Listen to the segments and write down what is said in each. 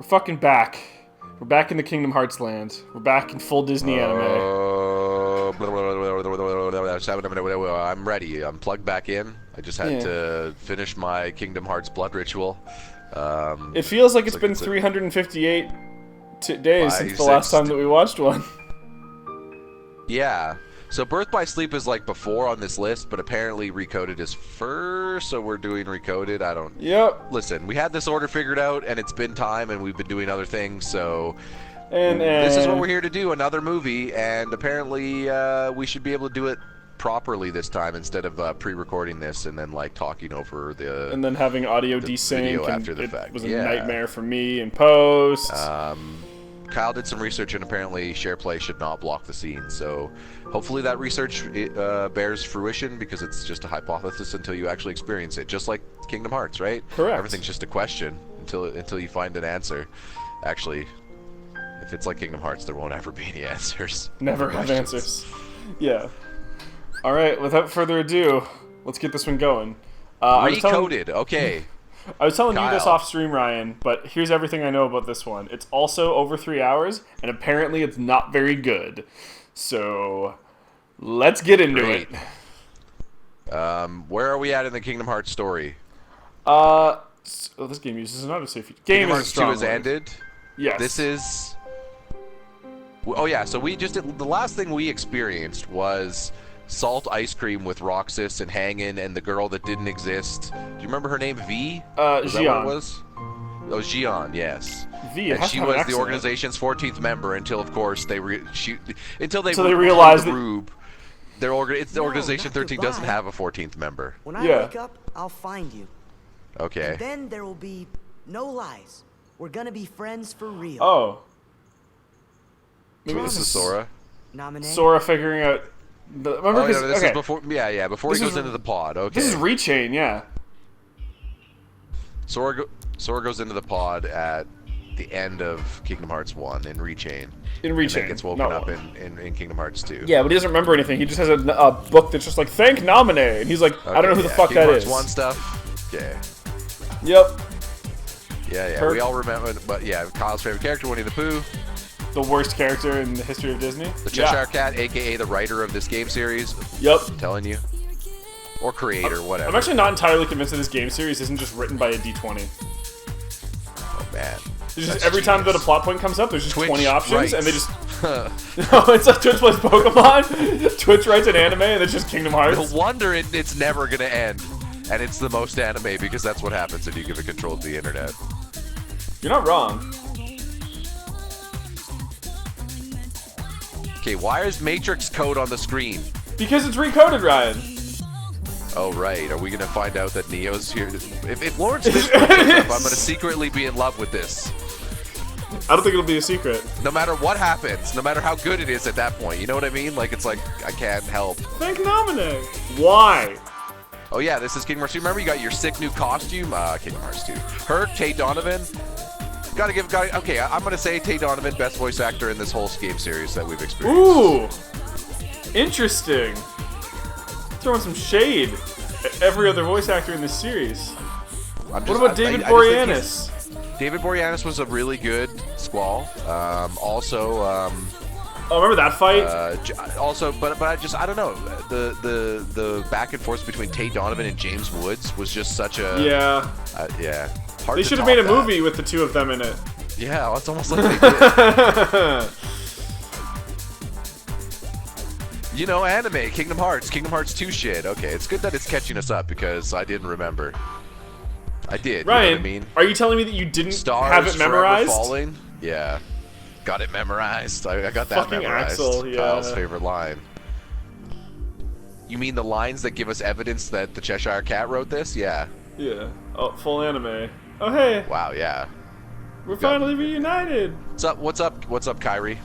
We're fucking back. We're back in the Kingdom Hearts land. We're back in full Disney anime. I'm ready. I'm plugged back in. I just had to finish my Kingdom Hearts blood ritual. It feels like it's been 358 days since the last time that we watched one. Yeah. So Birth by Sleep is like before on this list, but apparently Recoded is first, so we're doing Recoded. I don't... Yep. Listen, we had this order figured out, and it's been time, and we've been doing other things, so... And this is what we're here to do, another movie, and apparently we should be able to do it properly this time instead of pre-recording this and then like talking over the... And then having audio desync, after the and fact. It was a nightmare for me in post. Kyle did some research, and apparently SharePlay should not block the scene. So hopefully that research bears fruition, because it's just a hypothesis until you actually experience it. Just like Kingdom Hearts, right? Correct. Everything's just a question until you find an answer. Actually, if it's like Kingdom Hearts, there won't ever be any answers. Never have answers. Yeah. All right. Without further ado, let's get this one going. Recoded. Okay. I was telling you this Kyle. off stream, Ryan, but here's everything I know about this one. It's also over 3 hours, and apparently it's not very good. So, let's get into it. Where are we at in the Kingdom Hearts story? This game uses an autosave. Kingdom Hearts 2 has ended. Yes. This is... Oh yeah, so we just did... The last thing we experienced was... Salt ice cream with Roxas and Hangin and the girl that didn't exist. Do you remember her name? V? Was that what it was? Oh, Xion, yes. V. And she was the organization's 14th member until, of course, they realized the Rube. The organization 13 doesn't have a 14th member. When I wake up, I'll find you. Okay. And then there will be no lies. We're gonna be friends for real. Oh. Maybe this is Sora. Sora figuring out... Remember, this is before. Yeah, before he goes into the pod. Okay. This is Rechain, yeah. Sora goes into the pod at the end of Kingdom Hearts 1 in Rechain. In Rechain. And then gets woken up in Kingdom Hearts 2. Yeah, but he doesn't remember anything. He just has a book that's just like, thank Nominee. And he's like, I don't know who the fuck Kingdom that Hearts is. 1 stuff. Yeah. Yep. Yeah. We all remember, but yeah, Kyle's favorite character, Winnie the Pooh. The worst character in the history of Disney. The Cheshire Cat, a.k.a. the writer of this game series. Yep. I'm telling you. Or creator, whatever. I'm actually not entirely convinced that this game series isn't just written by a D20. Oh, man. Every time that a plot point comes up, there's just Twitch 20 options, writes. and they just... No, it's like Twitch plays Pokemon, Twitch writes an anime, and it's just Kingdom Hearts. No wonder it's never going to end. And it's the most anime, because that's what happens if you give it control to the internet. You're not wrong. Okay, why is Matrix code on the screen? Because it's recoded, Ryan. Oh, right. Are we going to find out that Neo's here? If Lawrence Fishburne shows up, I'm going to secretly be in love with this. I don't think it'll be a secret. No matter what happens, no matter how good it is at that point. You know what I mean? Like, it's like, I can't help. Thank Nominee. Why? Oh, yeah, this is Kingdom Hearts 2. Remember, you got your sick new costume? Kingdom Hearts 2. Her, Tay Donovan. Okay, I'm gonna say Tay Donovan, best voice actor in this whole game series that we've experienced. Ooh, interesting. Throwing some shade at every other voice actor in this series. What about David Boreanaz? David Boreanaz was a really good Squall. Oh, remember that fight? But I don't know. The back and forth between Tay Donovan and James Woods was just such a yeah. They should have made a movie with the two of them in it. Yeah, it's almost like they did. You know, anime, Kingdom Hearts 2 shit. Okay, it's good that it's catching us up, because I didn't remember. I did. Ryan, you know what I mean? Are you telling me that you didn't Stars have it memorized? Forever Falling. Yeah, got it memorized. I got that Fucking memorized. Axel, yeah. Kyle's favorite line. You mean the lines that give us evidence that the Cheshire Cat wrote this? Yeah. Yeah. Oh, full anime. Oh, hey. Wow, yeah. We're finally reunited. What's up, Kyrie?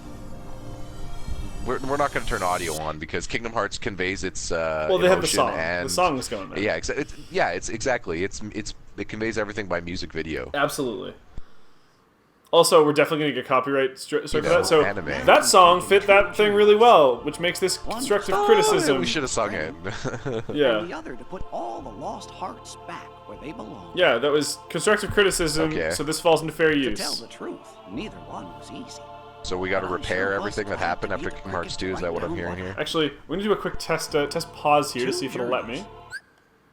We're not going to turn audio on because Kingdom Hearts conveys its well, they have the song. The song is going on. Yeah, it conveys everything by music video. Absolutely. Also, we're definitely going to get copyright strike for that. So anime. That song fit that thing really well, which makes this constructive criticism. Yeah, we should have sung it. Yeah. And the other to put all the lost hearts back where where they belong. Yeah, that was constructive criticism, Okay. so this falls into fair To use. tell the truth, neither one was easy. So we got to But I repair sure everything was that happened glad to after beat Kingdom Hearts 2. Is that right what I'm down hearing one. here? Actually, we're gonna do a quick test pause here to see if it'll let me.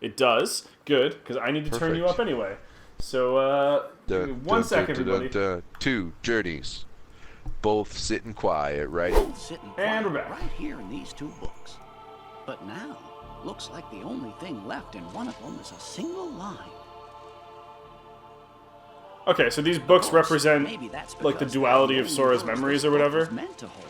It does. Good, because I need to turn you up Perfect. anyway. So, give me 1 second, everybody. 2 journeys. Both sitting quiet, right? Both sitting And we're quiet back. right here in these 2 books. But now, looks like the only thing left in one of them is a single line. Okay, so these books Of course, represent maybe that's like the because duality they're of the Sora's only words memories this or book whatever. was meant to hold.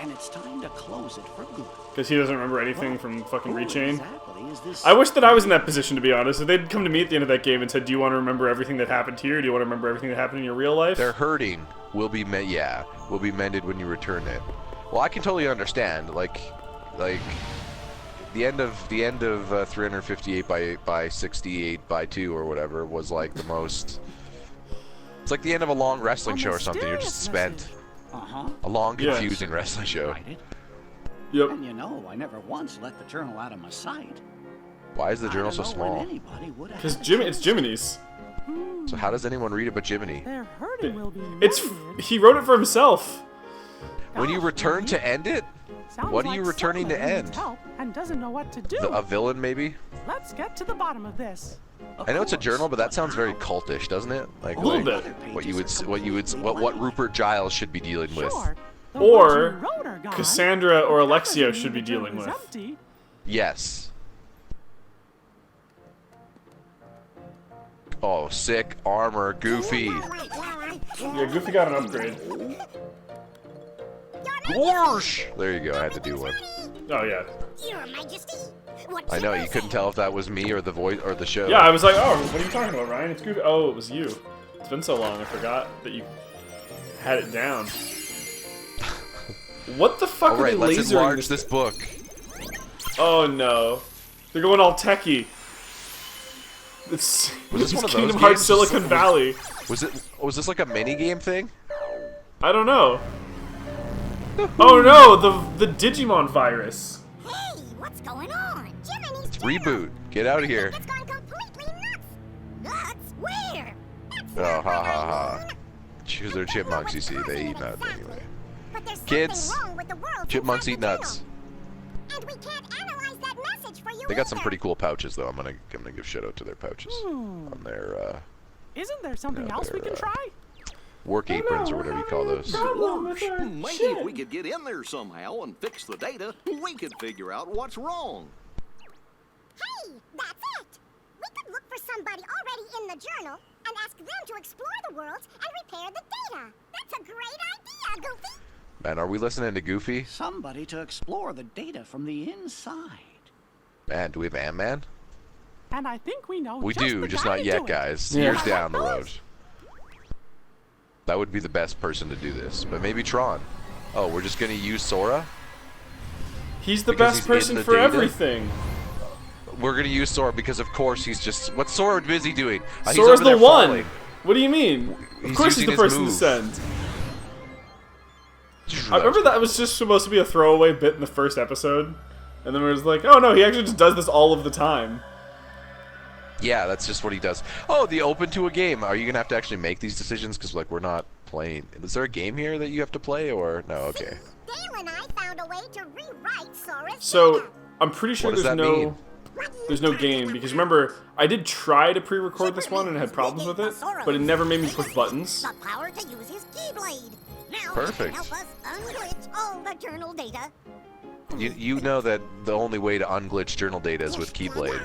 And it's time to close it for good. Because he doesn't remember anything from fucking Who Rechain. exactly is this? I wish that I was in that position, to be honest. If they'd come to me at the end of that game and said, do you want to remember everything that happened here? Do you want to remember everything that happened in your real life? They're hurting. Will be mended when you return it. Well, I can totally understand. Like the end of 358 by 68 by 2 or whatever was like the most. It's like the end of a long wrestling show or something. You're just spent. Uh-huh. A long, Yeah. confusing wrestling show. Write it. Yep. And you know, I never once let the journal out of my sight. Why is the journal I so don't know when small? anybody would have Because had a it's chance. Jiminy's. So how does anyone read it but Jiminy? Their hurting will be It's mended. he wrote it for himself. When you return to end it? Sounds What are like you returning to somebody needs end? help and doesn't know what to do. A villain, maybe? Let's get to the bottom of this. Of I know it's a course, journal, but that sounds very how? cultish, doesn't it? Like, A little like bit. what Rupert Giles should be dealing with. Sure. The Or words you wrote are gone. Cassandra or That Alexia doesn't should be mean the journal dealing is with. empty. Yes. Oh, sick armor, Goofy. Yeah, Goofy got an upgrade. Gorsh! There you go. I had to do one. Oh yeah. Your Majesty, what I know you couldn't tell if that was me or the voice or the show. Yeah, I was like, oh, what are you talking about, Ryan? It's Goofy. Oh, it was you. It's been so long, I forgot that you had it down. What the fuck All are right, they let's lasering enlarge this book. Oh no, they're going all techie. It's, Was this it's one of those Kingdom Hearts games? Silicon Valley. Was this like a mini game thing? I don't know. Oh no, the Digimon virus. Hey, what's going on? Jiminy's Reboot. Get out of here. It's gone completely nuts. Nuts? Where? That's Oh, not ha what ha I ha. mean. Choose their chipmunks, you see. They eat nuts anyway. But there's Kids, something wrong with the world chipmunks inside eat the nuts. genome. And we can't analyze that message for you They got some either. pretty cool pouches, though. I'm gonna give shout out to their pouches on their Isn't there something Yeah, else we they're, can try? work aprons or whatever you call those. Maybe if we could get in there somehow and fix the data, we could figure out what's wrong. Hey, that's it. We could look for somebody already in the journal and ask them to explore the world and repair the data. That's a great idea, Goofy. Man, are we listening to Goofy? Somebody to explore the data from the inside. Man, do we have Ant-Man? And I think we know We just do, the just guy not to yet, do it. guys. Yeah. Years down the road. That would be the best person to do this, but maybe Tron. Oh, we're just gonna use Sora? He's the Because best he's in person the for data? everything. We're gonna use Sora because, of course, he's just. What's Sora busy doing? He's Sora's over the there one. falling. What do you mean? Of He's course he's using the his person to move. send. I remember that was just supposed to be a throwaway bit in the first episode, and then it was like, oh no, he actually just does this all of the time. Yeah, that's just what he does. Oh, the open to a game. Are you gonna have to actually make these decisions? Because like we're not playing. Is there a game here that you have to play, or no? Okay. Dale and I found a way to rewrite Sora's So data. I'm pretty sure What does there's that no mean? there's no game because remember I did try to pre-record this one and had problems with it, but it never made me push buttons. The power to use his Keyblade. Now Perfect. he can help us unglitch all the journal data. You know that the only way to unglitch journal data is with Keyblade.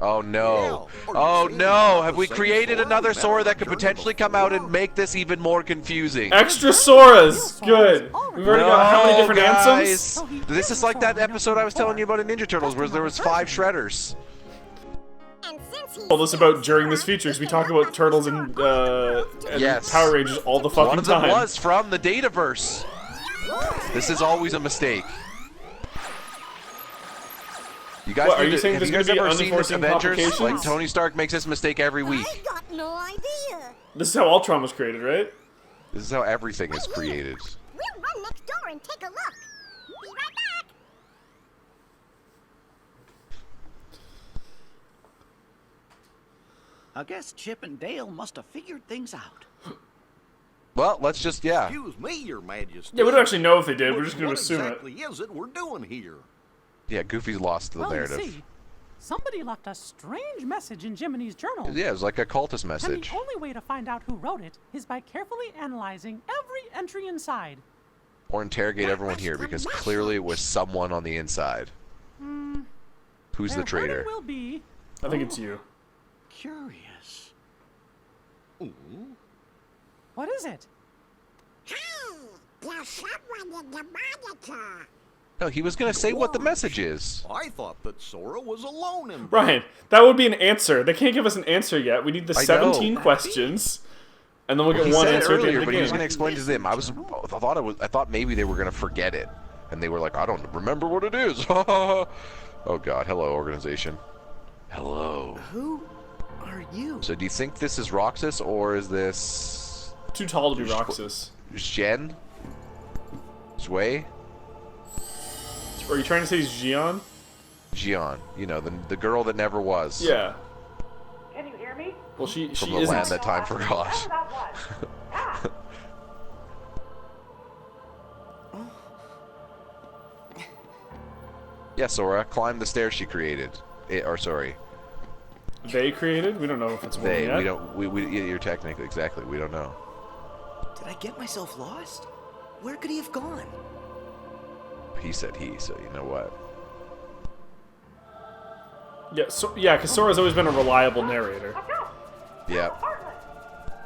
Oh no! Yeah, Oh or you see, no! Have the we same created Sora another met Sora on that the could journey potentially come out and before? make this even more confusing? Extra Soras! Good! We've already got how many different guys. anthems? This is like that episode I was telling you about in Ninja Turtles where there was 5 Shredders. And since he's All this about during this feature because we talk about turtles and Yes. Power Rangers all the fucking One of them time. was from the Dataverse. This is always a mistake. You guys, What, are need you to- saying have there's you guys gonna be ever seen unforeseen Avengers? complications? Like Tony Stark makes this mistake every week. I got no idea. This is how Ultron was created, right? This is how everything is created. We'll run next door and take a look. Be right back. I guess Chip and Dale must have figured things out. Well, let's just, yeah. Excuse me, Your Majesty. Yeah, we don't actually know if they did. We're just going to What assume exactly is it we're doing here? Yeah, Goofy's lost the Well, you narrative. see, somebody left a strange message in Jiminy's journal. Yeah, it was like a cultist And message. the only way to find out who wrote it is by carefully analyzing every entry inside. Or interrogate everyone here, because clearly it was someone on the inside. Who's the Their traitor? verdict will be I think it's you. Curious. what is it? Hey, there's someone in the monitor. No, he was going to say what the message is. I thought that Sora was alone in Ryan, that would be an answer. They can't give us an answer yet. We need the I 17 know. questions, and then we'll get He one said it answer at the end earlier, of but the he was game. going to explain to them. I thought maybe they were going to forget it, and they were like, I don't remember what it is. Oh God, hello organization. Hello. Who are you? So do you think this is Roxas or is this Too tall to be Roxas. Jen? Zway? Are you trying to say Xion? Jian, you know, the girl that never was. Yeah. Can you hear me? Well, she From the isn't. land that time Whoever forgot. that was. Ah, Yeah, Sora, climb the stairs she created. Sorry, They created? We don't know if it's a woman they. yet. We don't. Yeah, you're technically exactly. We don't know. Did I get myself lost? Where could he have gone? He said he, so you know what? Yeah, because Sora's always been a reliable narrator. watch out. Yeah. Heartless.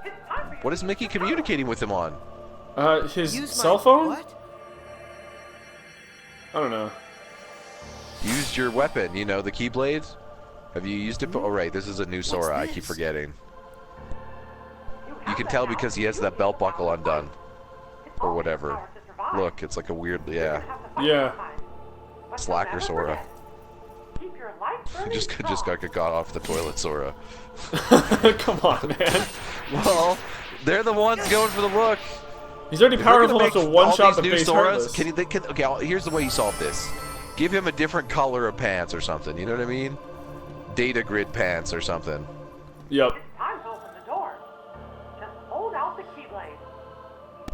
It's time for you What is Mickey communicating with him on? His Use cell my- phone? What? I don't know. Used your weapon, you know, the Keyblade? Have you used it? Oh, right, this is a new Sora. I keep this? forgetting. You You have can that tell now. because he has that belt buckle undone. It's Or all whatever. power to survive. Look, it's like a weird, You're yeah. gonna have to fight Yeah. sometimes. But Slacker don't ever Sora. forget. Keep your life He burning just strong. got off the toilet, Sora. Come on, man. Well, they're the ones going for the look. He's already If they're powerful gonna enough to make one-shot all the these new base Soras, Heartless. okay, here's the way you solve this. Give him a different color of pants or something, you know what I mean? Data grid pants or something. Yep. Time to open the door. Just hold out the keyblade.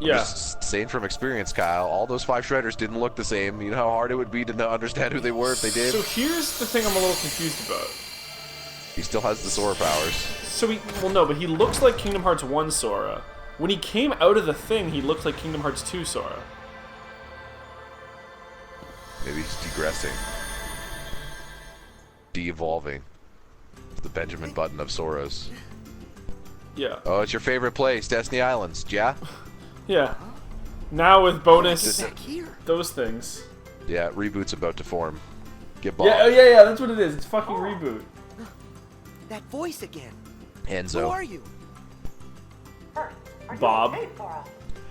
Yeah. Just saying from experience, Kyle, all those 5 shredders didn't look the same. You know how hard it would be to understand who they were if they did? So here's the thing I'm a little confused about. He still has the Sora powers. So but he looks like Kingdom Hearts 1 Sora. When he came out of the thing, he looked like Kingdom Hearts 2 Sora. Maybe he's degressing. De-evolving. The Benjamin Button of Soras. Yeah. Oh, it's your favorite place, Destiny Islands, yeah? Yeah. Now with bonus Back here. those things. Yeah, reboot's about to form. Get Bob. Yeah, yeah, that's what it is. It's fucking reboot. That voice again. Enzo. Who are you? First, are you Bob. okay, Sora?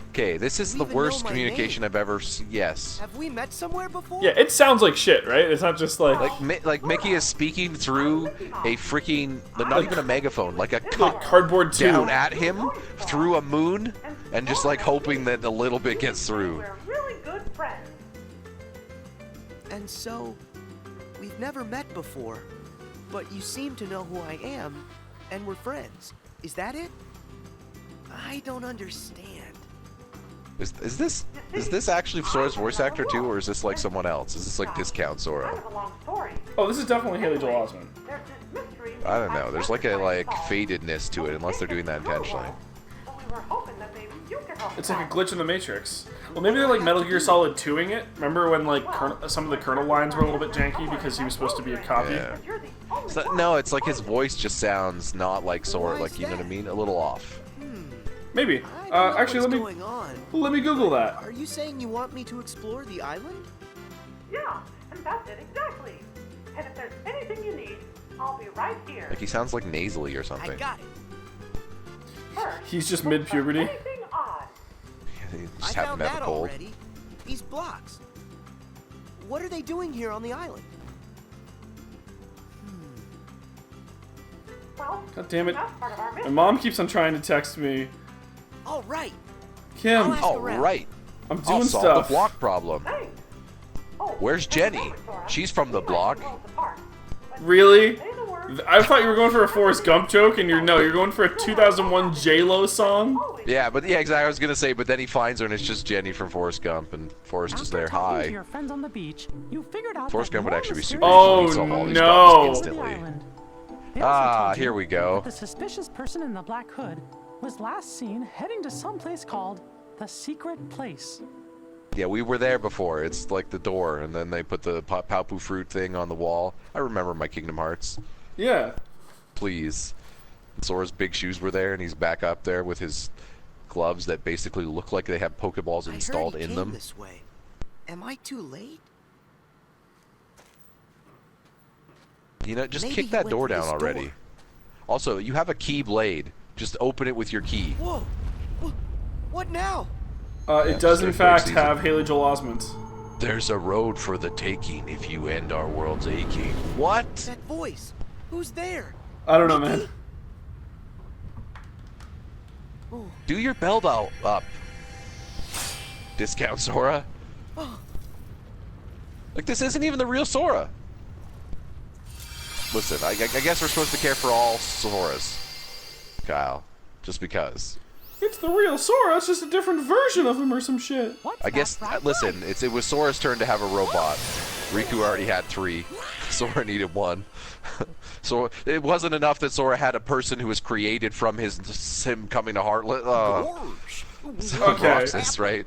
Okay, this is You the even worst know my communication name. I've ever seen. Yes. Have we met somewhere before? Yeah, it sounds like shit, right? It's not just like Like Mickey is speaking through a freaking, not even a megaphone, like a cup cardboard tube. down at him through a moon, and just like hoping that a little bit gets through. We're really good friends. And so, we've never met before, but you seem to know who I am, and we're friends. Is that it? I don't understand. Is this actually Sora's voice actor too, or is this like someone else? Is this like discount Kind Sora? of a long story. Oh, this is definitely Haley Joel Osment. There's this mystery. I don't know. There's like a fadedness to it, unless they're doing that intentionally. So we were hoping that maybe you could help It's us like a out. glitch in the Matrix. Well, maybe they're like Metal Gear Solid 2ing it. Remember when like some of the Colonel lines were a little bit janky because he was supposed to be a copy? Yeah. You're the only So, no, it's like his voice just sounds not like Sora, like, you know what I mean? A little off. Maybe. I don't know Actually, what's let going on. me Google that. Are you saying you want me to explore the island? Yeah, and that's it exactly. And if there's anything you need, I'll be right here. Like he sounds like nasally or I something. got it. First, He's just look for mid-puberty. anything odd. He I just happened found to have that a cold. already. These blocks. What are they doing here on the island? Well, God damn it. that's part of our My mission. mom keeps on trying to text me. All right. Kim, I'll ask Oh, around. right. I'm I'll doing solve stuff. the block problem. Thanks. Oh, Where's and Jenny? remember, Sora, She's from the we might be block. worlds apart, but Really? say the word I thought you were going for a Forrest Gump joke, and you're going for a 2001 J-Lo song. Yeah, but yeah, exactly. I was gonna say, but then he finds her, and it's just Jenny from Forrest Gump, and Forrest is there. After talking to Hi. your friends on the beach, you figured out Forrest that Gump would more actually be super. mysterious Oh, He'd solve all these no. problems instantly. island. They also told you Here we go. that the suspicious person in the black hood was last seen heading to some place called the Secret Place. Yeah, we were there before. It's like the door, and then they put the Paupu fruit thing on the wall. I remember my Kingdom Hearts. Yeah. Please. And Sora's big shoes were there, and he's back up there with his gloves that basically look like they have Pokeballs installed I heard he in came them. this way. Am I too late? You know, just Maybe kick he that went door for down this already. door. Also, you have a key blade. Just open it with your key. Whoa! What now? It does in Start fact season. have Haley Joel Osment. There's a road for the taking if you end our world's aching. What? That voice. Who's there? I don't know, man. Do your belt out up. Discount Sora. Like, this isn't even the real Sora. Listen, I guess we're supposed to care for all Soras, Kyle. Just because. It's the real Sora. It's just a different version of him or some shit. What's I guess, that, listen, it was Sora's turn to have a robot. Riku already had 3. Sora needed 1. So it wasn't enough that Sora had a person who was created from him coming to Heartland. Okay. Roxas, right?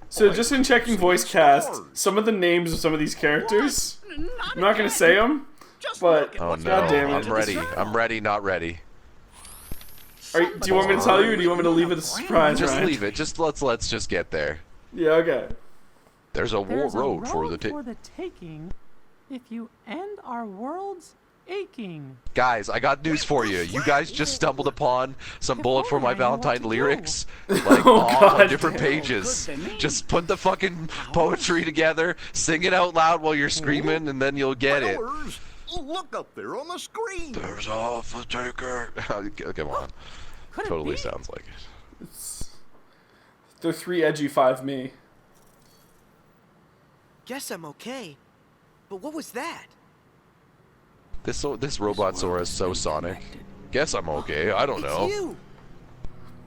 So just in checking voice cast, some of the names of some of these characters, I'm not gonna say them, but Oh no, god damn it. I'm ready. I'm ready, not ready. Do you want me to tell you, or do you want me to leave it a surprise, Just Ryan? leave it. Just let's just get there. Yeah, okay. There's a There's road a for road the for the taking if you end our world's aching. Guys, I got news for you. You guys just stumbled upon some If bullet for only my I knew what Valentine to do. lyrics, like Oh, all God on different damn. pages. Good to me. Just put the fucking poetry together, sing it out loud while you're screaming, and then you'll get it. Fellas, look up there on the screen. There's off the taker. Come on. Could it Totally be? sounds like it. They're 3 edgy 5 me. Guess I'm okay. But what was that? This robot Sora is so Sonic. Guess I'm okay. I don't It's know. you.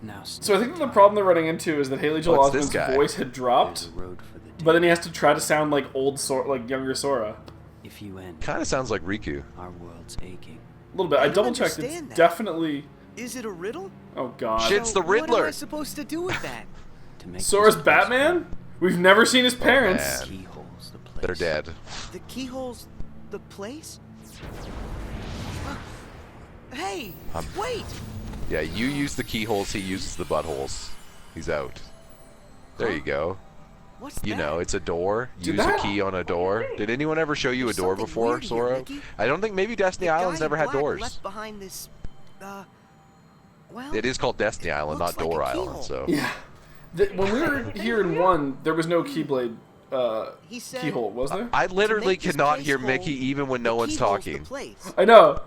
Now, So I think the problem they're running into is that Haley Joel What's this Osment's guy? voice had dropped, road for the but then he has to try to sound like like younger Sora. If you end Kind of sounds like Riku. our world's aching. A little bit. I don't double checked. It's understand that. definitely. Is it a riddle? Oh god. Shit. It's the What am Riddler. I supposed to do with that? To make Sora's this place Batman? We've never seen his parents. man. keyholes the place. They're dead. The keyhole's the place? Hey, wait! Yeah, you use the keyholes, he uses the buttholes. He's out. There you go. What's You that? know, it's a door. Did Use that- a key on a door. Did anyone ever show you a There's door something before, weird here, Sora? Mickey. I don't think maybe Destiny The Islands guy never in had black doors. Left behind this, well, It is called Destiny Island, not looks like Door a Island, keyhole. so. Yeah. When we were here in 1, there was no Keyblade he said, keyhole, was there? I literally make this cannot place hear whole, Mickey even when no the one's keyhole's talking. The place. I know.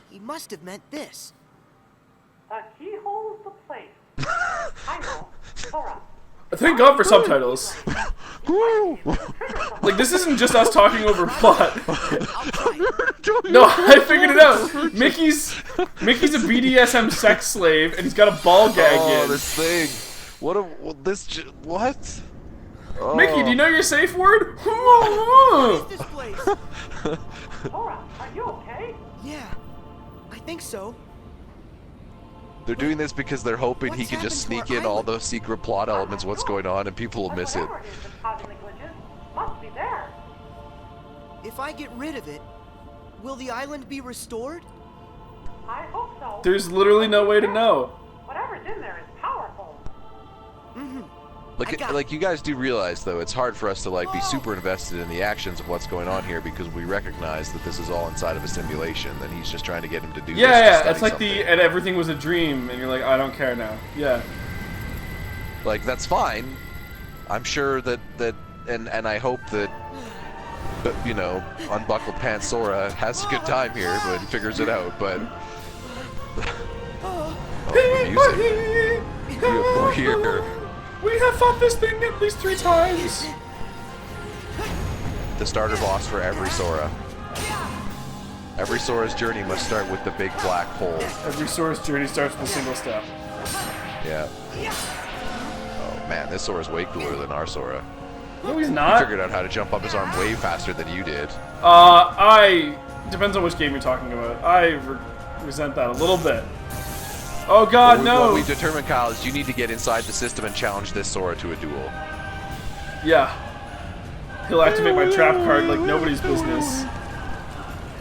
He must have meant this. The keyhole's the place. I know. Sora. Thank God for subtitles. Like, this isn't just us talking over plot. I'll try. No, I figured it out. Mickey's a BDSM sex slave, and he's got a ball gag Oh, in. this thing. What? Oh. Mickey, do you know your safe word? This place. Sora, are you okay? Yeah, I think so. They're doing this because they're hoping he What's can just happened to sneak our in all island? those secret plot elements, what's going on, and people will But miss it. whatever it is that's causing the glitches must be there. If I get rid of it, will the island be restored? I hope so. There's literally no way to know. Whatever's in there is powerful. I got it. Like you guys do realize, though, it's hard for us to like be Whoa. super invested in the actions of what's going on here because we recognize that this is all inside of a simulation. That he's just trying to get him to do this. to Yeah, study it's like something. and everything was a dream, and you're like, I don't care now. Yeah. Like that's fine. I'm sure that and I hope that you know, unbuckled pants Sora has a good time here when he figures it out. But the music. Beautiful here. We have fought this thing at least 3 times. The starter boss for every Sora. Every Sora's journey must start with the big black hole. Every Sora's journey starts with a single step. Yeah. Oh man, this Sora's way cooler than our Sora. No, he's He not. figured out how to jump up his arm way faster than you did. Depends on which game you're talking about. I resent that a little bit. Oh God, no! What we've determined, Kyle, is you need to get inside the system and challenge this Sora to a duel. Yeah. He'll activate my trap card like nobody's business.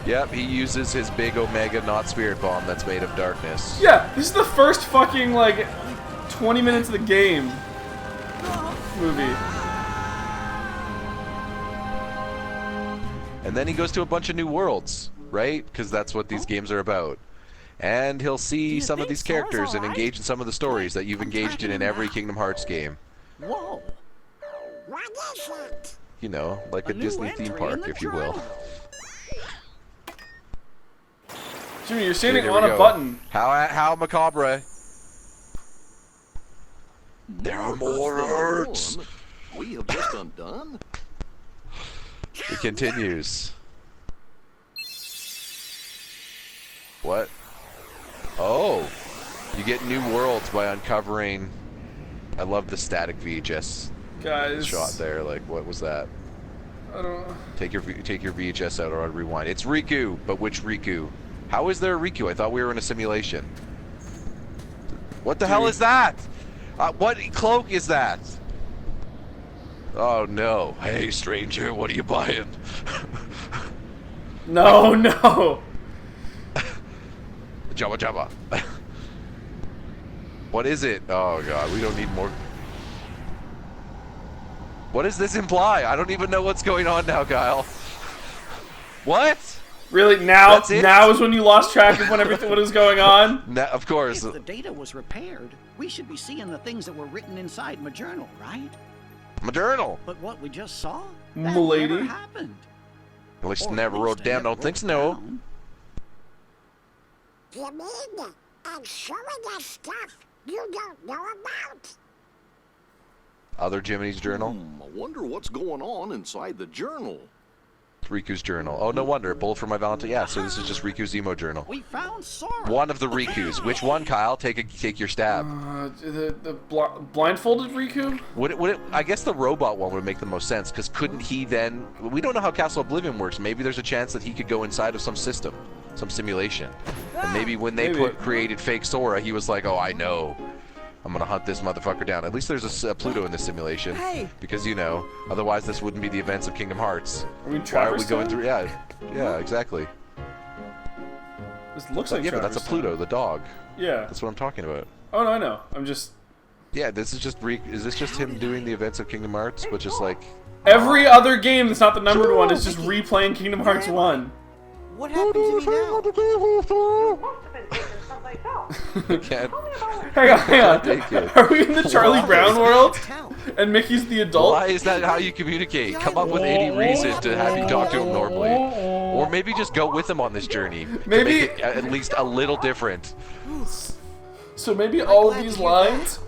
Yep, he uses his big Omega not Spirit Bomb that's made of darkness. Yeah, this is the first fucking, like, 20 minutes of the game. Movie. And then he goes to a bunch of new worlds, right? Because that's what these games are about. And he'll see some of these characters and engage in some of the stories that you've engaged in every Kingdom Hearts game. Whoa. What is it? You know, like a new Disney theme entry in park, the if you will. journal. Jimmy, you're standing Here on we a go. button. How macabre. There are more Hearts. We have just undone. It continues. What? Oh, you get new worlds by uncovering. I love the static VHS Guys. shot there. Like, what was that? I don't know. Take your VHS out or rewind. It's Riku, but which Riku? How is there a Riku? I thought we were in a simulation. What the hell is that? What cloak is that? Oh no! Hey stranger, what are you buying? No, no. Jabba Jabba. What is it? Oh god, we don't need more. What does this imply? I don't even know what's going on now, Kyle. What? Really? Now? That's it? Now is when you lost track of when everything what was going on? Of course. If the data was repaired, we should be seeing the things that were written inside my journal, right? My journal. But what we just saw, that M'lady. never happened. At least Or at never least wrote I down. never Don't think wrote so. down. You mean I'm showing us stuff you don't know about? Other Jiminy's journal. I wonder what's going on inside the journal. Riku's journal. Oh, no wonder. Bullet for my Valentine. Yeah, so this is just Riku's emo journal. We found Sora. One of the Rikus. Which one, Kyle? Take your stab. The blindfolded Riku? Would it? I guess the robot one would make the most sense, because couldn't he then? We don't know how Castle Oblivion works. Maybe there's a chance that he could go inside of some system, some simulation, and maybe when they created fake Sora, he was like, "Oh, I know, I'm gonna hunt this motherfucker down." At least there's a Pluto in this simulation, because you know, otherwise this wouldn't be the events of Kingdom Hearts. Are we Why are Traverse we going Town? through? Yeah, exactly. This looks like Yeah, but that's a Traverse Pluto, Town. the dog. Yeah. That's what I'm talking about. Oh, no, I know. I'm just... Yeah, this is just is this just him doing the events of Kingdom Hearts, but just like Every other game that's not the numbered one is just replaying Kingdom Hearts 1. What happened to me now? You must have been taken someplace else. I can't. Hang on. Take it. Are we in the Charlie Brown world? Town. And Mickey's the adult? Why is that how you communicate? Come up with any reason to have you talk to him normally. Or maybe just go with him on this journey. To Maybe- make it at least a little different. So maybe all of these lines,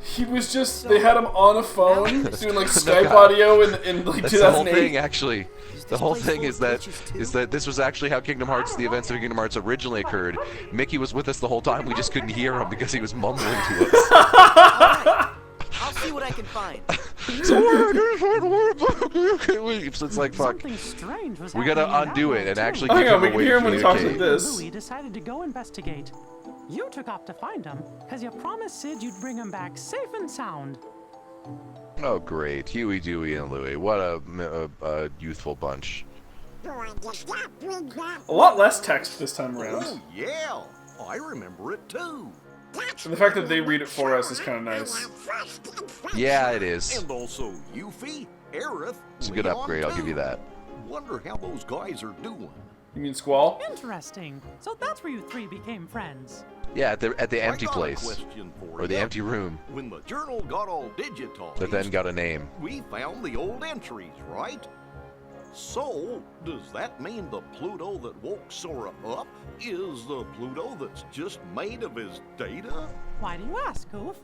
he was just, they had him on a phone doing like Skype God. audio in like That's the whole 2008. thing, actually. The whole place thing full is of that glitches, too? this was actually how Kingdom Hearts, the events of Kingdom Hearts originally occurred. Mickey was with us the whole time. We just couldn't hear him because he was mumbling to us. I'll see what I can find. So it's like, fuck. Something strange was We gotta happening in undo that it world, and too. actually Hang give on, him we a can way hear to him when he talks communicate. like this. Louie decided to go investigate. You took off to find him, because you promised Sid you'd bring him back safe and sound. Oh, great. Huey, Dewey, and Louie. What a youthful bunch. Boy, does that bring back A lot less text this time around. Oh, yeah. I remember it too. that's And the fact that they read it for us is kind of nice. Yeah, it is. And also Yuffie, Aerith, It's a good Leon, upgrade, I'll give you too. that. Wonder how those guys are doing. You mean Squall? Interesting. So that's where you three became friends. Yeah, at the empty I got a place. question for Or the ya. empty room When the journal got all digitized, that then got a name. we found the old entries, right? So, does that mean the Pluto that woke Sora up is the Pluto that's just made of his data? Why do you ask, Goof?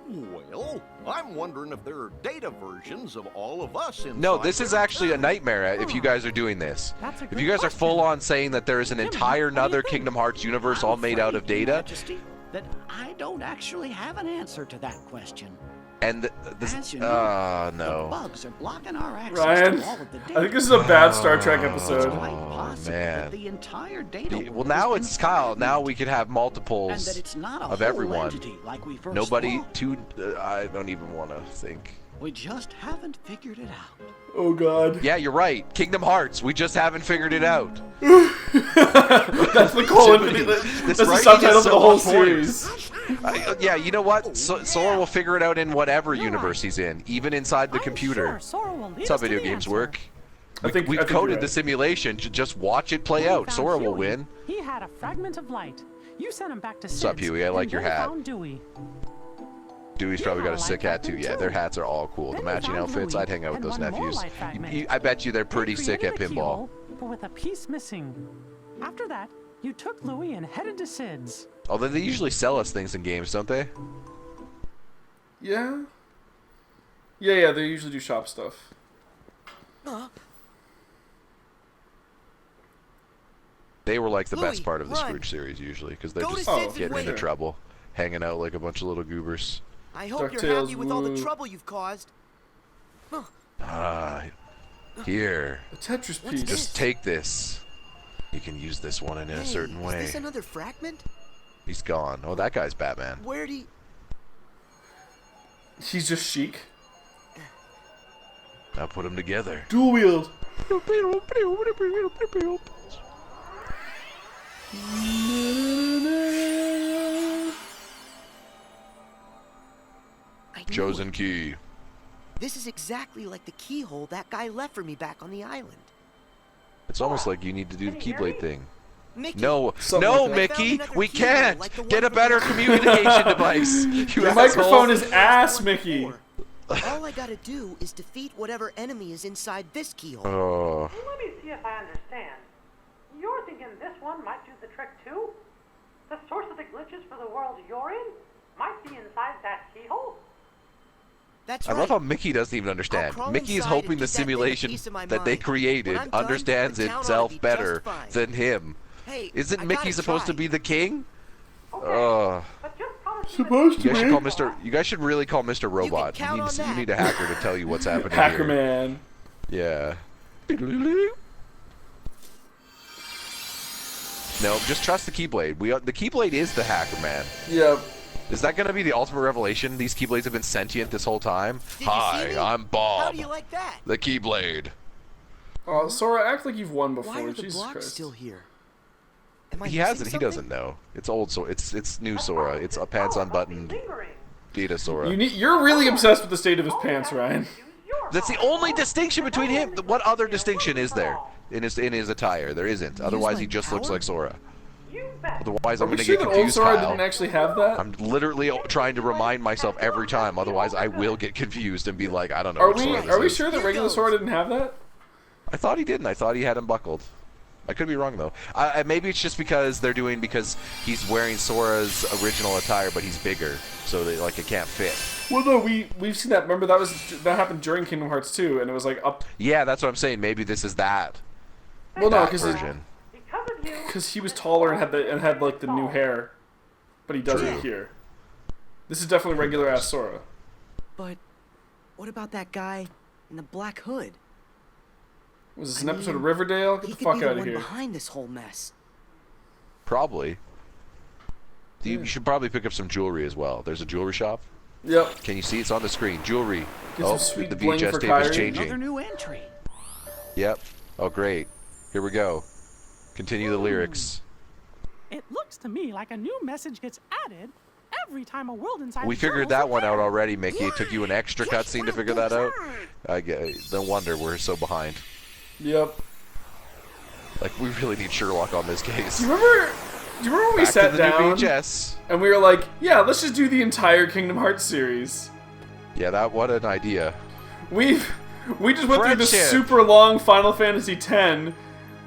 Well, I'm wondering if there are data versions of all of us inside. No, this is there. actually a nightmare if you guys are doing this. That's a If good you guys are question. full on saying that there is an Jimmy, entire what do you another think? Kingdom Hearts universe all I'm made out of afraid, Your data, Majesty, that I don't actually have an answer to that question. and As this, you know, the no. bugs are blocking our access Ryan, to all of the I data. think this is a bad Star Trek It's episode. quite possible man. that the entire data Well, world now has it's been Kyle. Now fragmented, we could have and multiples that it's not a of whole everyone. entity like we first Nobody, thought. I don't even want to think. We just haven't figured it out. Oh god. Yeah, you're right. Kingdom Hearts. We just haven't figured it out. That's the colon. Jiminy, That's this the writing subtitle is for the so whole on point. series. Yeah, you know what? Sora will figure it out in whatever universe he's in, even inside the I'm computer. Sure Sora will lead That's how us to video the games answer. work. I think We've you're coded right. the simulation. Just watch it play When we out. found Sora will Huey, win. He had a fragment of light. You sent him back to Sid's. What's up, Huey? I like and your then hat. found Dewey. Dewey's You probably got have a a sick light hat too. fragment, Yeah, too. their hats are all cool. The Then we matching found outfits. Louie I'd hang out with and those one more nephews. light fragment. I bet you they're They pretty sick at created a pinball. keyhole, but with a piece missing. After that, you took Louie and headed to Sid's. Although they usually sell us things in games, don't they? Yeah. Yeah, they usually do shop stuff. They were like the best Louie, part of the run. Scrooge series usually, because they're Go to just Sid's and getting into wait. trouble, hanging out like a bunch of little goobers. I hope you're DuckTales, happy with all the woo. trouble you've caused. Ah, here. A Tetris What's piece. this? Just take this. You can use this one in a certain Is way. this another fragment? He's gone. Oh, that guy's Batman. Where'd he... He's just chic. Now put them together. Dual wield. I knew Chosen it. key. This is exactly like the keyhole that guy left for me back on the island. It's almost like you need to do the Can you hear me? Keyblade thing. Mickey, No, Something no, like that. Mickey, I found another we keyhole can't. like the one Get a from better the- communication device. You Your asshole. microphone is There's ass, one Mickey. before. All I gotta do is defeat whatever enemy is inside this keyhole. Oh, Let me see if I understand. You're thinking this one might do the trick too? The source of the glitches for the world you're in might be inside that keyhole? That's I right. love how Mickey doesn't even understand. crawl Mickey is inside hoping and the keep that thing a simulation piece of my that they mind. created When I'm done, understands the town ought to itself be better just fine. than him. Hey, Isn't I Mickey gotta supposed to try. be the king? Okay, Ugh. but just promise Supposed You to guys should be. call Mr. You guys should really call Mr. Robot. count You on need, that. you need a hacker to tell you what's happening Hacker here. man. Yeah. No, just trust the Keyblade. The Keyblade is the hacker man. Yep. Is that going to be the ultimate revelation? These Keyblades have been sentient this whole time? Did you Hi, see me? I'm How Bob, do you like that? the Keyblade. Sora, act like you've won Why before. are the Jesus blocks Christ. still here? Am I He missing hasn't. He something? doesn't know. It's old Sora. It's new Sora. It's a a pants unbuttoned lingering. Data Sora. You're really obsessed with the state of his pants, Ryan. Use your That's the mind. only distinction between him. What other distinction is there in his attire? There isn't. Otherwise, my he just looks power? like Sora. You bet. Otherwise, Are I'm we gonna sure get that old confused, Sora Kyle. didn't actually have that? I'm literally trying to remind myself every time. Otherwise, I will get confused and be like, I don't know. Are which we Sora this are we is. sure that Here regular goes. Sora didn't have that? I thought he didn't. I thought he had him buckled. I could be wrong though. Maybe it's just because because he's wearing Sora's original attire, but he's bigger, so that like it can't fit. Well, no, we've seen that. Remember that happened during Kingdom Hearts 2, and it was like up. Yeah, that's what I'm saying. Maybe this is that. Well, no, that because version. Because of you. he was taller and had like the new hair, but he doesn't True. here. This is definitely regular ass Sora. But what about that guy in the black hood? Was this I an episode of mean, Riverdale? Get He the could fuck be the out of one here. behind this whole mess. Probably. You should probably pick up some jewelry as well. There's a jewelry shop. Yep. Can you see? It's on the screen. Jewelry. Get Oh, some sweet the bling VHS for tape is Kyrie. changing. Another new entry. Yep. Oh, great. Here we go. Continue the lyrics. It looks to me like a new message gets added every time a world inside We the figured journal's that one out repaired. already, Mickey. It took you an extra cutscene to figure that out. No wonder we're so behind. Yep. Like, we really need Sherlock on this case. Do you remember when we Back sat to the down new VHS. and we were like, yeah, let's just do the entire Kingdom Hearts series? Yeah, what an idea. We just went through this Friendship. super long Final Fantasy X,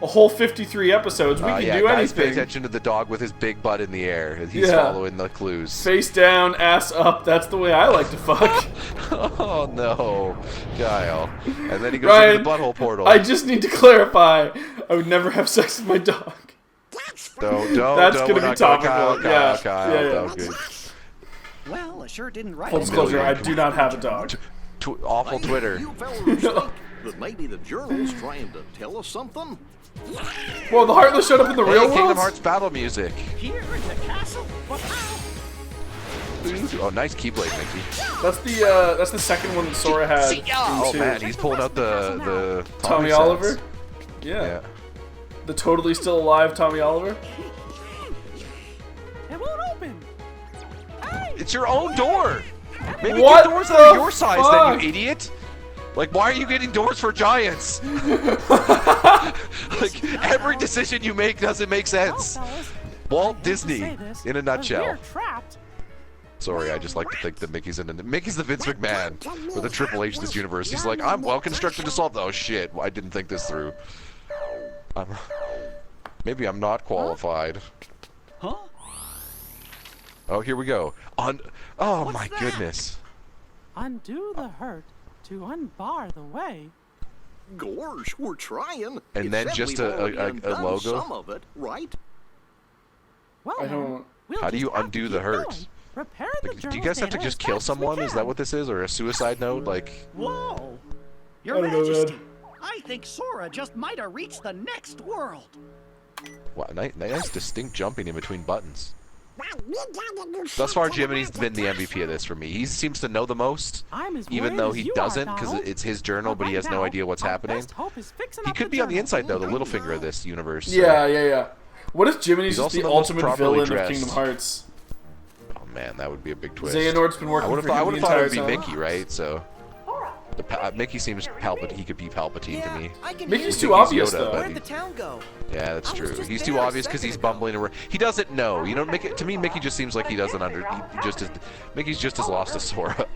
a whole 53 episodes. We can do guys, pay anything. attention to the dog with his big butt in the air. He's following the clues. Face down, ass up. That's the way I like to fuck. Oh no, Kyle. And then he goes Ryan, into the butthole portal. I just need to clarify. I would never have sex with my dog. Don't. That's gonna we're be not topical. Kyle. Yeah. Okay. Well, I sure didn't write Full it. disclosure, I do not have a dog. Awful Twitter. You fellas think that maybe the journal's trying to tell us something? Well, the Heartless showed up in the Hey, real Kingdom world? Hearts battle music. Here in the castle? But how? Oh, nice Keyblade, Mickey. That's the second one that Sora had. Oh in 2. man, he's pulling out the Tommy sense. Oliver? Yeah. The totally still alive Tommy Oliver? It won't open. It's your own door. Maybe What get doors that the are your size, fuck? then, you idiot. Like, why are you getting doors for giants? Like, every decision you make doesn't make sense. Well, fellas, Walt I hate to Disney, say this, in a but nutshell. we're trapped. Sorry, I just like to think that Mickey's the Vince McMahon with a Triple H this universe. He's like, I'm well constructed to solve. Oh shit, I didn't think this through. Maybe I'm not qualified. Huh? Oh, here we go. Oh my goodness. Undo the hurt to unbar the way. Gorge, we're trying. And You then said just we've a already undone logo? Some of it, right? Well, I then, don't- we'll How do just you have to undo the keep hurt? going. Repair the Like, do you journal's guys have to data just as kill fast as we someone? Is that can. what this is? Or a suicide note? Like, Whoa! Your I don't know, Majesty, man. I think Sora just might have reached the next world. wow, nice distinct jumping in between buttons. Thus far, Jiminy's been the MVP of this for me. He seems to know the most, I'm as even worried though as he you doesn't, are, because Donald. it's his journal, but he Right has no now, idea what's our happening. best hope is fixing He up could the be on the journal. inside, though, the little finger of this universe. so- Yeah. What if Jiminy's He's just also the the most ultimate properly villain dressed. of Kingdom Hearts? Oh man, that would be a big twist. Xehanort's been I working would for him have the thought it entire would be time. Mickey, right? So, Mickey seems he could be Palpatine to me. I can Mickey's hear too you. obvious, Yoda, though. but Where'd the town go? Yeah, that's I was true. just He's there too a obvious because second he's ago. bumbling around. He doesn't know. You know, to me, Mickey just seems like he doesn't Mickey's just as lost as Sora.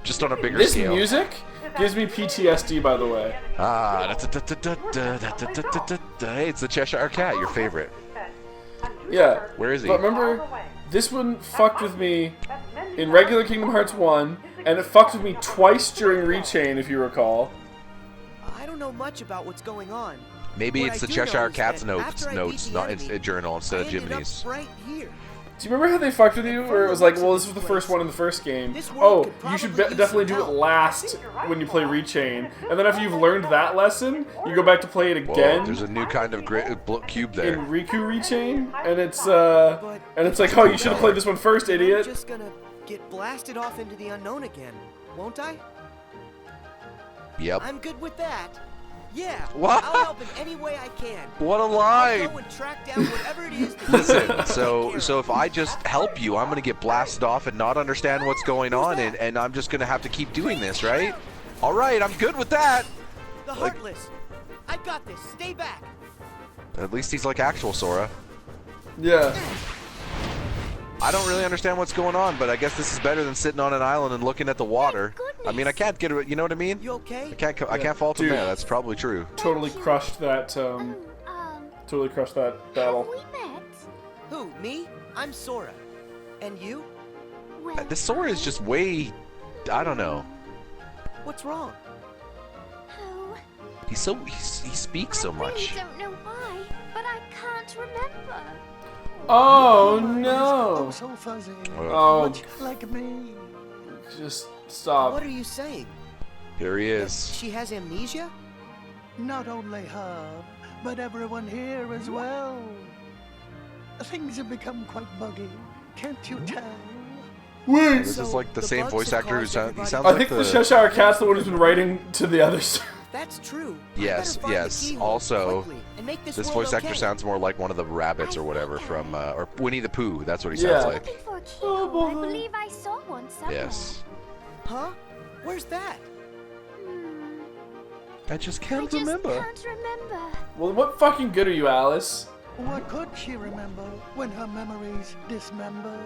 Just on a bigger This scale. music gives me PTSD, by the way. Hey, it's the Cheshire Cat, your favorite. Yeah. Where is he? But remember, this one fucked with me in regular Kingdom Hearts 1, and it fucked with me twice during Rechain, if you recall. I don't know much about what's going on. Maybe What it's I the do know Cheshire is Cat's that after I beat notes, the not enemy, a journal instead of I ended up Jiminy's. right here. Do you remember how they fucked with you? Where it was like, well, this was the first one in the first game. This Oh, world could you should probably use definitely some do it help. last when you play Rechain. And then after you've learned that lesson, you go back to play it Whoa, again there's a new kind of cube there. in Riku Rechain, and it's like, oh, you should have played this one first, I'm idiot. just gonna get blasted off into the unknown again, won't I? Yep. I'm good with that. Yeah, What? I'll help in any way I can. What a I'll lie! go and track down whatever it is that Listen, you so take if care I just help you, I'm gonna get blasted off and not understand what's going on, and I'm just gonna have to keep doing this, right? All right, I'm good with that. of. The Heartless. I've got this. Stay back. At least he's like actual Sora. Yeah. I don't really understand what's going on, but I guess this is better than sitting on an island and looking at the water. I mean, I can't get it. You know what I mean? You okay? I can't fault him Dude. there. That's probably true. Totally crushed that, totally crushed that battle. We met. Who? Me? I'm Sora. And you? Well, This Sora is just way. I don't know. What's wrong? oh, He speaks so I really much. don't know why, but I can't remember. Oh no! So fuzzy. Oh, Much like me. just stop. What are you saying? Here he That is. she has amnesia? Not only her, but everyone here as well. Things have become quite buggy. Can't you tell? Wait! This is So, like the the same bugs voice have actor who caused sounds. He everybody- sounds I like think the Cheshire Cat's the one who's been writing to the others. That's true. I Yes, better find the yes. keyhole Also, quickly and make this This world voice actor okay. sounds more like one of the rabbits or whatever from, or Winnie the Pooh. That's what he Yeah. sounds like. Looking for a keyhole. I believe I saw one somewhere. Yes. Huh? Where's that? Hmm. I just I can't just remember. can't remember. Well, what fucking good are you, Alice? What could she remember when her memories dismembered?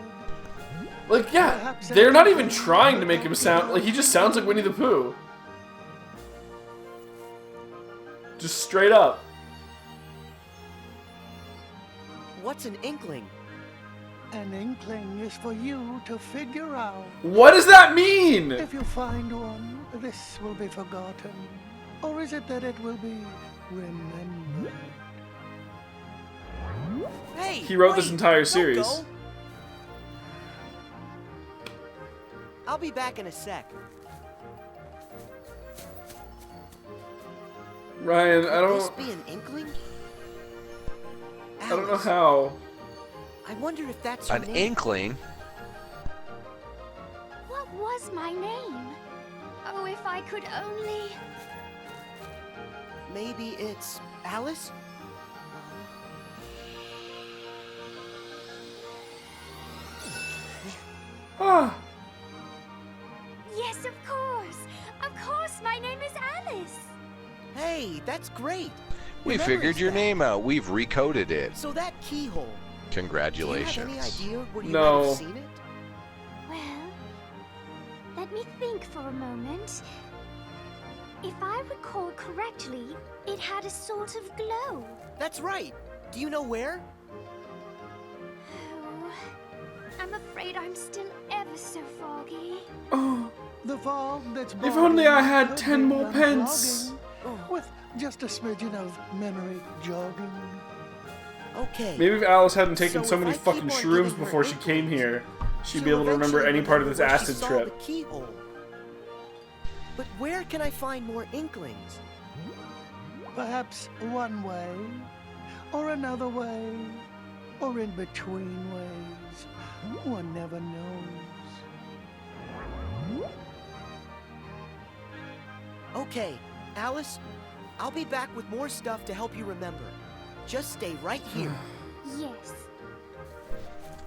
Like, yeah, they're not even trying to make him sound like he just sounds like Winnie the Pooh. Just straight up. What's an inkling? An inkling is for you to figure out. What does that mean? If you find one, this will be forgotten. Or is it that it will be remembered? Hey! He wrote this wait, entire don't series. go. I'll be back in a sec. Ryan, I Could this don't be an inkling? I don't know Alice, how. I wonder if that's her An name. inkling? What was my name? Oh, if I could only... Maybe it's Alice? Ah, Yes, of course! Of course, my name is Alice! Hey, that's great. We Your figured memory's your back. name out. We've recoded it. So that keyhole. Congratulations. Do you have any idea where you No. might have seen it? Well, let me think for a moment. If I recall correctly, it had a sort of glow. That's right. Do you know where? Oh, I'm afraid I'm still ever so foggy. oh, The fog that's If only I had could 10 be more done pence. jogging, with just a smidgen of memory jogging. Okay. maybe if Alice hadn't taken So so if many I keep fucking on shrooms giving her before she came inklings, here, she'd she'll be able to remember eventually any part of this where she acid saw trip. The keyhole. But where can I find more inklings? Perhaps one way, or another way, or in between ways. One never knows. Okay, Alice, I'll be back with more stuff to help you remember. Just stay right here. Yes.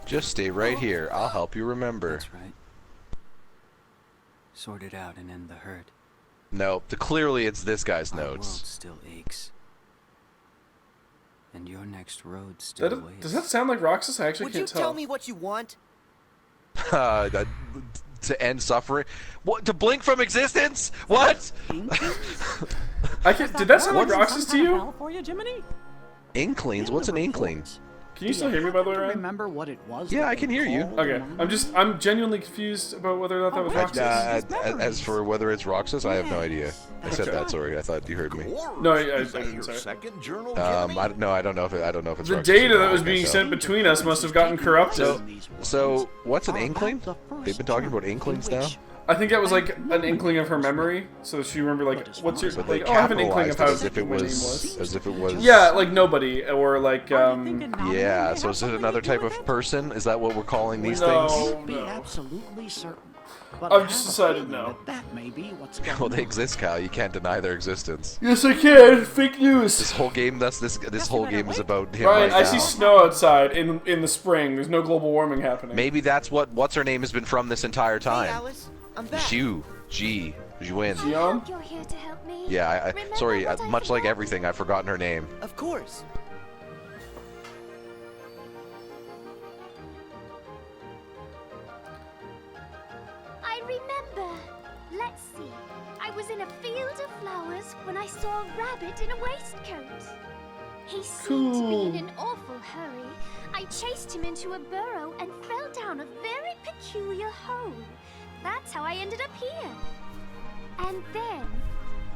Just stay right here. I'll help you remember. That's right. Sort it out and end the hurt. No, clearly it's this guy's Our world notes. still aches. And your next road still waits. Does that sound like Roxas? I actually Would you can't tell. tell me what you want? To end suffering? What? To blink from existence? What? I can, did that sound like Some Roxas to kind of you? hell for you, Jiminy? Inklings? What's an inkling? Can you still hear me, by the way, Ryan? Remember what it was? Yeah, that I they can hear you. called Okay, the I'm genuinely confused about whether or not that was Roxas. As for whether it's Roxas, I have no idea. I said that. Sorry, I thought you heard me. No, I Is that didn't, your sorry. second journal, I Jimmy? don't know if it's The Roxas data or that not, was I being guess sent between us must have gotten corrupted. So, what's an inkling? They've been talking about inklings now? I think that was like an inkling of her memory, so she remembered like, what's your But they like? Oh, I have an inkling of capitalized how it as if it my name was, as if it was. Yeah, like nobody, or like Yeah, so is it another type of person? Is that what we're calling these No. things? Be absolutely certain. But I've I just have a decided feeling no. That may be what's going Well, they on. exist, Kyle. You can't deny their existence. Yes, I can. Fake news. This whole game, this whole game is about him Ryan, right I now. see snow outside in the spring. There's no global warming happening. Maybe that's what's her name has been from this entire Hey, time. Alice, I'm back. Juin. Xion? You're here to help me. Yeah, Remember sorry. what I Much like forgot? everything, I've forgotten her name. Of course. I remember. Let's see. I was in a field of flowers when I saw a rabbit in a waistcoat. He seemed to be in an awful hurry. I chased him into a burrow and fell down a very peculiar hole. That's how I ended up here. And then,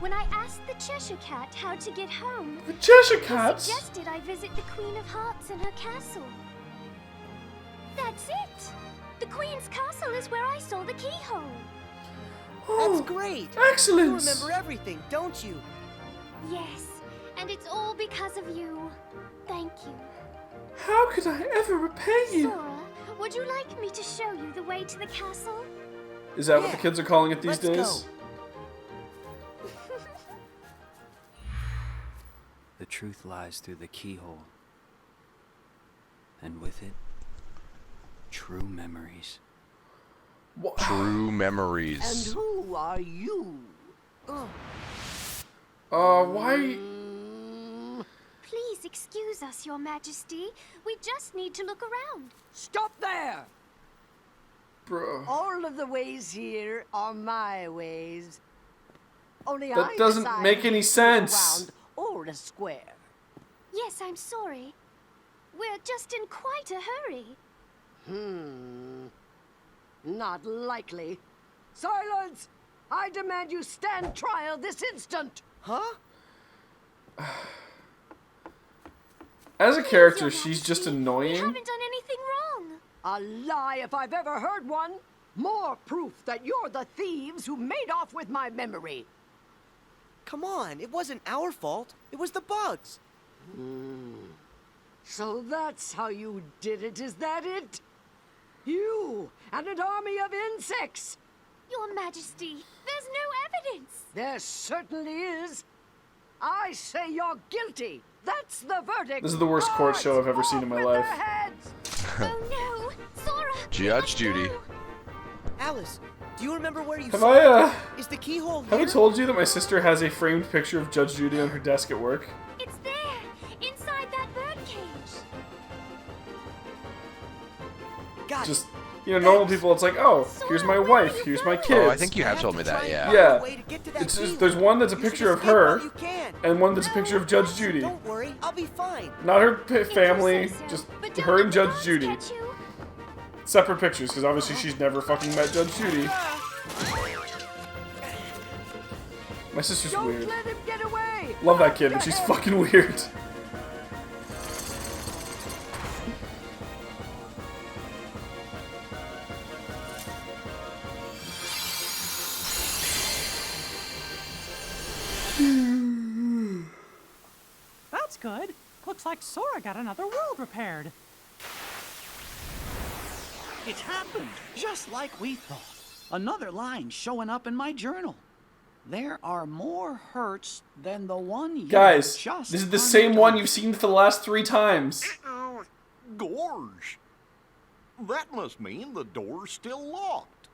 when I asked the Cheshire Cat how to get home, The Cheshire he Cats. suggested I visit the Queen of Hearts in her castle. That's it! The Queen's castle is where I saw the keyhole. That's Oh, great. You excellent. remember everything, don't you? Yes, and it's all because of you. Thank you. How could I ever repay you? Sora, would you like me to show you the way to the castle? Is that what the Yeah, kids are calling it these let's days? go. The truth lies through the keyhole. And with it, true memories. True And memories. who are you? Why? Please excuse us, Your Majesty. We just need to look around. Stop there! Bro. All of the ways here are my ways. Only That I doesn't decide make if any it's a sense. round or a square. Yes, I'm sorry. We're just in quite a hurry. Not likely. Silence! I demand you stand trial this instant! Huh? As a character, she's just annoying. We haven't done anything wrong. A lie if I've ever heard one. More proof that you're the thieves who made off with my memory. Come on, it wasn't our fault. It was the bugs. So that's how you did it, is that it? You and an army of insects! Your Majesty, there's no evidence. There certainly is. I say you're guilty. That's the verdict. This is the worst court show I've ever seen in my life. Oh no, Sora! Judge Judy. Alice, do you remember where you Have saw it? Is the keyhole Have I here? told you that my sister has a framed picture of Judge Judy on her desk at work? It's there, inside that birdcage. Just, normal people, it's like, oh, here's my wife, here's my kids. Oh, I think you have told me that, yeah. Yeah. It's just, there's one that's a picture of her, and one that's a picture of Judge Judy. Don't worry, I'll be fine. Not her family, just her and Judge Judy. Separate pictures, because obviously she's never fucking met Judge Judy. My sister's weird. Let him get away. Love that kid, but she's fucking weird. That's good. Looks like Sora got another world repaired. It happened, just like we thought. Another line showing up in my journal. There are more hurts than the one you Guys, just this is the same one you've seen for the last 3 times. Gorge. That must mean the door's still locked.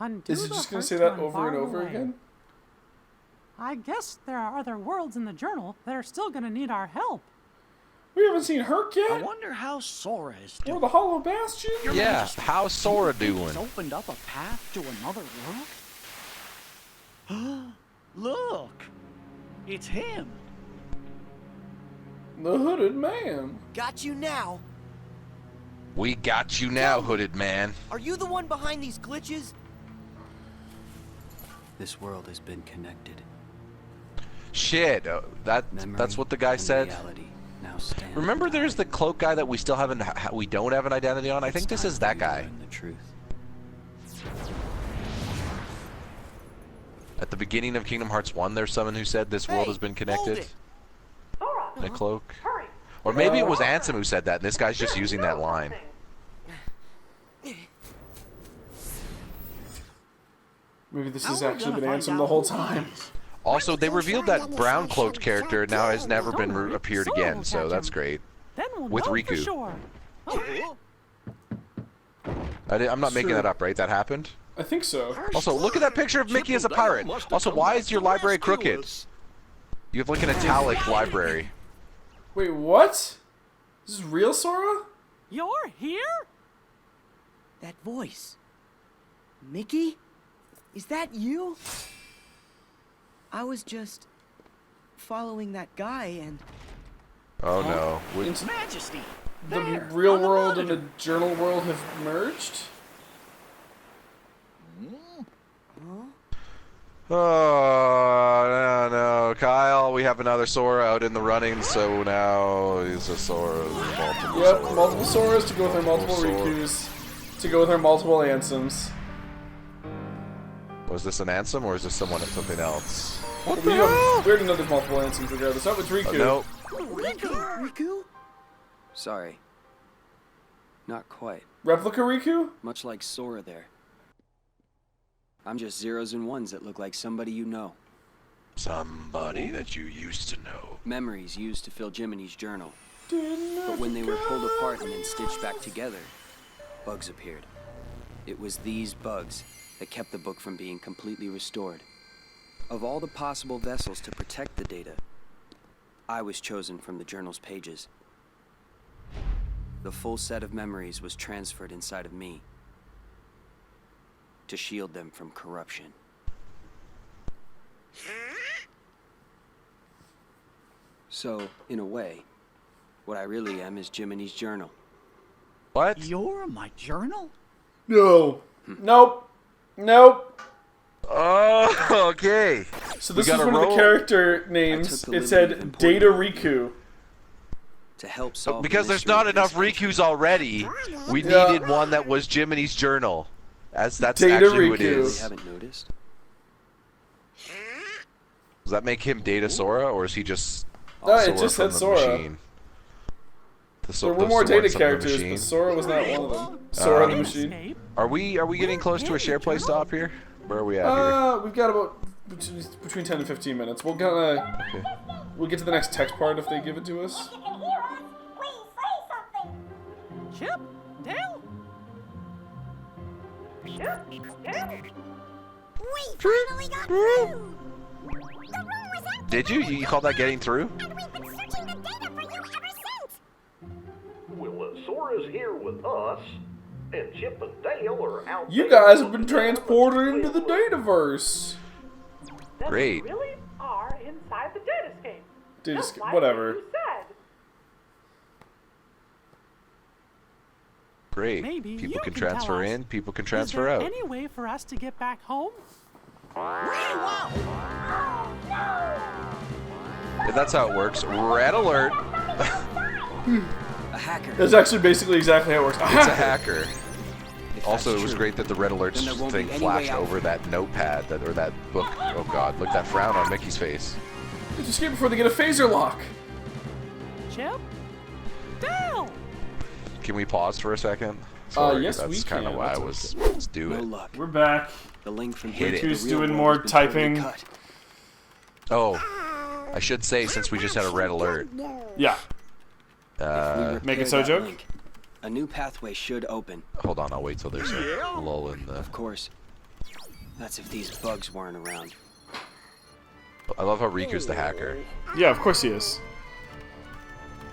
Undo Is it the just going to hurt say that to over and unbar over away. again? I guess there are other worlds in the journal that are still gonna need our help. We haven't seen Herc yet. I wonder how Sora is doing. Or the Hollow Bastion. Yeah, how's Sora doing? He's opened up a path to another world? Look! It's him! The Hooded Man. Got you now. We got you now, hooded man. Are you the one behind these glitches? This world has been connected. Shit, that's what the guy said. Now stand. Remember, there's the cloak guy that we still we don't have an identity on. I think this is that guy. The truth. At the beginning of Kingdom Hearts 1, there's someone who said this world has been connected. Sora! In a cloak. Hurry! Or maybe it was Ansem who said that, and this guy's just using that line. Maybe this has actually been Ansem the whole time. Also, they revealed that brown cloaked character now has never been appeared again, so that's great. Then we'll With know Riku. for sure. I'm not making that up, right? That happened? I think so. Also, look at that picture of Mickey as a pirate. Also, why is your library crooked? You have like an italic library. Wait, what? This is real Sora? You're here? That voice. Mickey? Is that you? I was just following that guy and... Oh no. Majesty! The real world and the journal world have merged? Oh, no. Kyle, we have another Sora out in the running, so now he's a Sora. Multiple Soras to go with our multiple Rikus. To go with our multiple Ansems. Was this an Ansem, or is this something else? What the hell? We already know there's multiple Ansems regardless. That was Riku. No. Riku? Sorry. Not quite. Replica Riku? Much like Sora there. I'm just zeros and ones that look like somebody you know. Somebody that you used to know. Memories used to fill Jiminy's journal. But when they were pulled apart and then stitched back together, bugs appeared. It was these bugs that kept the book from being completely restored. Of all the possible vessels to protect the data, I was chosen from the journal's pages. The full set of memories was transferred inside of me to shield them from corruption. So, in a way, What I really am is Jiminy's journal. What? You're my journal? No. Nope. Nope. Oh, okay. So this We is gotta one of the roll. character I names. took the It said liberty of Data importing Riku. To help solve the Because there's mystery not of enough this Rikus already. We Yeah. needed one that was Jiminy's journal. That's Data actually who it Riku. You is. haven't noticed? Does that make him Data Sora, or is he just No, it Sora just from said the Sora. machine? There were more Soras Data from the characters, machine? but Sora was not one of them. Sora the machine. Escape? Are we getting close to a share play stop here? Where are we at here? We've got about between 10 and 15 minutes. We'll we'll get to the next text part if they give it to us. Chip? Dale? Chip? Dale? We finally got through! The room was empty, Did you? You call that getting through? and we've been searching the data for you ever since! Well, Sora's here with us, and Chip and Dale are out. You there guys have been looking at transported into the us. Dataverse. Then Great. we really are inside the datascape. Just Datascape, like whatever. You said. Great. Maybe People you can can tell transfer us. in, people can Is transfer there out. any way for us to get back home? Yeah, that's how it works. Red alert. A hacker. That's actually basically exactly how it works. It's a hacker. If Also, that's it was true, great that the red alerts then there won't thing be any flashed way out. over that notepad, or that book. Oh god, look at that frown on Mickey's face. Just escape before they get a phaser lock. Chip? Dale! Can we pause for a second? Sorry, yes, that's we kind of can. why I Let's was. Let's do No it. luck. We're back. The link from Hit here it. to the Who's real doing world more has been totally typing? cut. Oh, I should say since we just had a red alert. Yeah. We Make it repair so that joke? link, a new pathway should open. Hold on, I'll wait till there's a lull in the. Of course. That's if these bugs weren't around. I love how Riku's the hacker. Yeah, of course he is.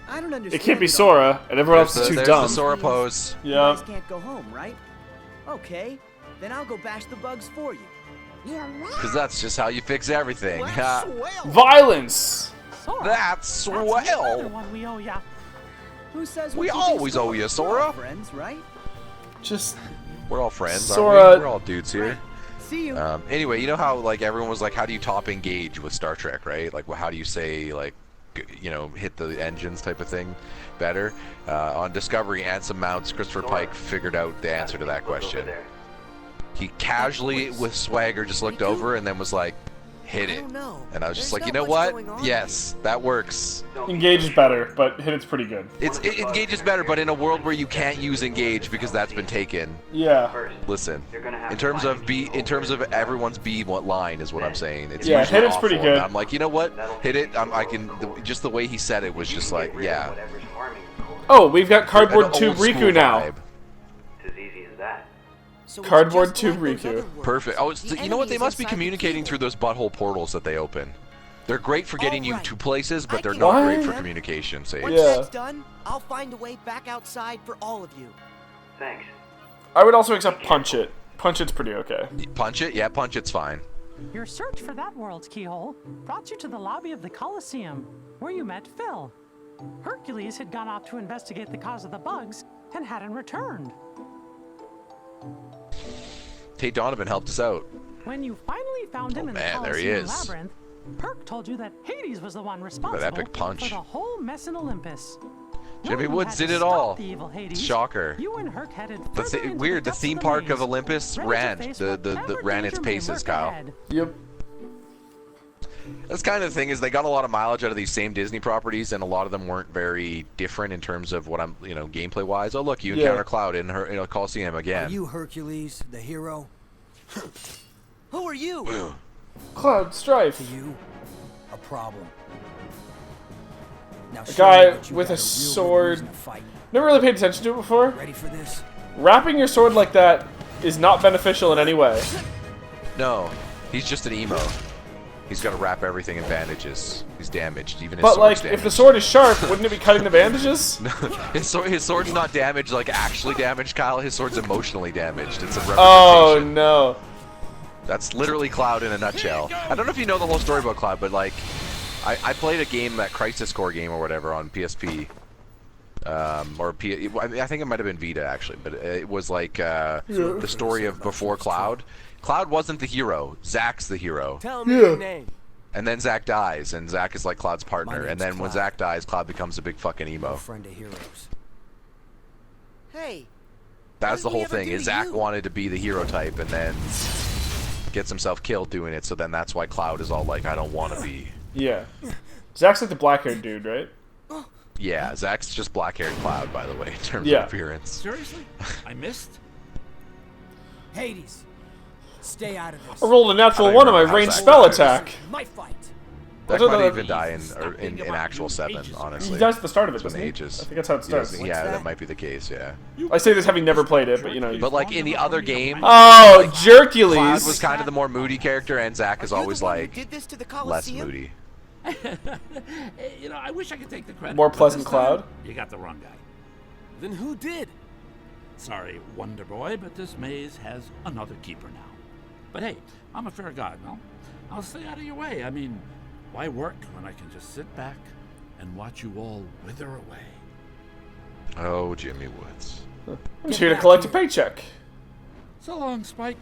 I don't understand. It can't be at all. Sora, and everyone else is too There's dumb. the Sora pose. You Yeah. guys can't go home, right? Okay, then I'll go bash the bugs for you. Because that's just how you fix everything. That's swell. Violence! Sora, That's another swell. one we owe ya. Who says We keeping always score? owe you, We're Sora. all friends, right? Just We're all friends, Sora- aren't we? We're all dudes here. See you. Anyway, you know how like everyone was like, how do you top engage with Star Trek, right? Like, well, how do you say like, hit the engines type of thing better? On Discovery, Anson Mounts, Christopher Pike figured out the answer to that question. He casually, with swagger, just looked over and then was like, hit I it. don't know. And I was just There's like, you not know much what? going on Yes, that works. engage is better, but hit it's pretty good. It engages better, but in a world where you can't use engage because that's been taken. Yeah. Listen, in terms of everyone's B line is what I'm saying. It's Yeah, usually hit it's pretty awful, and good. I'm like, you know what? Hit it. Just the way he said it was just like, yeah. Oh, we've got An Cardboard Tube old school Riku now. vibe. So it's Cardboard just Tube like those Riku. other worlds. Perfect. Oh, The you know what? enemy They is must be inside the communicating keyhole. through those butthole portals that they open. They're great for getting you Alright. to places, but I they're can not What? great for them. communication. Say Once Yeah. that's done, I'll find a way back outside for all of you. I would also accept Punch It. Punch It's pretty okay. punch it. Yeah, punch it's fine. Your search for that world's keyhole brought you to the lobby of the Colosseum, where you met Phil. Hercules had gone off to investigate the cause of the bugs and hadn't returned. Tate Donovan helped us out. When you finally found him in the man, there he Colosseum is. labyrinth, Perk told you that Hades was the one responsible epic punch. for the whole mess in Olympus. Jimmy Knowing you Woods had to did it stop all. the evil Hades, Shocker. You and Herc headed The further into weird. The depths theme the park maze, of Olympus ready to ran face the whatever ran its danger may paces, lurk Kyle. ahead. Yep. That's kind of the thing is they got a lot of mileage out of these same Disney properties, and a lot of them weren't very different in terms of what I'm, gameplay wise. Oh look, you Yeah. encounter Cloud in her Coliseum again. Are you Hercules, the hero? Who are you? Cloud Strife. You, a problem. Now A guy with a sword. Never really paid attention to it before. Ready for this? Wrapping your sword like that is not beneficial in any way. No, he's just an emo. He's got to wrap everything in bandages. He's damaged, even his But sword's like, if damaged. the sword is sharp, wouldn't it be cutting the bandages? his sword's not damaged, like actually damaged, Kyle. His sword's emotionally damaged. It's a representation. Oh no. That's literally Cloud in a nutshell. I don't know if you know the whole story about Cloud, but like, I played a game, that Crisis Core game or whatever, on PSP, or I mean, I think it might have been Vita actually, but it was like the story of before Cloud. Cloud wasn't the hero. Zack's the hero. Tell me your name. And then Zack dies, and Zack is like Cloud's partner. And then when Zack dies, Cloud becomes a big fucking emo. Friend of heroes. Hey. That's the whole thing. Is Zack wanted to be the hero type, and then gets himself killed doing it. So then that's why Cloud is all like, I don't want to be. Yeah. Zack's like the black-haired dude, right? Yeah, Zack's just black-haired Cloud, by the way, in terms Yeah. of appearance. Seriously? I missed? Hades, stay out of this. I rolled a natural 1 on my ranged spell attack. My fight. Zack might even die in actual 7, honestly. He dies at the start of it, That's when doesn't he? ages. I think that's how it starts. Yeah, that might be the case, yeah. I say this having never played it, but you know. But like in the other game, oh, like, Jerkules! Cloud was kind of the more moody character, and Zack is always like did this to the less Colosseum? moody. You know, I wish I could take the credit. More but Pleasant this time, Cloud? You got the wrong guy. Then who did? Sorry, Wonder Boy, but this maze has another keeper now. But hey, I'm a fair god, no? I'll stay out of your way. I mean, why work when I can just sit back and watch you all wither away? Oh, Jimmy Woods. I'm just here to collect a paycheck. So long, Spike.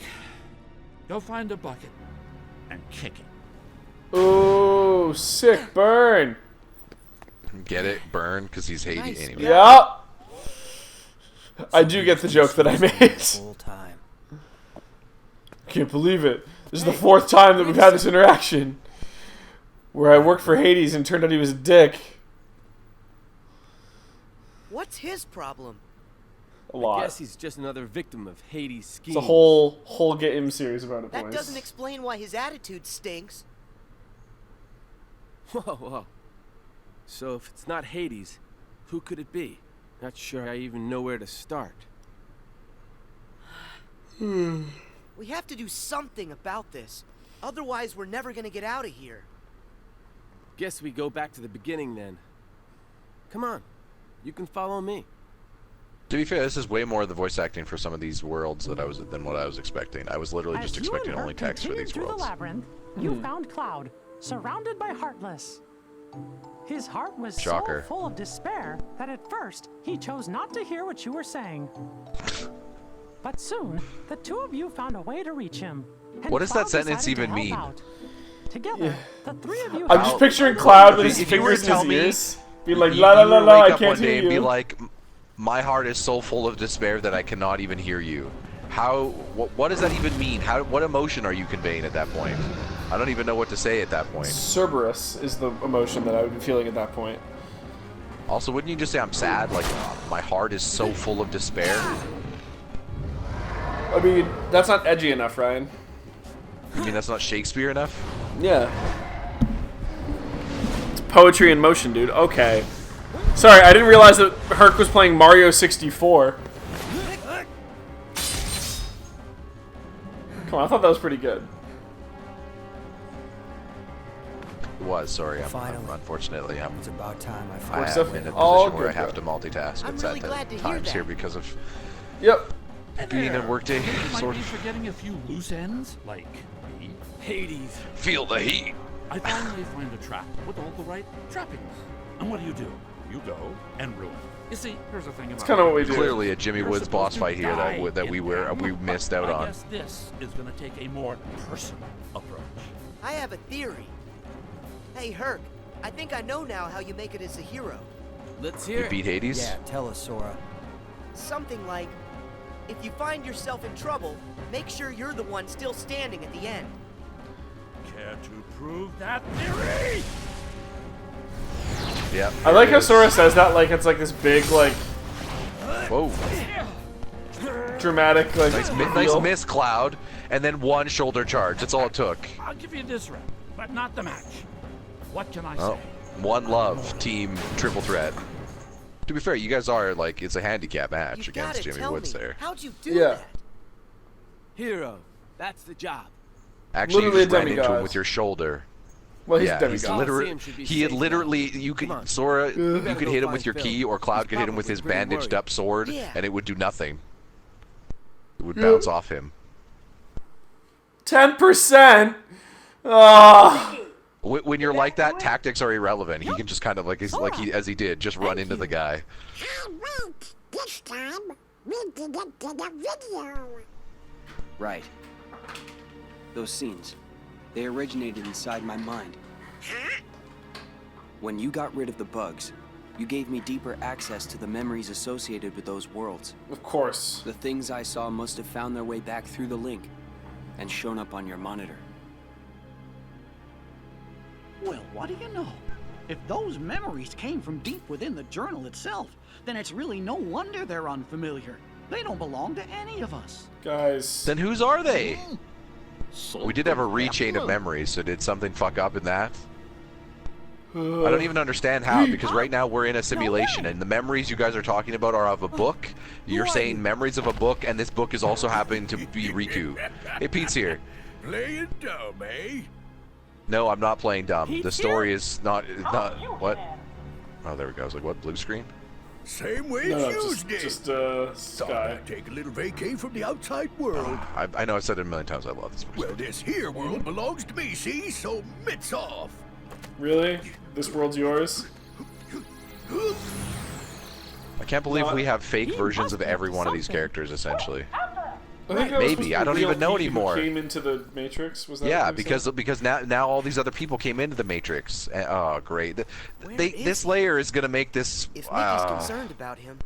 Go find a bucket and kick it. Ooh, sick burn. Get it? Burn? Because he's Hades anyway. Yep. I do get the joke that I made. Full time. Can't believe it. This is the 4th time that we've had this interaction. Where I worked for Hades and turned out he was a dick. What's his problem? A lot. I guess he's just another victim of Hades' schemes. It's a whole Get Him series about it, That boys. doesn't explain why his attitude stinks. Whoa. So if it's not Hades, who could it be? Not sure I even know where to start. We have to do something about this. Otherwise, we're never gonna get out of here. Guess we go back to the beginning then. Come on, you can follow me. To be fair, this is way more of the voice acting for some of these worlds than what I was expecting. I was literally just expecting only text for these through worlds. the labyrinth, you found Cloud, surrounded by Heartless. His heart was Shocker. so full of despair that at first he chose not to hear what you were saying. But soon, the two of you found a way to reach him. And What does that Cloud sentence decided to even help mean? out. Together, the three of you I'm just picturing Cloud with his If you were fingers to in his tell me, ears. Being like, you la la were la to la, wake I up can't one day hear and you. be like, my heart is so full of despair that I cannot even hear you. How? What does that even mean? What emotion are you conveying at that point? I don't even know what to say at that point. Cerberus is the emotion that I would be feeling at that point. Also, wouldn't you just say I'm sad? Like, my heart is so full of despair? I mean, that's not edgy enough, Ryan. You mean that's not Shakespeare enough? Yeah. It's poetry in motion, dude. Okay. Sorry, I didn't realize that Herc was playing Mario 64. Come on, I thought that was pretty good. It was, sorry. Finally. Unfortunately, I'm It's about time I I found What's am up? in a All position where I good, have bro. to multitask I'm at really glad to hear times that. here because of Yep. being a workday You might sort be of. forgetting a few loose ends, like me. Hades. Feel the heat. I finally find a trap with all the right trappings. And what do? You go and ruin. You see, here's the thing about It's kind of what we do. Clearly a Jimmy You're Woods supposed boss to fight here die that in we there. missed out I on. guess this is going to take a more personal approach. I have a theory. Hey, Herc, I think I know now how you make it as a hero. Let's hear You it. beat Hades? Yeah, tell us, Sora. Something like, if you find yourself in trouble, make sure you're the one still standing at the end. Care to prove that theory? Yep. I like there how it is. Sora says that like it's like this big, like, Whoa. dramatic, like, Nice reveal. miss, Cloud, and then one shoulder charge. That's all it took. I'll give you this round, but not the match. What can I Oh, say? one love, team triple threat. To be fair, you guys are like it's a handicap match You against gotta Jimmy tell Woods me, there. how'd you do Yeah. that? Hero. That's the job. Actually, you Literally just a ran into him demigod. with your shoulder. Well, he's Yeah, a he's demigod. literally. Coliseum should be He had safe literally. now. You Come could on. Sora. You better could go hit him find with your Phil. key, or Cloud He's could hit him with probably his pretty bandaged worried. up sword, Yeah. and it would do nothing. It would bounce off him. 10%. Ah. When you're like that, tactics are irrelevant. He can just kind of as he did, just run into the guy. Wait, this time we didn't get a video. Right. Those scenes, they originated inside my mind. Huh? When you got rid of the bugs, you gave me deeper access to the memories associated with those worlds. Of course. The things I saw must have found their way back through the link and shown up on your monitor. Well, what do you know? If those memories came from deep within the journal itself, then it's really no wonder they're unfamiliar. They don't belong to any of us. Guys. Then whose are they? We did have a rechain of memories, so did something fuck up in that? I don't even understand how, because right now we're in a simulation, and the memories you guys are talking about are of a book. You're saying memories of a book, and this book is also happening to be Riku. Hey, Pete's here. Playing dumb, eh? No, I'm not playing dumb. The story is not what? Oh, there we go. I was like, what? Blue screen? Same way as you did. Just Thought I'd take a little vacay from the outside world. I know I've said it a million times. I love this movie. Well, this here world belongs to me, see? So mitts off. Really? This world's yours? I can't believe we have fake versions of every one of these characters, essentially. I think that was Maybe I don't real even know Pete who anymore. Came into the Matrix. Was that? Yeah, what they said? because now all these other people came into the Matrix. Oh, great! This layer is gonna make this. If Mickey's concerned about him,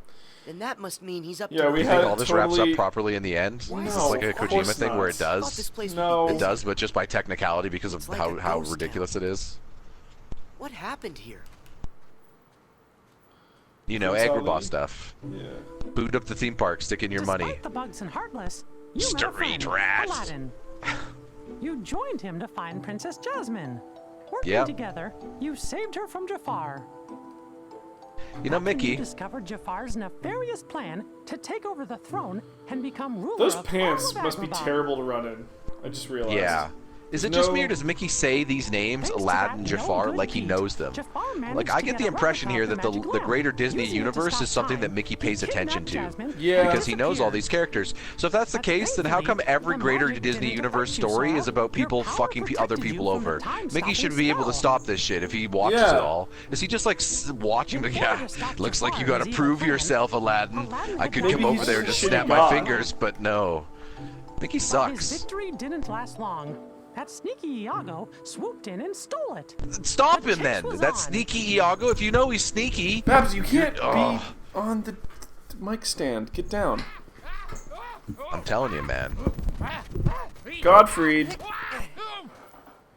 then that must mean he's up to we think all this wraps up properly in the end. Is this No, like a of Kojima course thing where it not. does? No. It does, but just by technicality because of like how a how ghost ridiculous it is. What happened here? You know, Prince Agrabah Ali? stuff. Yeah. Boot up the theme park, stick in your money. Despite the bugs and Heartless, you met a Street friend, rat. Aladdin. You joined him to find Princess Jasmine. Working Yep. together, you saved her from Jafar. You know, That's when Mickey. You discovered Jafar's nefarious plan to take over the throne and become ruler Those of pants all of must be Agrabah. terrible to run in. I just realized. Yeah. Is it just me or does Mickey say these names, Aladdin, Jafar, like he knows them? Like, I get the impression here that the greater Disney universe is something that Mickey pays attention to. Yeah. Because he knows all these characters. So if that's the case, then how come every greater Disney universe story is about people fucking other people over? Mickey should be able to stop this shit if he watches it all. Is he just like watching the guy? Looks like you gotta prove yourself, Aladdin. I could come over there and just snap my fingers, but no. Mickey But his sucks. victory didn't last long. That sneaky Iago swooped in and stole it. Stop The him chase then. was That's on. sneaky Iago. If you know he's sneaky. Babs, you can't Oh. be on the mic stand. Get down. I'm telling you, man. Godfried.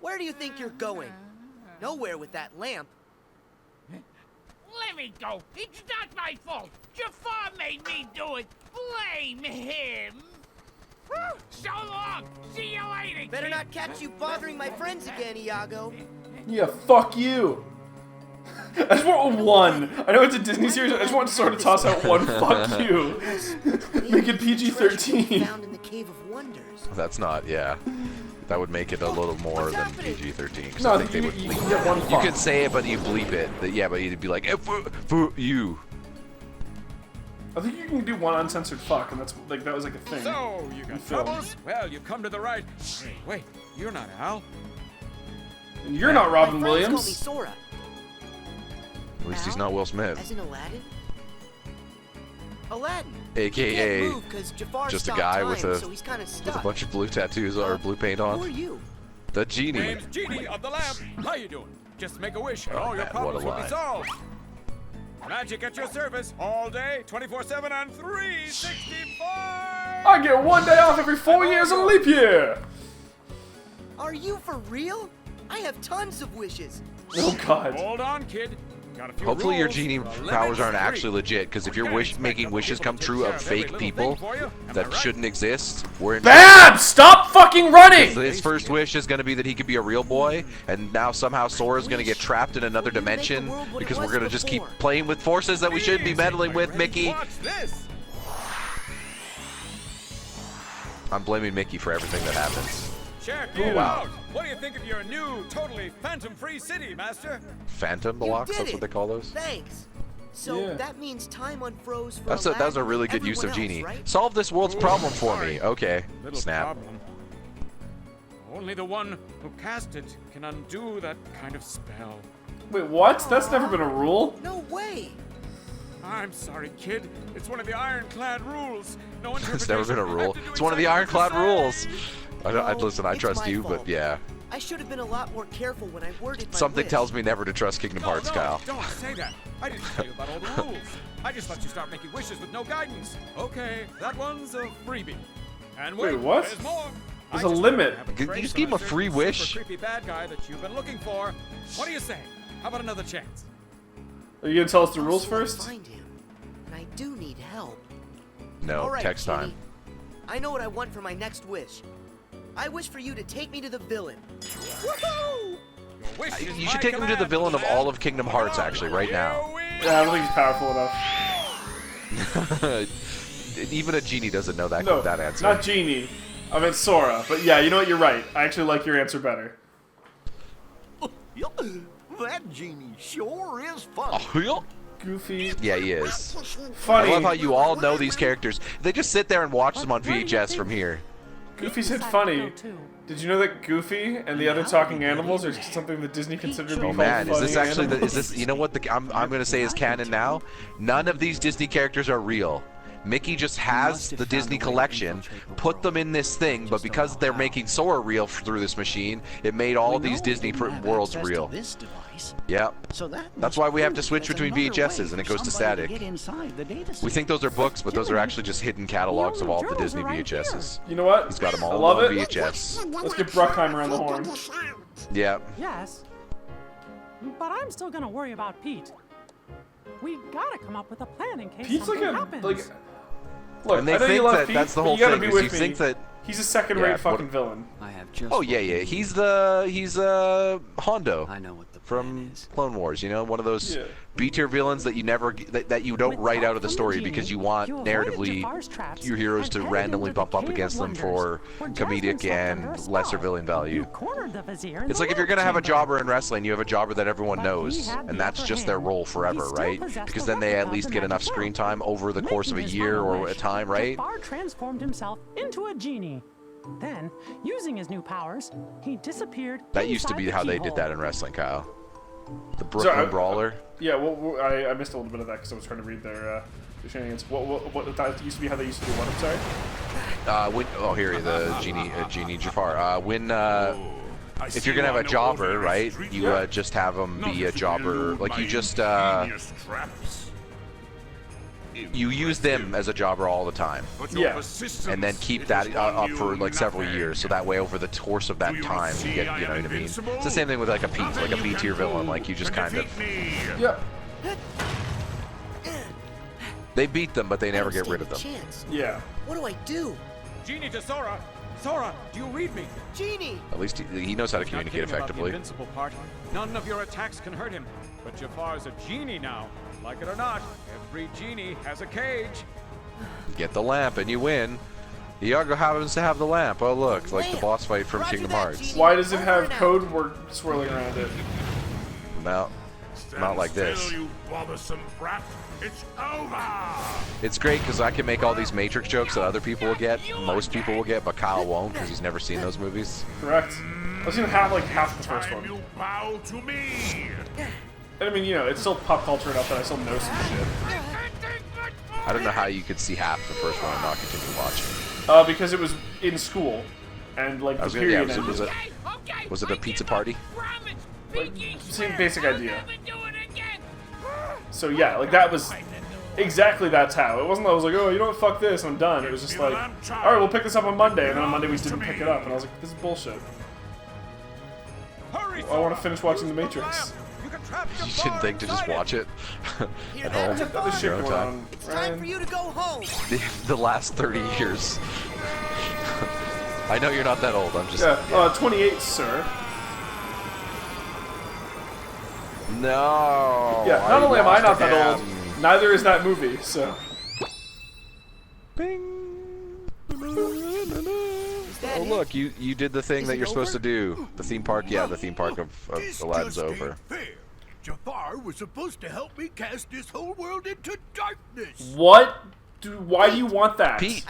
Where do you think you're going? Nowhere with that lamp. Let me go. It's not my fault. Jafar made me do it. Blame him. So long. See you later. Better not catch you bothering my friends again, Iago. Yeah, fuck you. I just want one. I know it's a Disney series. I just want to sort of toss out one fuck you. Make it PG-13. Found in the Cave of Wonders. That's not, yeah. That would make it a little more than PG-13. 'Cause No, I think they you- would you bleep. can get one You fuck. could say it, but you bleep it. Yeah, but you'd be like, for you. I think you can do one uncensored fuck, and that's like that was like a thing. So, you in got film. troubles? Well, you've come to the right. Wait, you're not Al. And you're not Robin My friends call me Williams. Sora. At least he's not Will As Smith. in Aladdin? Aladdin. AKA He can't move 'cause Jafar just a stopped guy time, with a so he's kinda with a stuck. bunch of blue tattoos or blue paint Who are on. you? The genie. Name's Genie of the Lamp. How you doing? Just make a wish and Oh, all your man, what a problems will be line. solved. Magic at your service all day, 24/7 and 365. I get 1 day off every 4 years of leap year. Are you for real? I have tons of wishes. Oh God. Hold on, kid. Got a few Hopefully your rules. genie powers aren't actually legit, because if you're making wishes come true of fake people that shouldn't exist, we're in Babs, stop fucking running! His first wish is going to be that he could be a real boy, and now somehow Sora's going to get trapped in another dimension because we're going to just keep playing with forces that we shouldn't be meddling with, Mickey. Watch this. I'm blaming Mickey for everything that happens. Check Oh, it wow. out. What do you think of your new, totally phantom-free city, Master? Phantom You blocks, did that's it. what they call those? Thanks. So Yeah. that means time unfroze for That was a Aladdin really and good use of everyone Genie. else, right? Solve this world's problem for me. Okay. Little Snap. problem. Only the one who cast it can undo that kind of spell. Wait, what? That's never been a rule. No way. I'm sorry, kid. It's one of the ironclad rules. No It's never been a interpretation. rule. It's one of the ironclad rules. Listen, I it's trust my you, fault. but yeah. I should have been a lot more careful when I worded my Something wish. tells me never to trust Kingdom Hearts, Kyle. Don't say that. I didn't tell you about all the rules. I just let you start making wishes with no guidance. Okay, that one's a freebie. And Wait, what? There's more. There's a limit. You just gave him a free wish? Super creepy bad guy that you've been looking for. What do you say? How about another chance? Are you gonna tell us the rules I'll first? find him, and I do need help. No, All right, text Genie. time. I know what I want for my next wish. I wish for you to take me to the villain. Woohoo! You should take him to the villain of all of Kingdom Hearts, actually, right now. Yeah, I don't think he's powerful enough. Even a genie doesn't know that No, that answer. not Genie. I meant Sora. But yeah, you know what? You're right. I actually like your answer better. That genie sure is fun. Oh, yeah. Goofy. Yeah, he is. Funny. I love how you all know these characters. They just sit there and watch them on VHS from here. Goofy said funny. Did you know that Goofy and the other talking animals are something that Disney considered to be Oh called man, is funny this actually animals? is this? You know what I'm gonna say is canon now? None of these Disney characters are real. Mickey just has the Disney collection, put them in this thing, but because they're making Sora real through this machine, it made all these Disney worlds real. Yep. That's why we have to switch between VHSs and it goes to static. We think those are books, but those are actually just hidden catalogs of all the Disney VHSs. You know what? He's got them all I love on it. VHS. Let's get Bruckheimer on the horn. Yep. Yes. But I'm still gonna worry about Pete. We gotta come up with a plan in case Pete's like something a happens. Look, And they I know think you love that Pete, that's the but whole you gotta thing, be is with you me. think that He's a second-rate fucking villain. I have just Oh yeah, yeah. He's Hondo. I know what the from Clone Wars. You know, one of those B-tier villains that you never that you don't write out of the story because you want narratively your heroes to randomly bump up against them for comedic and lesser villain value. It's like if you're gonna have a jobber in wrestling, you have a jobber that everyone knows, and that's just their role forever, right? Because then they at least get enough screen time over the course of a year or a time, right? Jafar transformed himself into a genie. Then, using his new powers, he disappeared. That used to be inside the how they did keyhole. that in wrestling, Kyle. The Brooklyn Brawler. Yeah, well, I missed a little bit of that because I was trying to read their shenanigans. What that used to be how they used to do what? I'm sorry. Here, the genie Jafar. If you're gonna have a jobber, right? You just have him be a jobber. Like you just you use them as a jobber all the time. Yeah. And then keep that up for like several years, so that way over the course of that time you get, you know what I mean? It's the same thing with like a B-tier villain. Like you just kind of. Yep. They beat them, but they never get rid of them. Yeah. What do I do? Genie to Sora. Sora, do you read me? Genie! At least he knows how to He's not communicate kidding about the effectively. invincible part. None of your attacks can hurt him. But Jafar's a genie now. Like it or not, every genie has a cage. Get the lamp and you win. Iago happens to have the lamp. Oh look, like the boss fight from Kingdom Hearts. Why does it have code word swirling around it? No, not like this. You bothersome brat. It's over. It's great because I can make all these Matrix jokes that other people will get, most people will get, but Kyle won't because he's never seen those movies. Correct. I've seen half the first one. You bow to me. And I mean, you know, it's still pop culture enough that I still know some shit. I don't know how you could see half the first one and not continue watching. Because it was in school, and like the Yeah, period was it a pizza party? Like, same basic idea. So yeah, like that was exactly that's how. It wasn't. I was like, oh, you know what? Fuck this, I'm done. It was just like, all right, we'll pick this up on Monday, and then on Monday we didn't pick it up, and I was like, this is bullshit. I want to finish watching The Matrix. You didn't think to just watch it at home? Other shit your own going time? on. It's time for you to go home. The last 30 years. I know you're not that old. I'm just. Yeah, 28, sir. No. Yeah, not only am I not that old, neither is that movie. So. Oh look, you did the thing that you're supposed to do. The theme park, yeah, the theme park of Aladdin's over. Jafar was supposed to help me cast this whole world into darkness. What? Dude, why do you want that? Pete,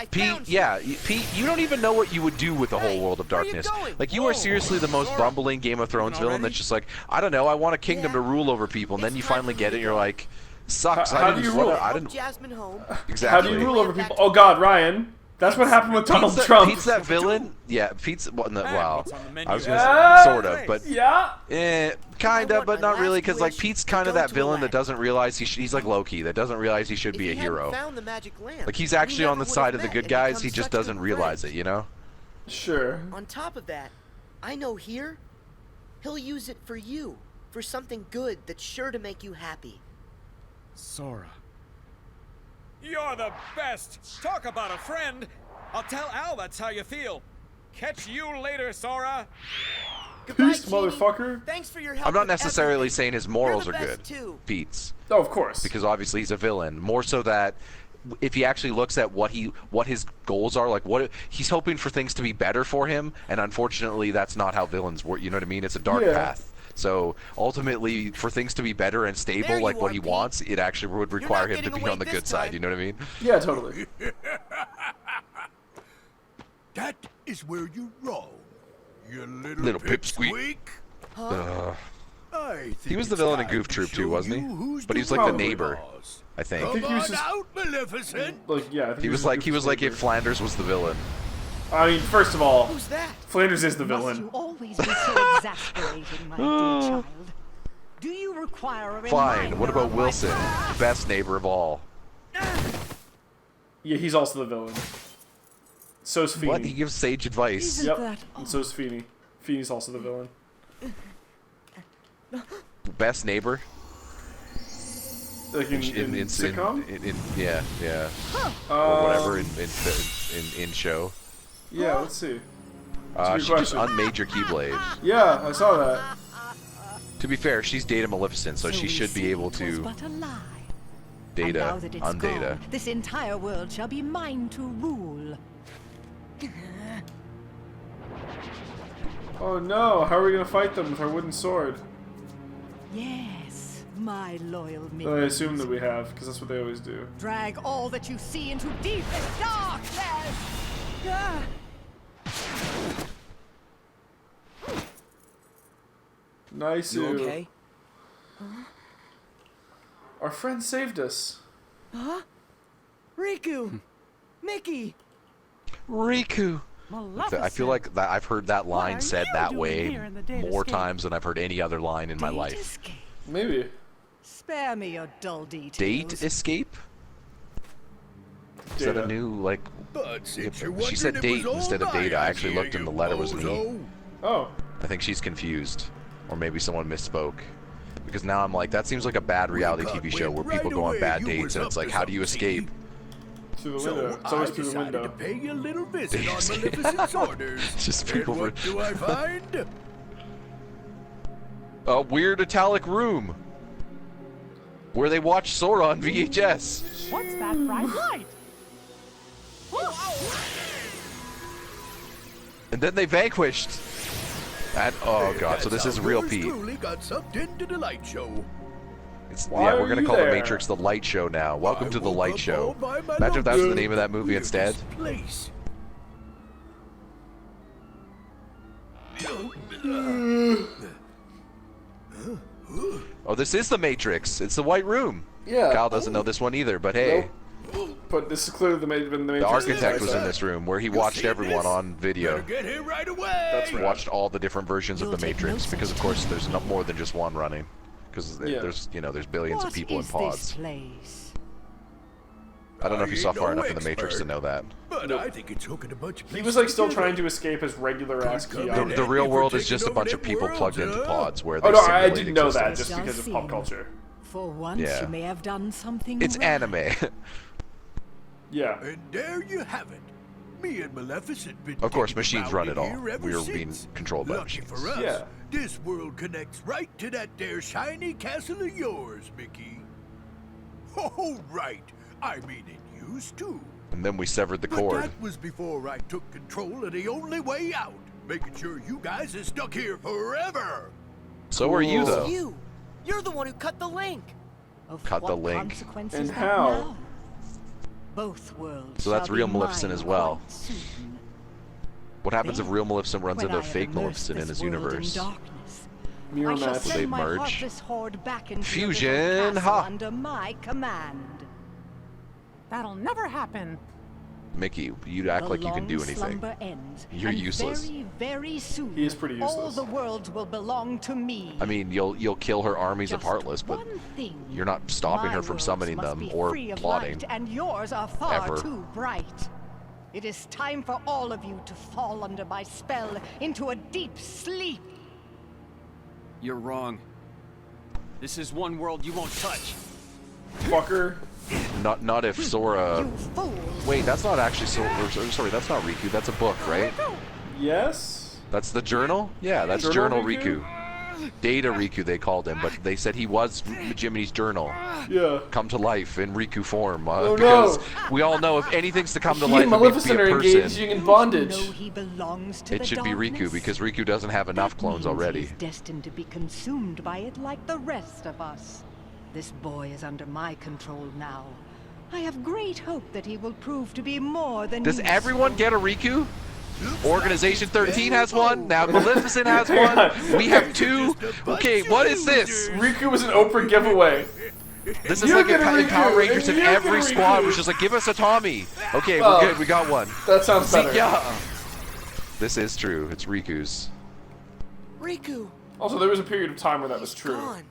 yeah, Pete, you don't even know what you would do with the whole world of darkness. Like, you are seriously the most bumbling Game of Thrones villain that's just like, I don't know, I want a kingdom to rule over people, and then you finally get it, and you're like, sucks. How do you rule? I didn't. Jasmine home. Exactly. How do you rule over people? Oh God, Ryan. That's what happened with Donald Trump. Pete's that villain? Yeah, Pete's... Well, no, wow. I was going to Yeah. say, sort of, but... Yeah? Kind of, but not really, because, like, Pete's kind of that villain that doesn't realize he's like Loki, that doesn't realize he should be a hero. Like, he's actually on the side of the good guys, he just doesn't realize it, you know? Sure. On top of that, I know here, he'll use it for you, for something good that's sure to make you happy. Sora. You're the best! Talk about a friend! I'll tell Al that's how you feel. Catch you later, Sora! Peace, motherfucker. Thanks for your help. I'm not necessarily saying his morals are good, Pete's. Oh, of course. Because obviously he's a villain. More so that if he actually looks at what his goals are, like what he's hoping for things to be better for him, and unfortunately that's not how villains work. You know what I mean? It's a dark path. So ultimately, for things to be better and stable, like what he wants, it actually would require him to be on the good side. You know what I mean? Yeah, totally. That is where you're wrong, you Little pipsqueak. He was the villain in Goof Troop too, wasn't he? But he was like the neighbor, I think. I think he was just out, Maleficent. like He was like if Flanders was the villain. I mean, first of all, who's that? Flanders is the Must villain. you always be so exasperating, my dear child? Do you require a Fine. reminder What about of my Wilson, best neighbor of all? Yeah, he's also the villain. So's Feeny. What? He gives sage advice. Yep. And so's Feeny. Feeny's also the villain. Best neighbor. Like in sitcom? Yeah. Or whatever in show. Yeah, let's see. She just unmade your Keyblade. Yeah, I saw that. To be fair, she's Data Maleficent, so she should be able to Data Now that it's undata. gone, this entire world shall be mine to rule. Oh no, how are we gonna fight them with our wooden sword? Yes, my loyal I minions. assume that we have, because that's what they always do. Drag all that you see into deepest darkness. Ah. Nice. You okay? Our friend saved us. Huh? Riku! Mickey! Riku. I feel like that I've heard that line said that way more times than I've heard any other line in my life. Maybe. Spare me your dull details. Date escape? Is that a new, like... She said date instead of data. I actually looked and the letter was an E. Oh. I think she's confused. Or maybe someone misspoke. Because now I'm like, that seems like a bad reality TV show where people go on bad dates and it's like, how do you escape? Through the window. It's always through the window. To pay you a little visit on Maleficent's orders. Just people and what do I find? A weird italic room. Where they watch Sora on VHS. What's that bright light? And then they vanquished. And, oh god, so this is real Pete. Truly got sucked into the light show. Why we're are gonna you call there? The Matrix the Light Show now. Welcome to the Light Show. Imagine if that was the name of that movie instead. Place. Oh, this is the Matrix. It's the White Room. Yeah. Kyle doesn't know this one either, but hey. But this is clearly the Matrix. The architect was in this room where he watched everyone on video. Get here right away. That's right. Watched all the different versions of the Matrix because, of course, there's no more than just one running. Because there's billions of people in pods. I don't know if you saw far enough in the Matrix to know that. But I think it's hooking a bunch of He was like still trying to escape his regular ass key. The real world is just a bunch of people plugged into pods where they Oh no, I simulate didn't know that existence. just because of pop culture. For once, Yeah. you may have done something It's right. anime. Yeah. And there you have it. Me and Maleficent been Of course, kicking machines about run in it all. here ever We are being since. controlled by Lucky machines. for us, Yeah. this world connects right to that there shiny castle of yours, Mickey. Oh, right. I mean, it used to. And then we severed the But cord. that was before I took control of the only way out, making sure you guys are stuck here forever. So are you, though. You're the one who cut the link. Of Cut what the link. consequence And is that how? now? Both worlds. So that's shall real be Maleficent mine as well. quite soon. What happens if Then, real Maleficent runs when into I have fake immersed Maleficent in this his world universe? darkness, Mirror I shall match. Will send they my merge? heartless horde back into Fusion, your little castle ha! under my command. That'll never happen. Mickey, you act The like you can do long anything. slumber ends, You're and useless. Very, very soon, He is pretty all useless. the worlds will belong to me. I mean, you'll kill her armies of Just Heartless, but one thing. you're not stopping My her from worlds summoning must them be or free of plotting. light, and yours are far Ever. too bright. It is time for all of you to fall under my spell into a deep sleep. You're wrong. This is one world you won't touch. Fucker. Not if Sora. You fool! Wait, that's not actually Sora. Sorry, that's not Riku. That's a book, right? Yes. That's the journal? Yeah, that's Journal Journal Riku. Data Riku, they called him, but they said he was Jiminy's journal. Yeah. Come to life in Riku form. Oh, because no. we all know if anything's to come to He life, and it needs to Maleficent be are a engaging person. in bondage. You know he belongs to It the should be Riku darkness? because Riku doesn't have enough That clones means already. He's destined to be consumed by it like the rest of us. This boy is under my control now. I have great hope that he will prove to be more than Does useful. everyone get a Riku? Organization 13 has one. Now Maleficent has one. We have two. Okay, what is this? Riku was an Oprah giveaway. This is You like get a in Power Riku, Rangers, and and you get every a squad Riku. was just like, give us a Tommy. Okay, Oh, we're good. We got one. That sounds See, better. yeah. This is true. It's Riku's. Riku. Also, there was a period of time where that was true. Gone.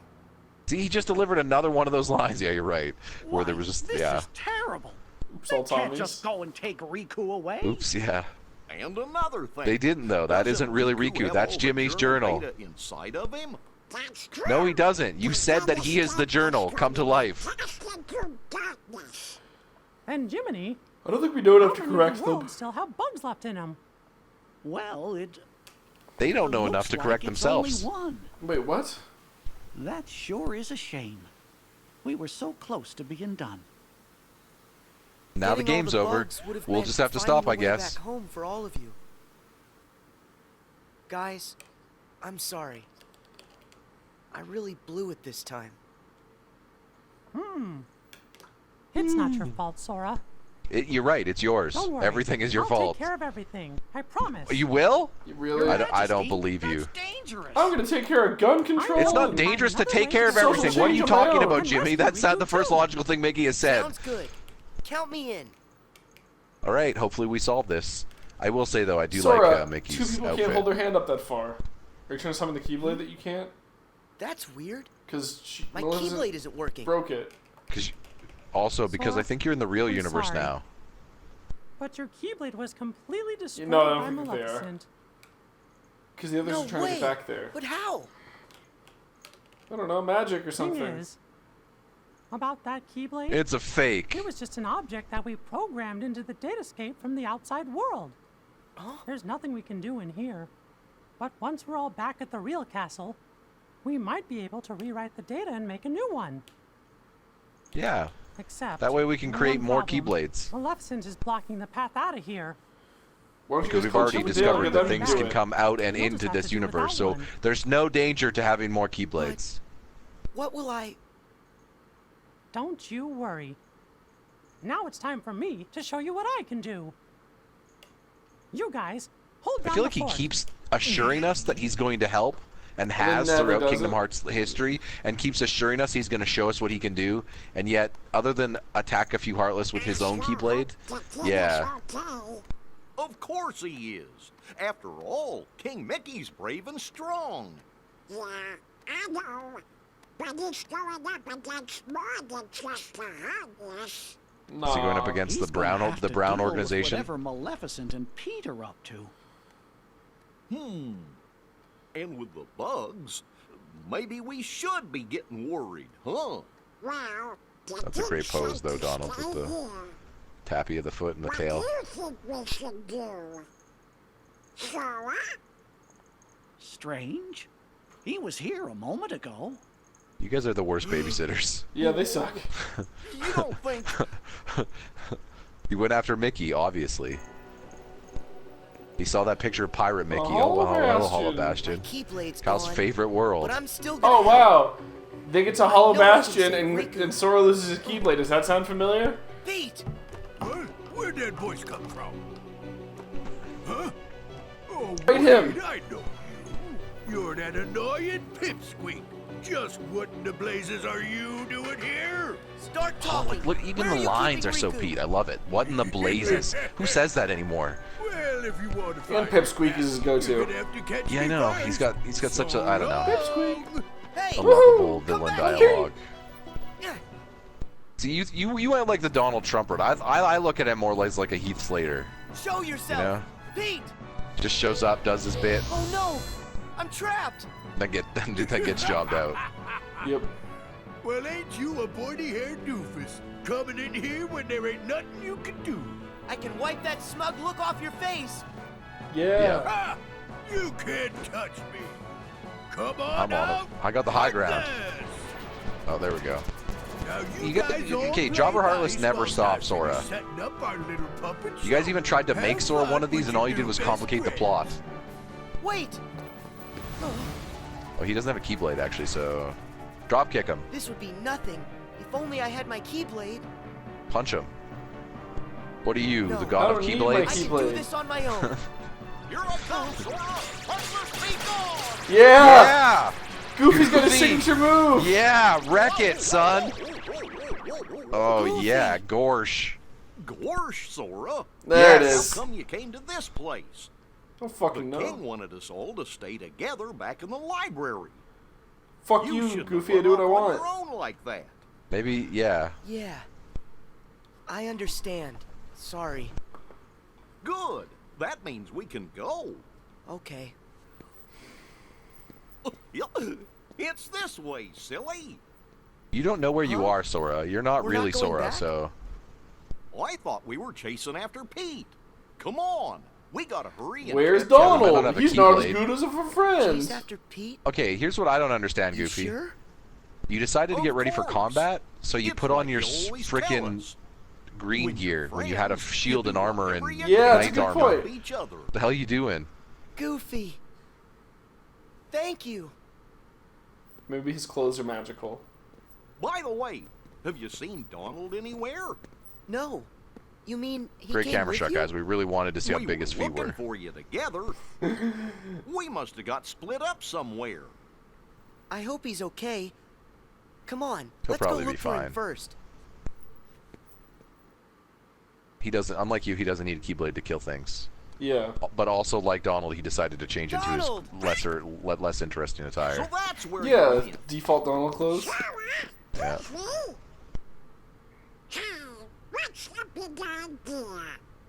See, he just delivered another one of those lines. Yeah, you're right. Where there was just This yeah. is terrible. Oops, They all can't Tommies. just go and take Riku away. Oops, yeah. And another thing. They didn't though. That Doesn't isn't really Riku Riku. have That's all the Jimmy's journal. data inside of him? That's true. No, he doesn't. You said that he is the journal. Come to life. Cast into darkness. And Jiminy, I don't think we know enough how to many of correct the them. worlds still have bugs left in them? Well, it They don't know looks enough to like correct it's themselves. Only one. Wait, what? That sure is a shame. We were so close to being done. Now the Getting all game's the over. bugs would have We'll meant just have to finding stop, a I way guess. Back home for all of you. Guys, I'm sorry. I really blew it this time. It's not your fault, Sora. You're right. It's yours. Don't worry. Everything is your I'll fault. take care of everything. I promise. You will? You really? I don't believe you. Dangerous. I'm gonna take care of gun control. It's not dangerous to take care of Social everything. What are change you of my talking own. about, Jimmy? That's not the first logical thing Mickey has said. Sounds good. Count me in. All right. Hopefully we solve this. I will say though, I do Sora, like Mickey's two people outfit. can't hold their hand up that far. Are you trying to summon the Keyblade that you can't? That's weird. Because My Keyblade isn't working. broke it. Because Sora, I think you're in the real I'm universe sorry. now. But your Keyblade was completely destroyed No, I don't by think they are. Maleficent. Because the others No are trying to way. get back there. But how? I don't know, magic or something. Thing is, about that Keyblade, It's a fake. it was just an object that we programmed into the datascape from the outside world. There's nothing we can do in here. But once we're all back at the real castle, we might be able to rewrite the data and make a new one. Yeah. Except That way we can one create more problem. Keyblades. Maleficent is blocking the path out of here. Why don't you Because just we've already coach them to discovered get that them to things do can it? come out and We'll just into have to this do without universe, so one. there's no danger to having more Keyblades. What will I... Don't you worry. Now it's time for me to show you what I can do. You guys, hold down I feel the like he fort. keeps assuring us that he's going to help and has never throughout does Kingdom it. Hearts history and keeps assuring us he's going to show us what he can do, and yet other than attack a few Heartless with his own Keyblade, yeah. Of course he is. After all, King Mickey's brave and strong. Yeah, I know. But it's going up against more than just the Heartless. No. Is he going up against He's the gonna Brown have to deal with organization? Whatever Maleficent and Pete are up to. And with the bugs, maybe we should be getting worried, huh? Well, That's a great pose, though, Donald, with the tappy of the foot and the what tail. do you think we should do? Sora? Strange. He was here a moment ago. You guys are the worst babysitters. Yeah, they suck. You don't think... He went after Mickey, obviously. He saw that picture of Pirate Mickey. Hollow Oh, hello, Hollow Bastion. Bastion. Keyblade's Cal's gone, favorite world. But I'm still gonna... Oh, wow. They get to Hollow know I can Bastion save and Riku. Sora loses his Keyblade. Does that sound familiar? Pete! Where'd that voice come from? Huh? Oh, Fight him. I know you. You're that annoying pipsqueak. Just what in the blazes are you doing here? Start Oh, talking. like, look, even the lines are so Pete. I love it. What in the blazes? Who says that anymore? Well, if you want to And Pipsqueak is his go-to. Yeah, I know. He's got such a, I don't know, Pipsqueak. Hey. a lovable villain dialogue. See, you went like the Donald Trump route. I look at him more like a Heath Slater. Show yourself. You know? Pete. Just shows up, does his bit, Oh no. I'm trapped. then gets jobbed out. Yep. Well, ain't you a pointy-haired doofus coming in here when there ain't nothing you can do? I can wipe that smug look off your face. Yeah. Ah, you can't touch me. Come on I'm on it. out. I got the high ground. Oh, there we go. You get okay, Jobber Heartless never stops Sora. Setting up our little puppet You guys show. even tried to make Sora one of these, and all you did was complicate the plot. Wait. Oh, he doesn't have a Keyblade actually, so drop kick him, This would be nothing. If only I had my Keyblade. punch him. What are you, No. the god of I don't need my I Keyblades? can do this on my own. Here I come, Sora! Heartless be gone! Yeah. Goofy's got a Goofy. signature move. Yeah, wreck it, son. Oh Goofy. yeah, Gorsh. Gorsh, Sora! There it Yes. is. How come you came to this place? Don't The fucking know. king wanted us all to stay together back in the library. Fuck you, shouldn't Goofy. have I do what I run off want. on your own like that. Maybe, yeah. Yeah. I understand. Sorry. Good. That means we can go. Okay. It's this way, silly. You don't know where you Huh? are, Sora. You're not We're really not going Sora, back? so. I thought we were chasing after Pete. Come on. We gotta hurry and Where's catch we might not Donald? have a He's not as Keyblade. good as a friend. Chase after Pete? Okay, here's what I don't understand, You Goofy. sure? You decided to get Of ready for course. combat, so you It's put on like your you always tell frickin' us. green When gear you're when you had a friends, shield you and do armor whatever and you Yeah, that's a knight's good armor. point. Help each other. What the hell are you doing? Goofy. Thank you. Maybe his clothes are magical. By the way, have you seen Donald anywhere? No. You mean he Great came camera with shot, you? guys. We really wanted to see how We big were his feet looking were. for you together. We must have got split up somewhere. I hope he's okay. Come on. He'll Let's go probably be look for him fine. first. He doesn't, unlike you, he doesn't need a Keyblade to kill things. Yeah. But also, like Donald, he decided to change into his Donald! less interesting attire. So that's where Yeah. you're in. Default Donald clothes. Yeah. Me? Hey, what's the big idea?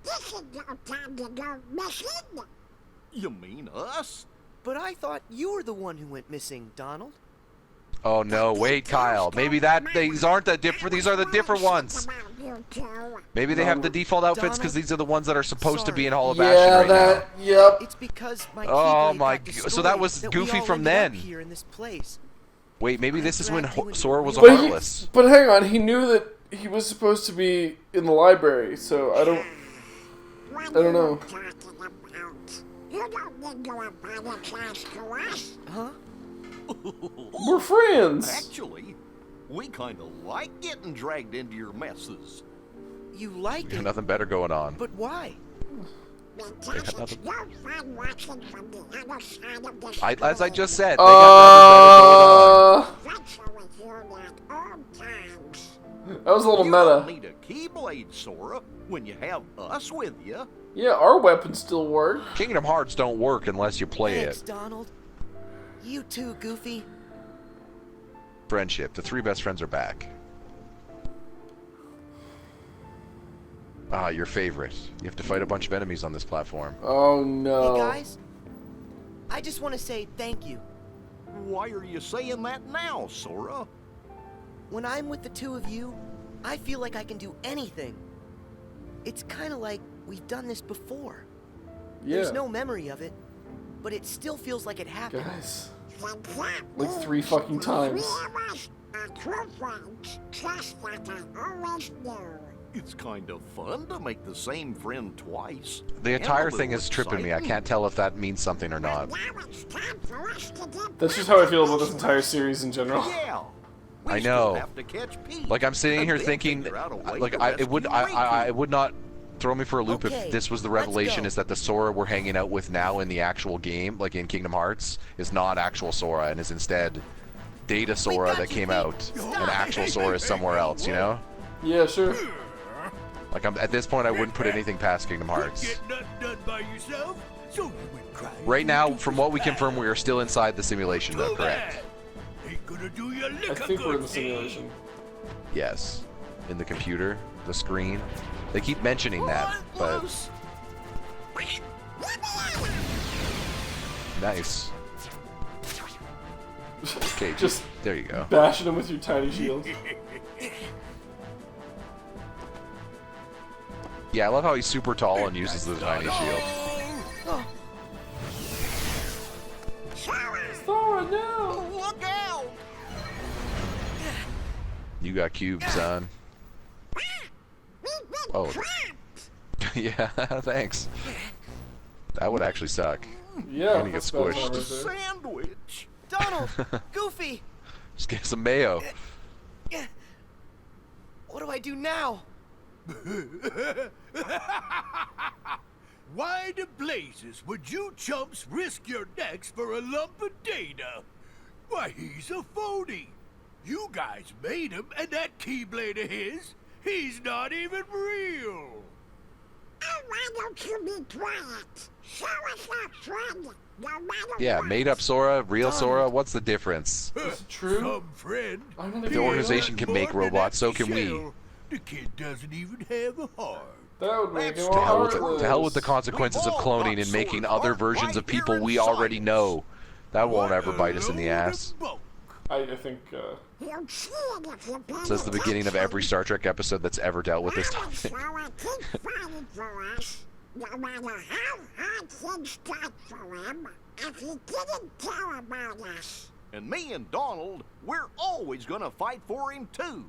This is no time to go missing. You mean us? But I thought you were the one who went missing, Donald. Oh no, wait, Kyle. Maybe these aren't the different. These are the different ones. Maybe they have the default outfits because these are the ones that are supposed to be in Hall of Action Yeah, right that. Yep. It's because my Oh Keyblade my got g- destroyed so that was we Goofy all from ended up then. Here in this place. now. Wait, maybe this is when dragged you into Sora was a But Heartless. but hang on, he knew that he was supposed to be in the library, so I don't know. You don't need to apologize to us. Huh? We're friends. Actually, we kind of like getting dragged into your messes. You like Got it, nothing better going on. but why? Because it's no fun watching from the other side of the As I screen. just said, they got nothing better going on. Virtually you at all times. That was a little You meta. don't need a Keyblade, Sora, when you have us with you. Yeah, our weapons still work. Kingdom Hearts don't work unless you play Thanks, it. Donald. You too, Goofy. Friendship. The three best friends are back. Ah, your favorite. You have to fight a bunch of enemies on this platform. Oh no. Hey guys, I just want to say thank you. Why are you saying that now, Sora? When I'm with the two of you, I feel like I can do anything. It's kind of like we've done this before. Yeah. There's no memory of it, but it still feels like it happened. Guys. Like 3 fucking times. Three of us are true friends, just like I always knew. It's kind of fun to make the same friend twice. The And a entire little thing is tripping me. I exciting. can't tell if that means something or not. Now it's time for us to get That's just how I feel about this entire series in general. Yeah. We I still know. have to catch Pete. Like I'm sitting and here then thinking, figure out a way like to I rescue would Riku. I would not throw me for a loop Okay, if this was the let's revelation go. is that the Sora we're hanging out with now in the actual game, like in Kingdom Hearts, is not actual Sora and is instead Data Sora that came out, and actual Sora is somewhere else, you know? Yeah, sure. Like, at this point, I wouldn't put anything past Kingdom Hearts. Get nothing done by yourself, so you would cry. Right now, from what we confirm, we are still inside the simulation, though, correct? Ain't gonna do you a lick I of think we're in good, the simulation. Yes. In the computer, the screen. They keep mentioning that, but... Nice. Okay, Just there you go. bashing him with your tiny shield. Yeah, I love how he's super tall and uses the tiny shield. Sora, no! Look out! You got cubed, son. Oh. Yeah, thanks. That would actually suck. Yeah, And you get that's bad squished. right there. Sandwich! Donald! Goofy! Just get some mayo. What do I do now? Why the blazes would you chumps risk your necks for a lump of data? Why, he's a phony. You guys made him, and that Keyblade of his, he's not even real. Oh, why don't you be quiet? Show us our friend, no matter Yeah, what. made up Sora, real Sora, what's the difference? Is it true? Some friend. If the organization can make robots, so can we. The kid doesn't even have a heart. That would make him To hell with heartless. to hell with the consequences of cloning and making other versions of people we already know. That won't ever bite us in the ass. I think, You'll see it if you pay Says the beginning of every Star Trek episode that's ever dealt with this topic. Sora keeps fighting for us, no matter how hard things got for him. If he didn't care about us, And me and Donald, we're always gonna fight for him too.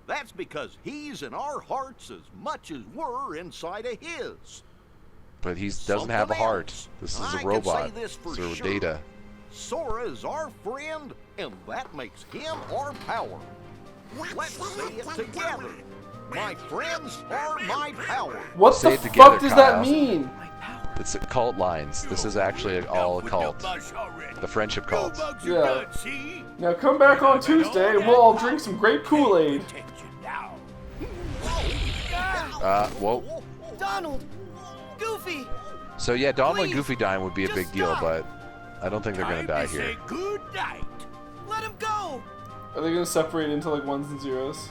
That's because he's in our hearts as much as we're inside of his. But he doesn't have a heart. else. This is I a can robot. say this for So sure. Data. Sora is our friend, and that makes him our power. Let's say it together. My friends are my power. what Say the it together, fuck does Kyle. that mean? It's cult lines. This is actually all a cult. The friendship cult. Yeah. Now come back on Tuesday and we'll all drink some grape Kool-Aid. Whoa. Donald! Goofy! So yeah, Donald and Goofy dying would be a big deal, but I don't think they're gonna die here. Good night. Let him go! Are they gonna separate into like ones and zeros?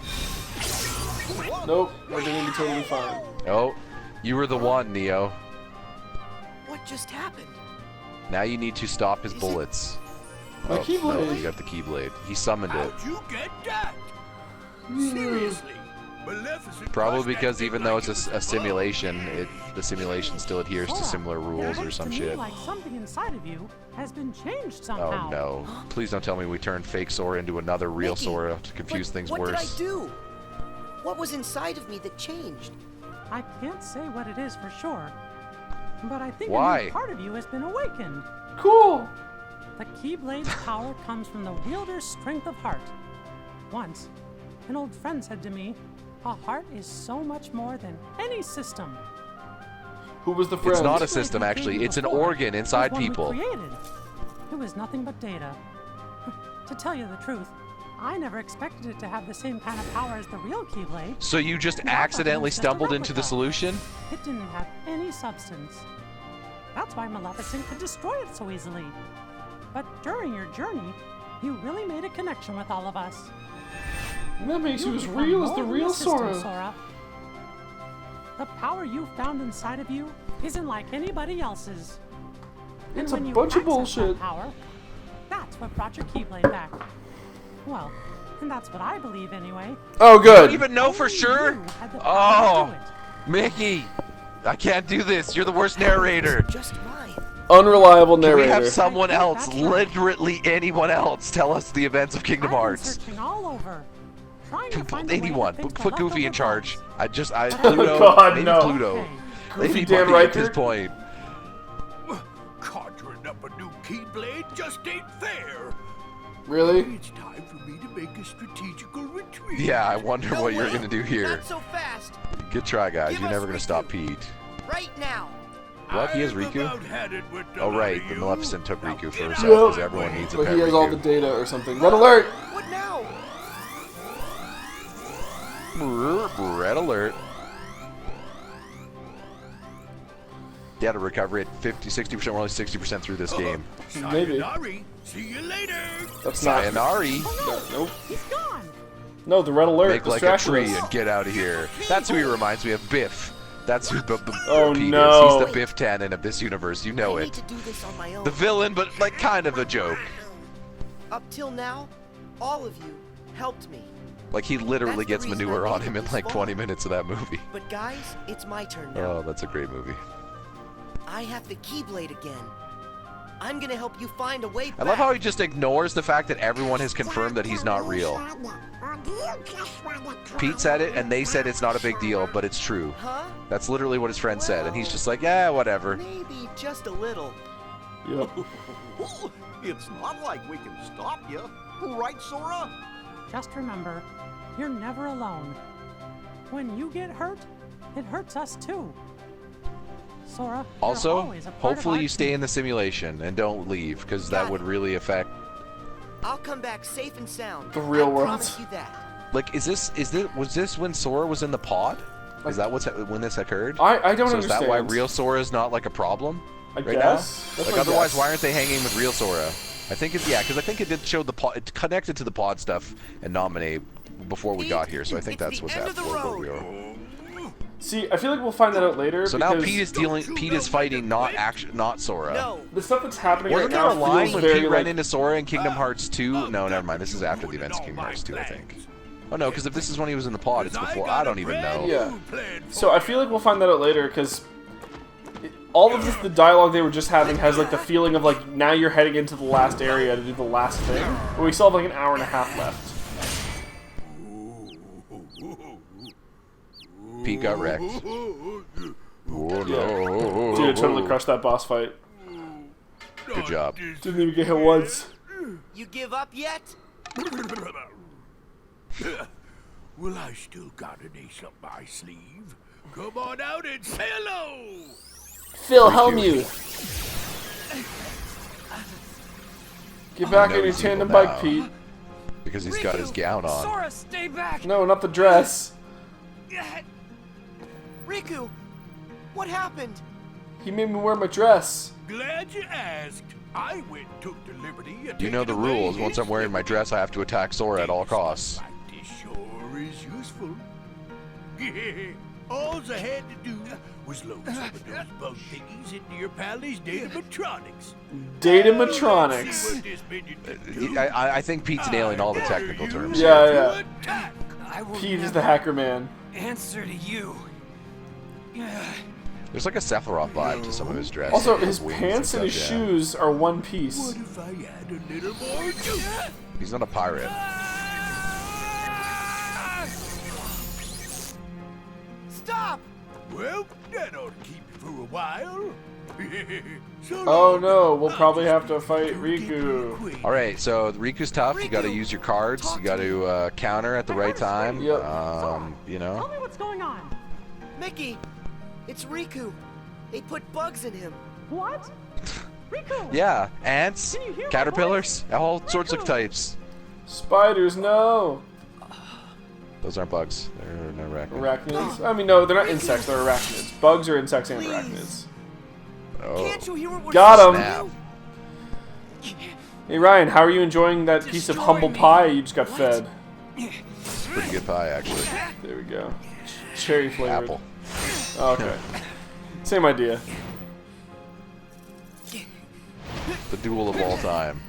Nope, we're gonna be totally fine. Oh, you were the one, Neo. What just happened? Now you need to stop his bullets. My No, Keyblade. you got the Keyblade. He summoned it. How'd you get that? Seriously? Maleficent Probably because even though it's a simulation, the simulation still adheres to similar rules or Looks some to me shit. like something inside of you has been changed Oh somehow. no. Please don't tell me we turned fake Sora into another real Mickey, Sora to confuse things what worse. did I do? What was inside of me that changed? I can't say what it is for sure, but I think a Why? new part of you has been awakened. Cool! The Keyblade's power comes from the wielder's strength of heart. Once, an old friend said to me, a heart is so much more than any system. Who was the friend? It's not a system, actually. It's an organ inside It was one we people. created. It was nothing but data. To tell you the truth, I never expected it to have the same kind of power as the real Keyblade. So you just I thought it accidentally was just a stumbled into the replica. solution? It didn't have any substance. That's why Maleficent could destroy it so easily. But during your journey, you really made a connection with all of us. That makes you as become real as more the than real system, Sora. Sora. The power you found inside of you isn't like anybody else's. And It's a when you bunch of accessed bullshit. that power, that's what brought your Keyblade back. Well, and that's what I believe anyway. Oh, You good. don't even know for sure? Had the power to do Oh, it. Mickey! I can't do this. You're the worst narrator. Just mine. Unreliable Can we narrator. have someone I think else, that's right. literally anyone else, tell us the events of Kingdom I've been Hearts? searching all over, trying to find a way to Anyone. fix the Put Goofy in leftover charge. bugs. Pluto, God, maybe no. Pluto. Okay. Goofy Maybe Dan Bucky at this Reichert? point. Conjuring up a new Keyblade just ain't fair. Really? It's time for me to make a strategical retreat. Yeah, I wonder what you're gonna do here. Not so fast. Good try, guys. Give You're us never gonna stop Riku. Pete. Right now. What? He has Riku? About had it with the Oh, lot right. of The you. Maleficent took Riku for Now herself get out. because everyone needs a But pet he has all the Riku. data or something. Red alert! What now? Red alert. You had to recover it 50-60%. We're only 60% through this game. Maybe. Sayonara. See you later. That's not. Sayonari. Nope. He's gone. No, the red alert. Make like a distracted tree us. and get out of here. That's who he reminds me of, Biff. That's who the Oh, Pete no. is. He's the Biff Tannen of this universe. You know I need it. to do this on my own. The villain, but like kind of a joke. Up till now, all of you helped me. Like he literally That's gets the reason manure I on made him it in this like far. 20 minutes of that movie. But guys, it's my turn now. Oh, that's a great movie. I have the Keyblade again. I'm gonna help you find a way back. I love how he just ignores the fact that everyone has confirmed that he's not real. Pete said it, and they said it's not a big deal, but it's true. Huh? That's literally what his friend said, and he's just like, yeah, whatever. Maybe just a little. Yep. It's not like we can stop you. Right, Sora? Just remember, you're never alone. When you get hurt, it hurts us too. Sora, you're Also, always a part hopefully of you our stay in the simulation and don't leave, because that would really affect. I'll come back safe and sound. The real I world. promise you that. Like, was this when Sora was in the pod? Is that when this occurred? I don't so is that why understand. real Sora is not like a problem? I right guess. now? That's Like my otherwise, guess. why aren't they hanging with real Sora? I think it's because I think it did show the pod. It connected to the pod stuff and nominate before we got here. So I think that's what's happening. See, I feel like we'll find that out later. So now because Pete is fighting not Sora. No. the stuff that's happening Wasn't right there a now line feels when very Pete like ran into Sora in Kingdom Hearts 2? No, never mind. This is after the events of Kingdom Hearts 2, I think. Oh no, because if this is when he was in the pod, it's before. I don't even know. Yeah. So I feel like we'll find that out later because all of this, the dialogue they were just having has like the feeling of like now you're heading into the last area to do the last thing, but we still have like an hour and a half left. Pete got wrecked. Oh no. Dude, totally crushed that boss fight. Good job. Didn't even get hit once. You give up yet? Well, I still got an ace up my sleeve. Come on out and say hello. Phil, help you. Get back on your tandem bike, Pete. Because he's got his gown on. Sora, stay back! No, not the dress. Riku, what happened? He made me wear my dress. Glad you asked. I went and took the liberty of You know the taking away rules. Once his I'm wearing my dress, I have to attack Sora at all costs. This sure is useful. All I had to do was load some of those bug thingies into your pally's datatronics. Datatronics. I think Pete's nailing all the technical terms. Yeah, yeah. I will Pete is never the hacker man. answer to you. There's like a Sephiroth vibe to some of his dress. Also, his Wings pants and his stuff, yeah. shoes are one piece. What if I had a little more juice? He's not a pirate. Stop! Well, that ought to keep you for a while. Oh no, we'll probably have to fight Riku. Alright, so Riku's tough. You gotta use your cards. You gotta counter at the right time. Yep. You know. Tell me what's going on. Mickey, it's Riku. They put bugs in him. What? Riku! Yeah, ants, Can you hear my caterpillars, all sorts of types. Spiders, no. Those aren't bugs. They're no arachnids. Arachnids? I mean, no, they're not insects, they're arachnids. Bugs are insects and arachnids. Oh. Can't you hear what we're Got him! saying? Hey Ryan, how are you enjoying that piece of humble pie you just got fed? It's pretty good pie, actually. There we go. Cherry flavored. Apple. Okay. Same idea. The duel of all time.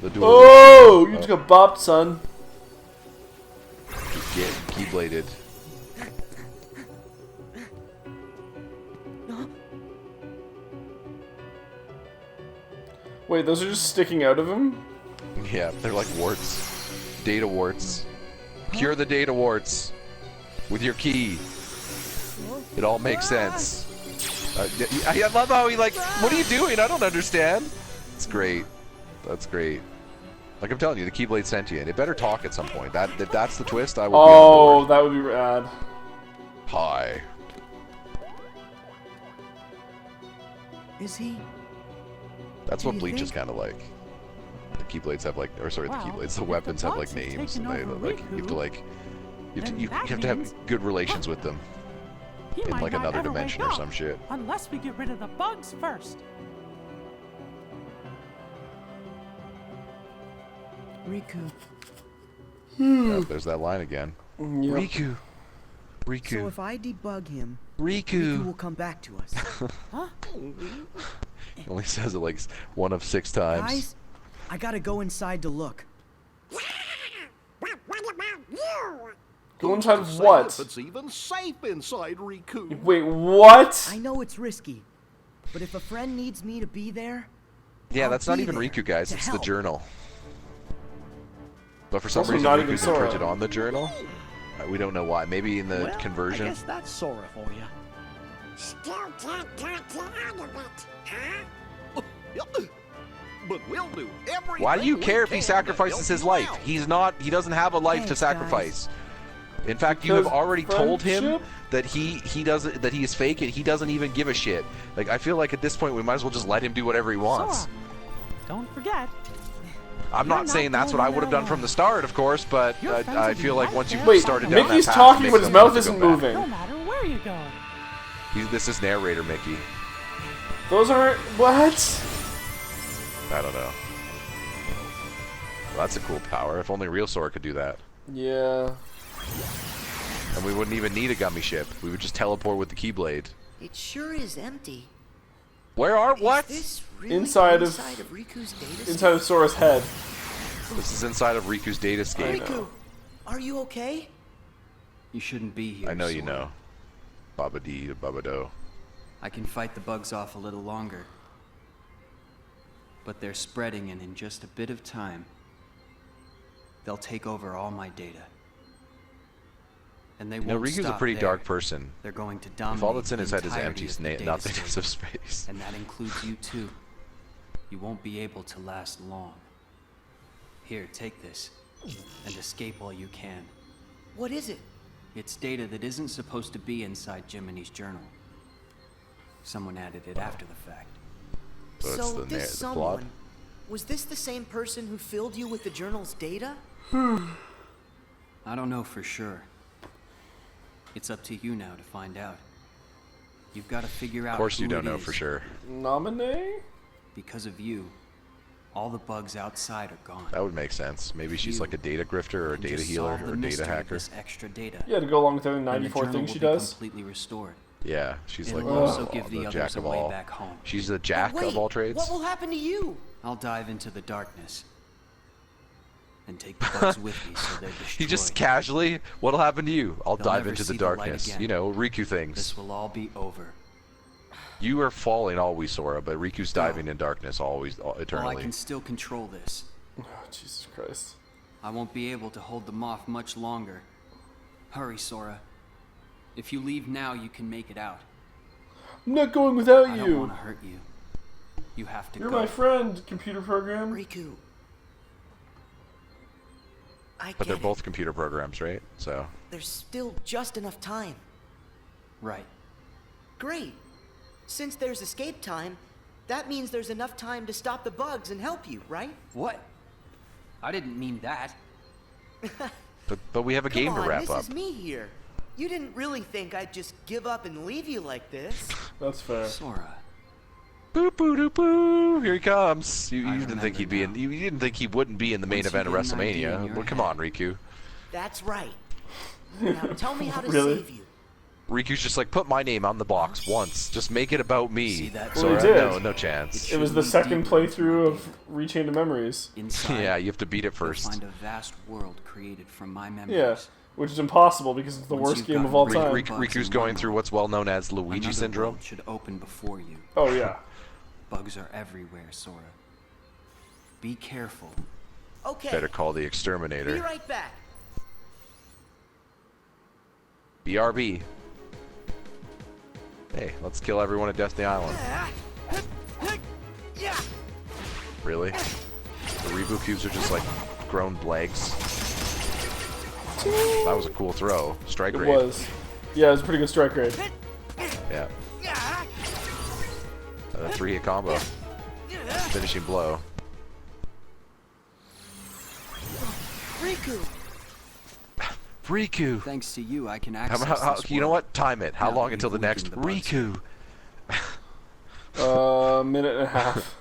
The duel. Oh! You just got bopped, son. Get keybladed. Wait, those are just sticking out of him? Yeah, they're like warts. Data warts. Cure the data warts with your key. It all makes sense. I love how he like, what are you doing? I don't understand. It's great. That's great. Like I'm telling you, the Keyblade's sentient. It better talk at some point. If that's the twist, I will be on board. That would be rad. Hi. Is he? That's what Bleach is kind of like. The Keyblades have like, or sorry, the Keyblades, the weapons have like names, and they like you have to like, you have to have good relations with them in like another dimension or some shit. Unless we get rid of the bugs first. Riku. Yeah, there's that line again. Yep. Riku. So if I debug him, Riku will come back to us. Huh? He only says it like 1 of 6 times. Guys, I gotta go inside to look. What about you? Go inside of what? If it's even safe inside Riku. Wait, what? I know it's risky, but if a friend needs me to be there, Yeah, I'll that's not be even there Riku, guys. to It's the help. journal. But for some Also reason, not even Riku's Sora. imprinted on the journal. We don't know why. Maybe in the Well, conversion. I guess that's Sora for you. Still can't talk you out of it, huh? But we'll do everything. Why do you we care if he can to sacrifices help his you life? out. He doesn't have a life to Thanks, sacrifice. In fact, you have Because already told him friendship? that he doesn't, that he is fake and he doesn't even give a shit. Like, I feel like at this point we might as well just let him do whatever he wants. Sora, don't forget. I'm You're not saying that's what going I would have done from the start, of course, but Your friends I will be feel like right once you there. Wait, started down Mickey's that path, talking, it but makes his no mouth sense to isn't go back. moving. No matter where you go. This is narrator Mickey. Those aren't what? I don't know. Well, that's a cool power. If only real Sora could do that. Yeah. And we wouldn't even need a gummy ship. We would just teleport with the Keyblade. it sure is empty. Where are what? Is this really Inside of Riku's data inside of Sora's head. This is inside of Riku's datascape. Riku, are you okay? You shouldn't be here. I know you Sora. know. Babadi, Babado. I can fight the bugs off a little longer. But they're spreading, and in just a bit of time, they'll take over all my data. And they You know, won't Riku's a stop pretty there. dark person. They're going to dominate If all that's in the his head is entirety empty, of the nothing datascape. is of space. And that includes you too. You won't be able to last long. Here, take this, and escape while you can. What is it? It's data that isn't supposed to be inside Jiminy's journal. Someone added it after the fact. So this someone, was this the same person who filled you with the journal's data? I don't know for sure. It's up to you now to find out. You've got to figure out. Of course you who don't it know is. for sure. Nominee? Because of you, all the bugs outside are gone. That would make sense. Maybe she's like a data grifter or a And data just healer solve the or a data mystery of hacker. this extra data. Yeah, to go along with the other And the 94 journal things will she be does. completely restored. Yeah, she's like It'll also give the the jack others of a way all. back home. She's the jack Wait, of all trades. what will happen to you? I'll dive into the darkness and take the bugs with me so they're destroyed. He just casually, what'll happen to you? I'll They'll dive never into see the the light darkness. again. You know, Riku things. This will all be over. You are falling always, Sora, but Riku's diving in darkness always, While eternally. I can still control this, Oh, Jesus Christ. I won't be able to hold them off much longer. Hurry, Sora. If you leave now, you can make it out. I'm not going without I you. don't want to hurt you. You have to You're go. my friend, computer program. Riku. But they're both computer programs, right? So. There's still just enough time. Right. Great. Since there's escape time, that means there's enough time to stop the bugs and help you, right? What? I didn't mean that. But we have a game Come to on, wrap this up. is me here. You didn't really think I'd just give up and leave you like this. That's fair. Sora. Boop boo doo boo! Here he comes. You I didn't think he'd be in. remember You didn't think he wouldn't be in the main Once event of you get an idea in WrestleMania. your Well, come head. on, Riku. That's right. Now tell me how to Really? save you. Riku's just like, put my name on the box once. Just make it about me. See that? Well, he Sora, did. no chance. It was the second playthrough of Rechain to Memories. Inside, Yeah, you have to beat it you'll first. find a vast world created from my memories. Yeah, which is impossible because it's the Once worst you've game got of all rid time. of bugs Riku's in going one through world, what's well known as Luigi another syndrome. world should open before you. Oh yeah. Bugs are everywhere, Sora. Be careful. Okay. Better call the Be exterminator. right back. BRB. Hey, let's kill everyone at Destiny Island. Really? The rainbow cubes are just like grown legs. That was a cool throw. Strike rate. It was. Yeah, it was a pretty good strike rate. Yeah. 3-hit combo. Finishing blow. Riku! Riku! Thanks to you, I can access this you know world. what? Time it. How Now long that until the you've next weakened the bugs. Riku? Minute and a half.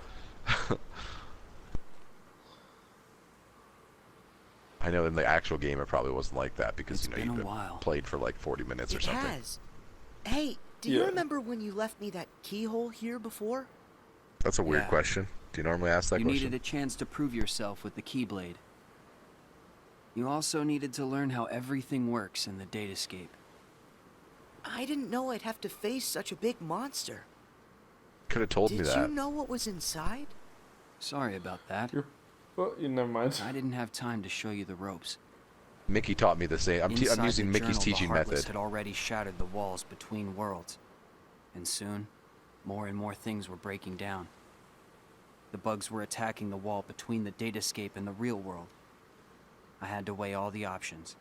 I know in the actual game it probably wasn't like that because It's you know been a you've while. played for like 40 minutes or It something. has. Hey, do you remember when you left me that keyhole here before? That's a weird Yeah. question. Do you normally ask that You question? needed a chance to prove yourself with the Keyblade. You also needed to learn how everything works in the datascape. I didn't know I'd have to face such a big monster. Could have told me Did that. you know what was inside? Sorry about that. Well, you never mind. I didn't have time to show you the ropes. Mickey taught me the same. I'm Inside using the Mickey's journal, teaching the Heartless method. had already shattered the walls between worlds. And soon, more and more things were breaking down. The bugs were attacking the wall between the datascape and the real world. I had to weigh all the options.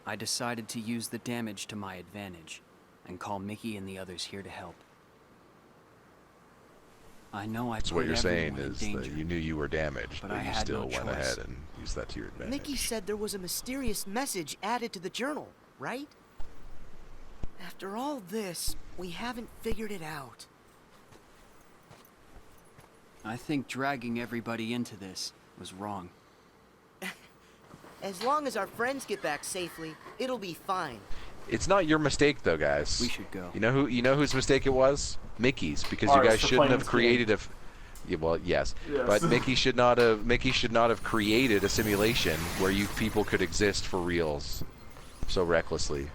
I decided to use the damage to my advantage and call Mickey and the others here to help. I know I So what put you're saying everyone in is danger, that you knew you were damaged, but but I you had still no went choice. ahead and used that to your advantage. Mickey said there was a mysterious message added to the journal, right? After all this, we haven't figured it out. I think dragging everybody into this was wrong. As long as our friends get back safely, it'll be fine. It's not your mistake though, guys. We should go. You know whose mistake it was? Mickey's, because Ours you guys for shouldn't playing have this created a. Yeah, well, yes. Yes. But Mickey should not have created a simulation where you people could exist for reals, so recklessly.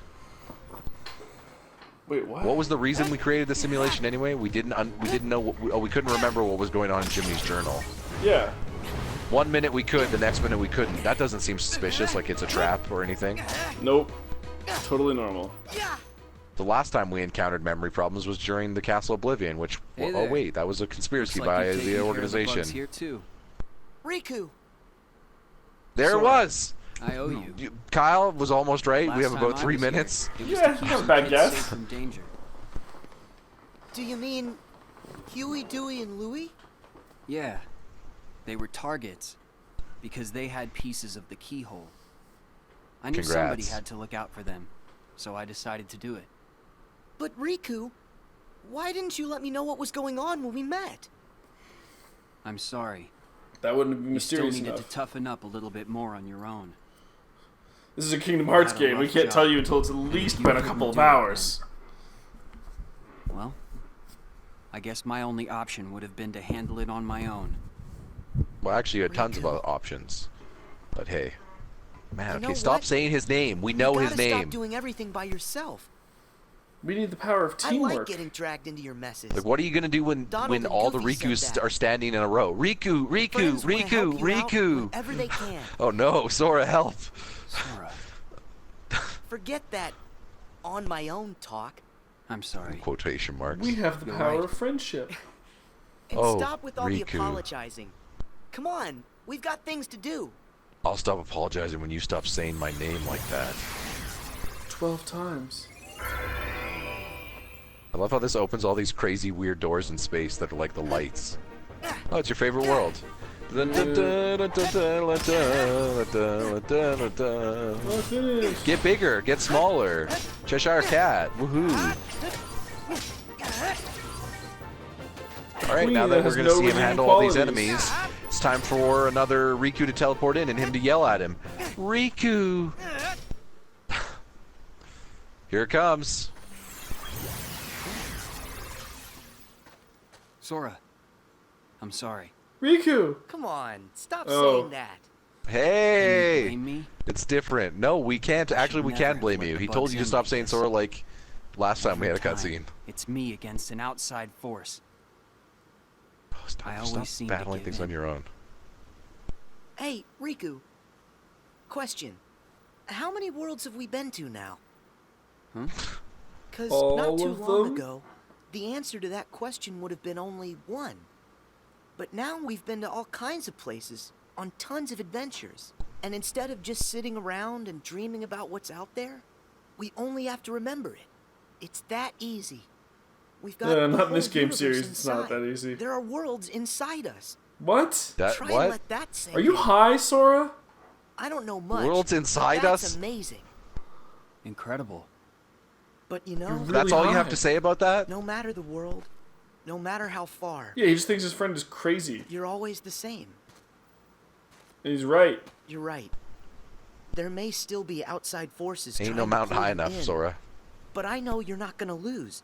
Wait, what? What was the reason we created the simulation anyway? We didn't know. We couldn't remember what was going on in Jimmy's journal. Yeah. 1 minute we could, the next minute we couldn't. That doesn't seem suspicious, like it's a trap or anything. Nope. Totally normal. The last time we encountered memory problems was during the Castle Oblivion, which Hey oh there. wait, that was a conspiracy Looks like by you've taken the care of the organization. bugs here too. Riku! There it was. I owe you. Kyle was almost right. We Last have time about I 3 was here, minutes. it was Yeah, to keep not a the bad kids guess. safe from danger. Do you mean Huey, Dewey, and Louie? Yeah, they were targets because they had pieces of the keyhole. I knew somebody Congrats. had to look out for them, so I decided to do it. But Riku, why didn't you let me know what was going on when we met? I'm sorry. That wouldn't be You still mysterious needed enough. to toughen up a little bit more on your own. This is a Kingdom Hearts had a game. We rough can't job. tell you until it's at least You been a couldn't couple of do it hours. Well, I guess my only option would have been to handle it on my own. Well, actually, you had tons of other options. But hey, man, You know okay, stop what? saying his name. We know you his gotta name. Stop doing everything by yourself. We need the power of I teamwork. like getting dragged into your messes. Like, what are you gonna do when Donald and all the Goofy said Rikus that. are standing in a row? Riku, Riku, Friends wanna Riku, help you out Riku. whenever they can. Oh no, Sora, help! Sora, Forget that on my own talk. I'm sorry. Quotation marks. We have the You're power right. of friendship. And Oh, stop with all the Riku. apologizing. Come on, we've got things to do. I'll stop apologizing when you stop saying my name like that. 12 times. I love how this opens all these crazy weird doors in space that are like the lights. Oh, it's your favorite world. Get bigger, get smaller. Cheshire Cat, woohoo. Alright, now that we're gonna see him handle all these enemies, it's time for another Riku to teleport in and him to yell at him. Riku! Here it comes. Sora, I'm sorry. Riku! Come on, stop Oh. saying that. Hey! Can you blame me? It's different. No, we can't. Actually, we never can have blame let you. the He told bugs you to in stop like saying this. Sora like last time we had a Every cutscene. time, It's me against an outside force. I always Stop seem to battling give things in. on your own. Hey, Riku. Question. How many worlds have we been to now? Huh? Because All not too of long them? ago, the answer to that question would have been only one. But now we've been to all kinds of places, on tons of adventures. And instead of just sitting around and dreaming about what's out there, we only have to remember it. It's that easy. We've got the not in whole this game universe series. It's not inside. that easy. There are worlds inside us. What? Try and let that sink Are you in. high, Sora? I don't know much. Worlds inside but that's us? Amazing. Incredible. But you know, That's all you have to say about that? no matter the world, no matter how far, Yeah, he just thinks his friend is crazy. you're always the same. And he's right. You're right. There may still be outside forces Ain't trying no to mountain pull high you enough, in, Sora. But I know you're not gonna lose.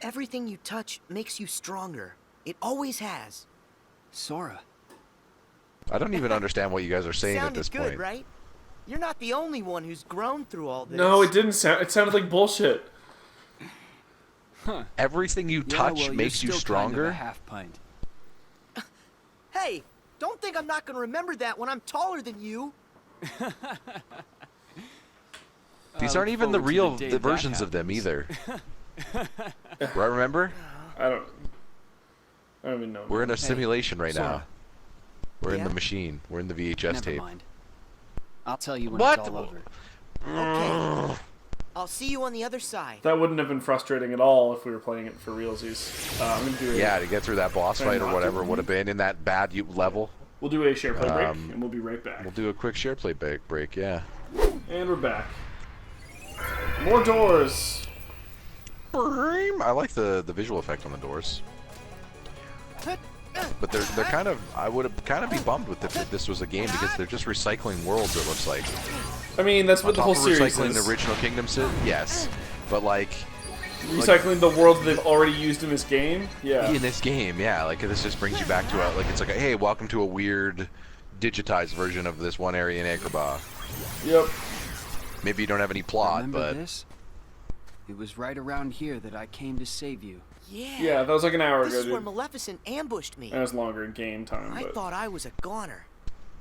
Everything you touch makes you stronger. It always has. Sora. I don't even understand what you guys are saying at Sounded this good, point. right? You're not the only one who's grown through all this. No, it didn't sound. It sounded like bullshit. Everything you touch makes you stronger? Kind of a half pint. Hey, don't think I'm not gonna remember that when I'm taller than you. These aren't even the real versions of them either. Right, remember? I don't even know. We're in a simulation right now. Sora. We're in Yeah? the machine. We're in the VHS Never tape. mind. I'll tell you when What? it's all over. Okay. I'll see you on the other side. That wouldn't have been frustrating at all if we were playing it for realsies. I'm gonna do a, Yeah, to get through that boss Can I fight or not whatever do would have been in that bad level. We'll do a share play break, and we'll be right back. We'll do a quick share play break, yeah. And we're back. More doors. I like the visual effect on the doors. But they're kind of, I would have kind of be bummed with if this was a game because they're just recycling worlds, it looks like. I mean, that's what the whole series recycling is. the original Kingdom City, yes. But like... Recycling the worlds they've already used in this game? Yeah. In this game, yeah. Like, this just brings you back to a, like, it's like, hey, welcome to a weird digitized version of this one area in Agrabah. Yep. Maybe you don't have any plot, Remember but... this? It was right around here that I came to save you. Yeah. Yeah, that was like an hour This ago, is where dude. Maleficent ambushed me. And it was longer in game time, I but... thought I was a goner.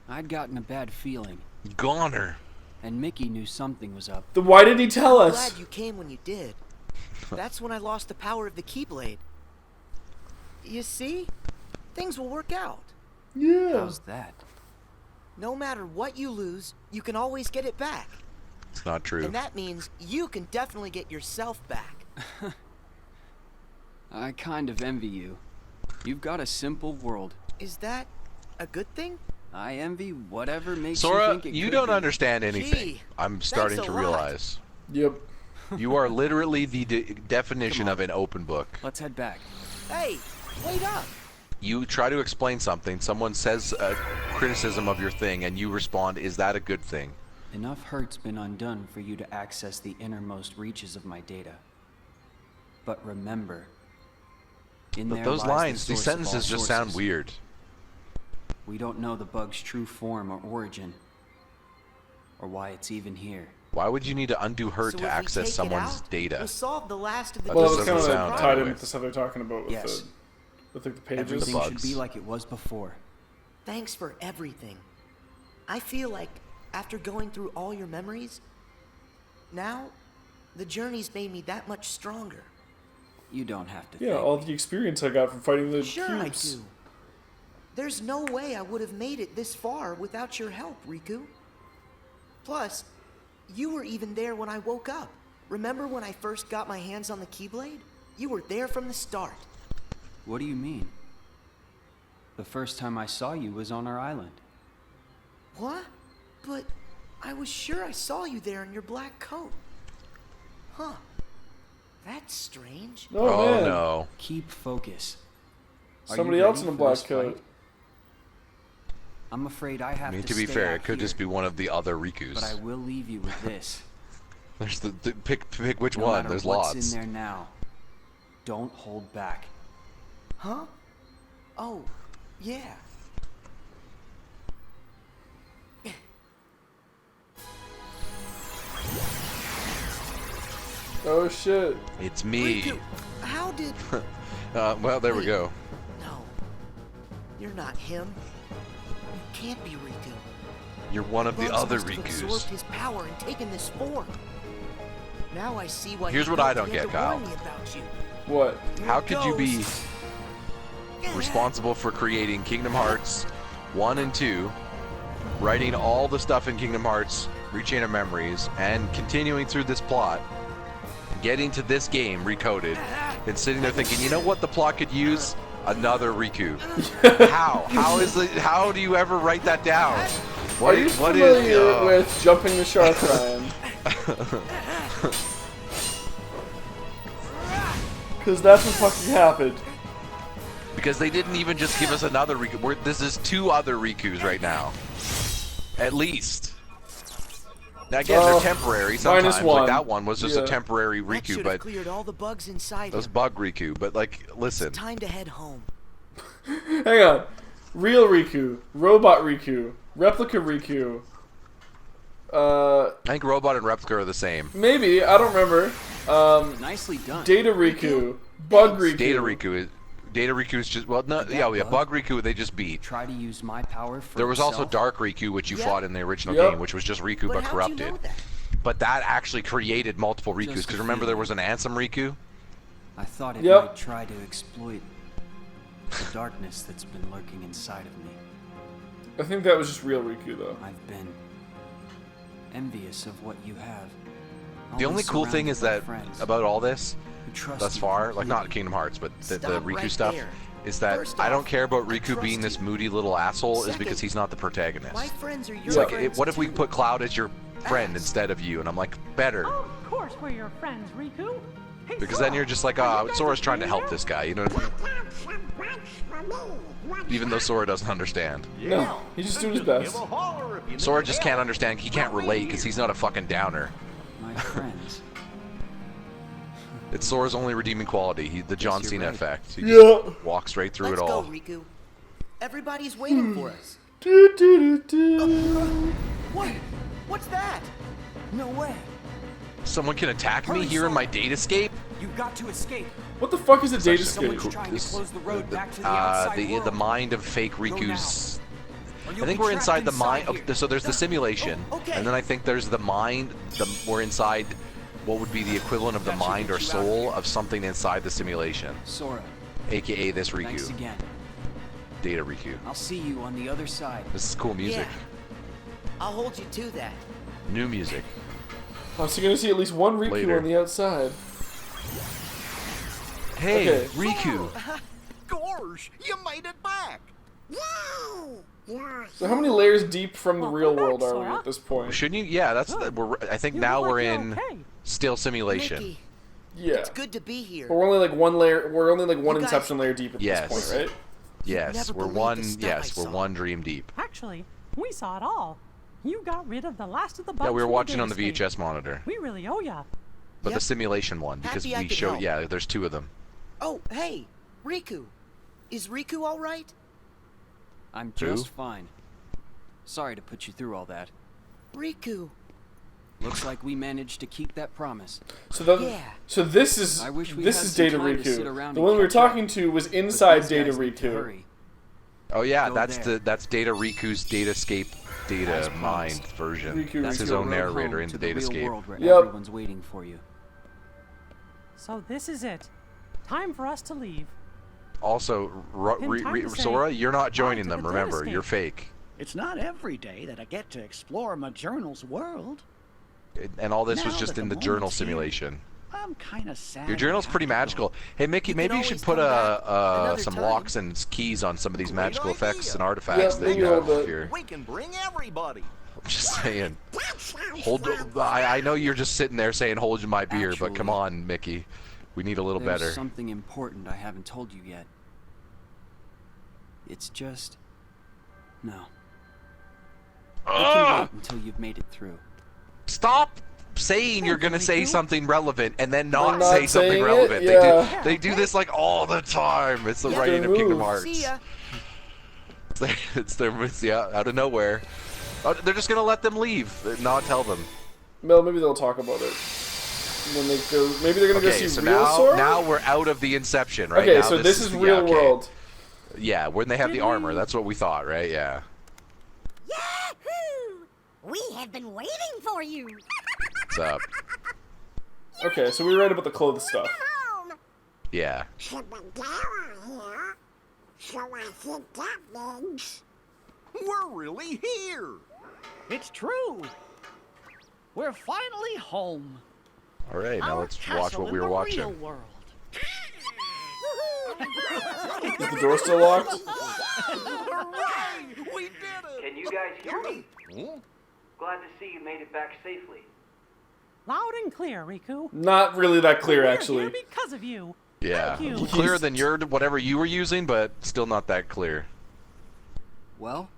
I'd gotten a bad feeling. Goner. And Mickey knew something was up. Then why did he tell I'm us? glad you came when you did. That's when I lost the power of the Keyblade. You see? Things will work out. Yeah. How's that? No matter what you lose, you can always get it back. It's not true. And that means you can definitely get yourself back. I kind of envy you. You've got a simple world. Is that a good thing? I envy whatever makes you Sora, think it you could don't be. understand anything. Gee, I'm starting thanks to a lot. realize. Yep. You are literally the definition of an open book. Let's head back. Hey, wait up! You try to explain something, someone says a criticism of your thing, and you respond, is that a good thing? Enough hurt's been undone for you to access the innermost reaches of my data. But remember, in But there those lies lines, the these source of all sentences just sound sources. weird. We don't know the bug's true form or origin, or why it's even here. Why would you need to undo hurt So to if we access take it someone's out, data? We'll solve the last of the That Well, just it was doesn't kind of sound tied in anyway. with the stuff they're talking about with Yes. the like the pages. Everything should bugs. be like it was before. Thanks for everything. I feel like after going through all your memories, now the journey's made me that much stronger. You don't have to Yeah, thank all me. the experience I got from fighting the Sure cubes. I do. There's no way I would have made it this far without your help, Riku. Plus, you were even there when I woke up. Remember when I first got my hands on the Keyblade? You were there from the start. What do you mean? The first time I saw you was on our island. What? But I was sure I saw you there in your black coat. Huh. That's strange. Oh, man. no. Keep focus. Are Somebody you else ready in a for black this coat. fight? I'm afraid I have I mean, to to be stay fair, out it could here, just be one of the other Rikus. but I will leave you with this. There's the pick which No one. matter There's what's lots. in there now, don't hold back. Huh? Oh, yeah. Oh shit. It's me. Riku, how did... Well, there we go. No. You're not him. You can't be Riku. You're one of the Bugs other must have absorbed Rikus. his power and taken this form. Now I see why. Here's he what I felt don't he had get, to Kyle. warn me about you. What? How could you be responsible for creating Kingdom Hearts, 1 and 2, writing all the stuff in Kingdom Hearts, Rechain of Memories, and continuing through this plot, getting to this game recoded, and sitting there thinking, you know what the plot could use? Another Riku. How do you ever write that down? Are you familiar with Jumping the Shark, Ryan? Because that's what fucking happened. Because they didn't even just give us another Riku. This is 2 other Rikus right now. At least. Now again, they're temporary sometimes. -1. Like that one was just a temporary That Riku, should have but cleared all the bugs inside those him. bug Riku. But like, listen. It's time to head home. Hang on. Real Riku, Robot Riku, Replica Riku. I think Robot and Replica are the same. Maybe, I don't remember. Nicely done. Data Riku, Bug Riku. Data Riku is just, well, no, yeah, we have Bug Riku they just beat. Try to use my power for There was also itself. Dark Riku, which you fought in the original Yep. game, which was just Riku but corrupted. But that actually created multiple Rikus, because remember there was an Ansem Riku? I thought it Yep. might try to exploit the darkness that's been lurking inside of me. I think that was just real Riku, though. I've been envious of what you have. The only cool thing is that, about all this, trust thus you far, like completely. not Kingdom Hearts, but the Stop Riku right stuff, there. is that First I don't off, care about I Riku trust being this you. moody little asshole is Second, because he's not the protagonist. My friends are your It's like, friends what if we too. put Cloud as your friend instead of you? And I'm like, better. Of course we're your friends, Riku. Hey, Because Sora, then you're just like, are oh, you guys Sora's trying to okay help there? this guy, you know what I mean? Even though Sora doesn't understand. No, he's just doing his best. Sora just can't understand, he can't relate because he's not a fucking downer. My friends. It's Sora's only redeeming quality, the John you're Cena right. effect. He Yeah. just walks right through Let's it all. go, Riku. Everybody's waiting for us. What? What's that? No way. Someone can attack me here in my datascape? You've got to escape. What the fuck is a data Someone's scape? trying to close the road back to the outside the world. mind of fake Riku's. Or I you'll think be we're trapped inside the mind. here. Okay, so there's the simulation, and then I think there's the mind. We're inside what would be the equivalent of the That should mind get or you out soul here. of something inside the simulation, Sora, aka this thanks Riku, again. Data Riku. I'll see you on the other side. This is cool music. Yeah. I'll hold you to that. New music. Oh, so you're gonna see at least one Riku Later. on the outside. Hey, Okay. Riku. Gorge, you made it back. So how many layers deep from the real Welcome world back, are we Sora. at this point? Shouldn't you? Yeah, that's. I think now look we're like in you're okay. still simulation. Mickey, Yeah. it's good to be here. But we're only like one layer. We're only like one You guys- Inception layer deep at Yes. this point, right? Yes, never we're believe one. the stuff Yes, I we're saw. one dream deep. Actually, we saw it all. You got rid of the last of the bugs. Yeah, we were from watching on the datascape. VHS monitor, We really owe ya. but Yep. the simulation one because Happy I we could showed. help. Yeah, there's 2 of them. Oh, hey, Riku. Is Riku all right? I'm Who? just fine. Sorry to put you through all that. Riku. Looks like we managed to keep that promise. So that, Yeah. so this is I wish we this had is some Data time to sit Riku. around The and one we were catch up. talking to was But inside these Data guys need to Riku. hurry. Oh yeah, Go that's there. that's Data Riku's Datascape data As mind promised. version. Riku, That's Riku. his your own road narrator home in to the the real Datascape. world where Yep. everyone's waiting for you. So this is it. Time for us to leave. Also, In time to say Sora, you're not joining to them. the Remember, Datascape. you're fake. It's not every day that I get to explore my journal's world. And all this was Now just that in the the journal moment's here, simulation. I'm kind of sad. Your journal's I have pretty to go. magical. Hey Mickey, You maybe can you should always put come back another some time. locks and keys on some of these Great magical effects idea. and artifacts Yeah, that maybe you a have little bit. here. We can bring everybody. I'm just saying. I know you're just sitting there saying hold my beer, but come Actually, on, Mickey. We need a little There's better. something important I haven't told you yet. It's just... No. It can wait until you've made it through. Stop saying you're gonna say something relevant and then not, not say something saying it? relevant. Yeah. They do this like all the time. It's the Yeah. writing of Good Kingdom move. Hearts. See ya. It's their yeah, out of nowhere. Oh, they're just gonna let them leave, not tell them. Well, maybe they'll talk about it when they go. Maybe they're gonna go Okay, see so real Sora. now we're out of the Inception, right? Okay, Now so this is yeah, real okay. world. Yeah, when they have the armor, that's what we thought, right? Yeah. Yahoo! We have been waiting for you. What's up? Okay, so we read about the clothes stuff. Home. Yeah. Shabagara here. So I think that means We're really here. It's true. We're finally home. All right, now Our let's watch castle what in we were the watching. real world. Is the door still locked? Hooray! We did it! Can you guys hear me? Glad to see you made it back safely. Loud and clear, Riku. Not really that clear, We're actually. here because of you. Yeah, Thank you. clearer than your whatever you were using, but still not that clear. Well,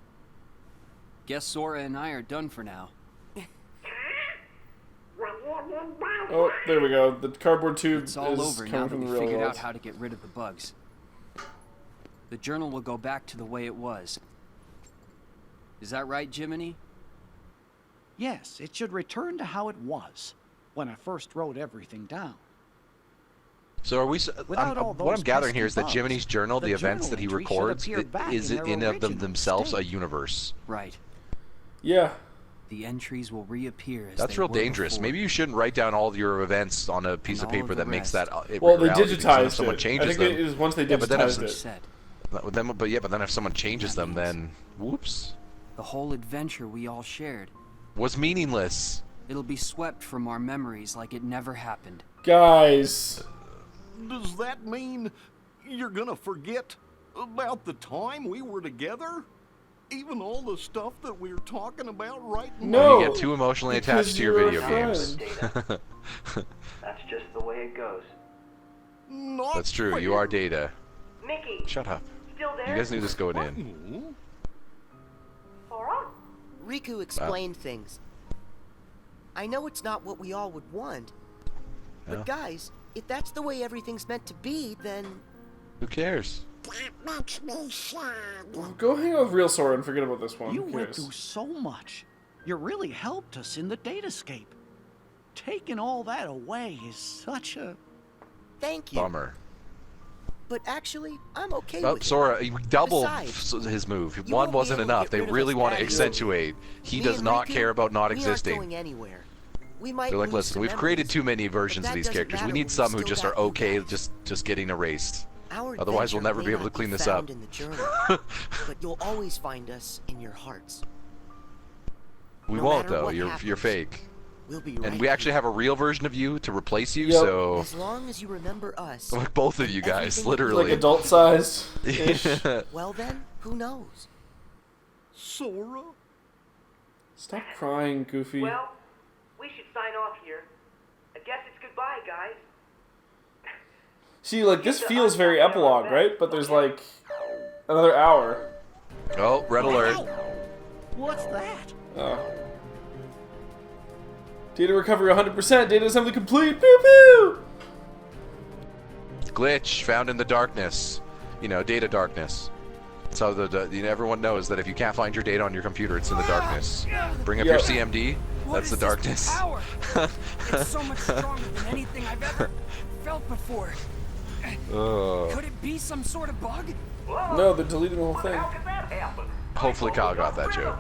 guess Sora and I are done for now. Oh, there we go. The cardboard tube It's all is over coming now that from we the real figured world. out how to get rid of the bugs. The journal will go back to the way it was. Is that right, Jiminy? Yes, it should return to how it was when I first wrote everything down. So are we? Without all what I'm those gathering here pesky is that bugs, Jiminy's journal, the events journal that he entry should records, appear back is in it their in of them original themselves a state. universe? Right. Yeah. The entries will reappear as That's they real were dangerous. before. Maybe you shouldn't write down all your events on a piece of And all paper of that the makes rest. that. Well, they reality, because then if digitized someone it. changes I think them. it is once they Yeah, but then digitized if, it. but then if someone changes them, then whoops, The whole adventure we all shared. was meaningless. It'll be swept from our memories like it never happened. Guys. Does that mean you're gonna forget about the time we were together? Even all the stuff that we're talking about right now? You get too emotionally attached to your video games. That's just the way it goes. That's true. You are Data. Mickey! Shut up. Still there? You guys knew this going in. Sora? Riku explained things. I know it's not what we all would want. But Yeah. guys, if that's the way everything's meant to be, then... Who cares? That makes me sad. Go hang out with real Sora and forget about this one. You Who went cares? through so much. You really helped us in the datascape. Taking all that away is such a... Thank you. Bummer. But actually, I'm okay Oh, with Sora, it. you doubled Besides, his move. you One won't be wasn't able to enough. get They rid of really us want to that accentuate. He Me does and not Riku, care about not we existing. aren't going anywhere. We might They're like, lose listen, some we've created memories, too many but versions of that these doesn't characters. We matter need when some who still just got are you okay, guys. just getting erased. Our Otherwise, we'll never adventure be able may to not clean this found up. in the journal, but you'll always find us in your hearts. We No won't matter though. what You're happens, fake. We'll be And right we actually here. have a real version of you to replace you. Yep. So As long as you remember us. like both of you guys, everything that literally. Like adult-sized. Well then, who knows? Sora? Stop crying, Goofy. Well, we should sign off here. I guess it's goodbye, guys. See, like, this feels very epilogue, right? But there's, like, another hour. Oh, red alert. What's that? Oh. Data recovery 100%. Data assembly complete. Pew pew! Glitch found in the darkness. You know, data darkness. So everyone knows that if you can't find your data on your computer, it's in the darkness. Bring up your CMD. That's the darkness. Power? It's so much stronger than anything I've ever felt before. Could it be some sort of bug? No, they're deleting the whole thing. Hopefully Kyle got that joke.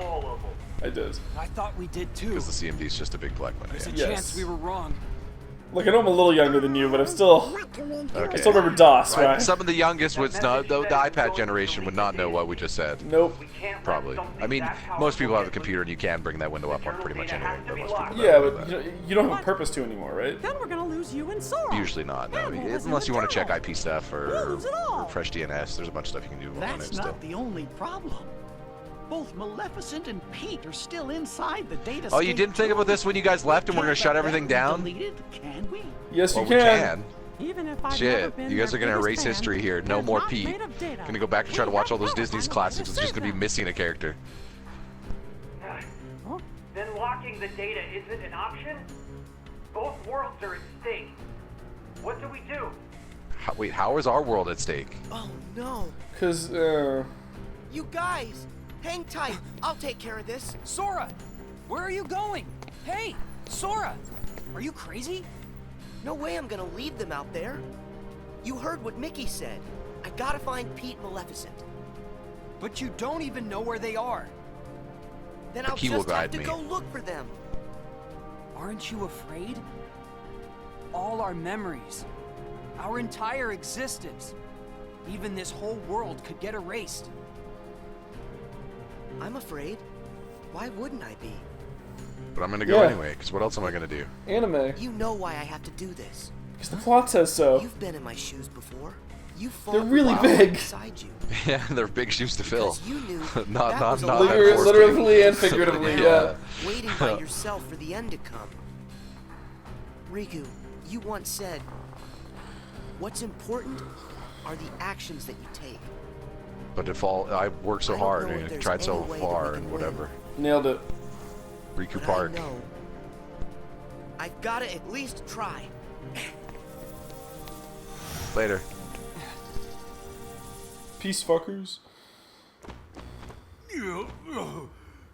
I did. I thought we did too. Because the CMD is just a big black one. There's a Yes. chance we were wrong. Like, I know I'm a little younger than you, but I'm still... Okay. I still remember DOS, right? Some of the youngest would not, the iPad generation would not know what we just said. Nope. Probably. I mean, most people have a computer and you can bring that window up on pretty much anything. But most people Yeah, don't but do you don't have a purpose to anymore, right? Then we're gonna lose you and Sora. Usually not, no. Animal is in Unless the you want to check journal. IP stuff We'll or lose it all. refresh DNS. There's a bunch of stuff you can do on it That's still. not the only problem. Both Maleficent and Pete are still inside the datascape. Oh, you didn't think about this when you guys left and we're going to shut everything down? Deleted, can we? Yes, Well, you we can. Even if I've never Shit, been you guys their are gonna biggest erase fan, history here. No they're more not Pete. made of data. Gonna go back and try to watch all those We have Disney's power classics. to It's just save gonna be them. missing a character. Then locking the data isn't an option? Both worlds are at stake. What do we do? Wait, how is our world at stake? Oh no. Because, You guys, hang tight. I'll take care of this. Sora, where are you going? Hey, Sora, are you crazy? No way I'm gonna leave them out there. You heard what Mickey said. I gotta find Pete and Maleficent. But you don't even know where they are. Then I'll He will just have guide to me. go look for them. Aren't you afraid? All our memories, our entire existence, even this whole world could get erased. I'm afraid. Why wouldn't I be? But I'm gonna go anyway, because what else am I gonna do? Anime. You know why I have to do this. Because the plot says so. You've been in my shoes before. You fought They're really big. beside you. Yeah, they're big shoes to fill. You knew not literally and figuratively, yeah. Waiting by yourself for the end to come. Riku, you once said, what's important are the actions that you take. But I worked so hard and tried so far and whatever. Nailed it. Riku Park. I know. I've got to at least try. Later. Peace, fuckers.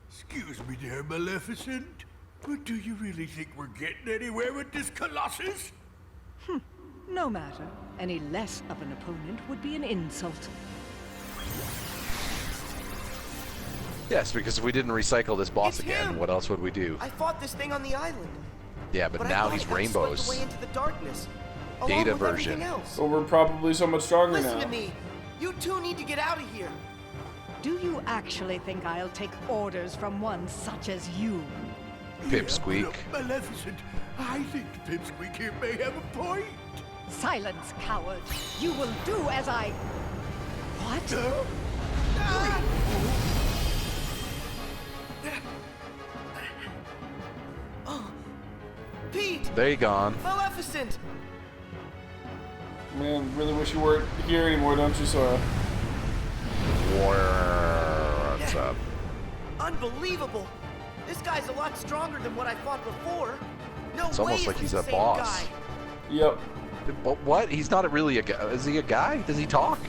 Excuse me there, Maleficent. But do you really think we're getting anywhere with this Colossus? No matter. Any less of an opponent would be an insult. Yes, because if we didn't recycle this boss again, what else would we do? I fought this thing on the island. Yeah, but now he's rainbows. Away into the darkness, Data version. Well, we're probably so much stronger Listen now. to me. You two need to get out of here. Do you actually think I'll take orders from one such as you? Pipsqueak. Maleficent, I think Pipsqueak here may have a point. Silence, coward. You will do as I... What? Pete! There you gone. Maleficent! Man, really wish you weren't here anymore, don't you, Sora? What's up? Unbelievable! This guy's a lot stronger than what I fought before. No It's way almost like he's a same boss. guy. Yep. What? He's not really a guy. Is he a guy? Does he talk?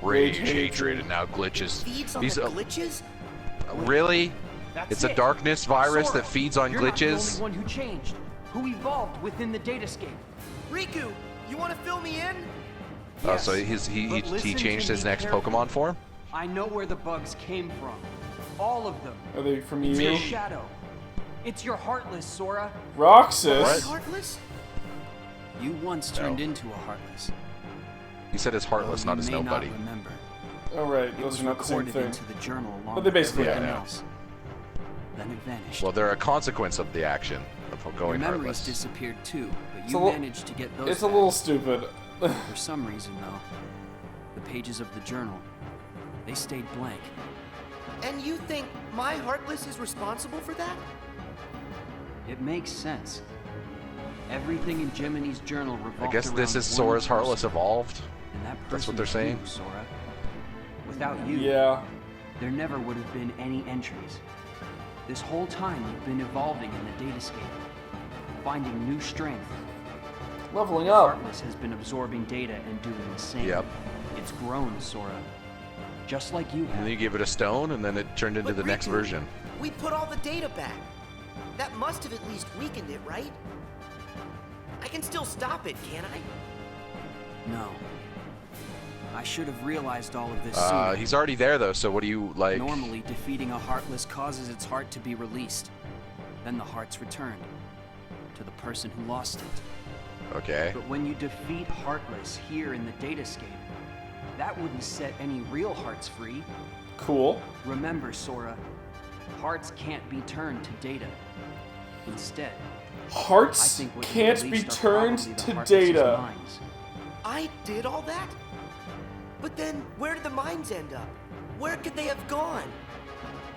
Rage, hatred, and now glitches. Feeds on He's the glitches? Really? It's a darkness virus Sora, that feeds on you're glitches? Not the only one who changed, who evolved within the datascape. Riku, you want to fill me in? Oh, so he but listen changed to his me next carefully. Pokemon form? I know where the bugs came from. All of them. Are they from It's you? your shadow. It's your Heartless, Sora. Roxas? Heartless? You once turned into a Heartless. He said it's Heartless, not his nobody. Not remember. Oh, right. It Those was are not the same recorded thing. into the journal along But they basically with are. everything else. Then it vanished. Well, they're a consequence of the action of going Your memories Heartless. disappeared too, but It's you a li- managed to get those It's a back. little stupid. For some reason, though, the pages of the journal, they stayed blank. And you think my Heartless is responsible for that? It makes sense. Everything in Jiminy's journal revolved I guess this around is one Sora's person, Heartless evolved. and that That's what person they're is saying. you, Sora. Without you, Yeah. there never would have been any entries. This whole time you've been evolving in the datascape, finding new strength. Leveling up. Heartless has been absorbing data and doing the same. Yep. It's grown, Sora. Just like you And have. then you give it a stone, and then it turned into the next Riku, version. We put all the data back. That must have at least weakened it, right? I can still stop it, can't I? No. I should have realized all of this sooner. He's already there, though, so what do you, like... Normally, defeating a Heartless causes its heart to be released. Then the heart's returned to the person who lost it. Okay. But when you defeat Heartless here in the datascape, that wouldn't set any real hearts free. Cool. Remember, Sora, hearts can't be turned to data. Instead, Hearts I think what you can't be released are turned probably the to Heartless's data. minds. I did all that? But then, where did the mines end up? Where could they have gone?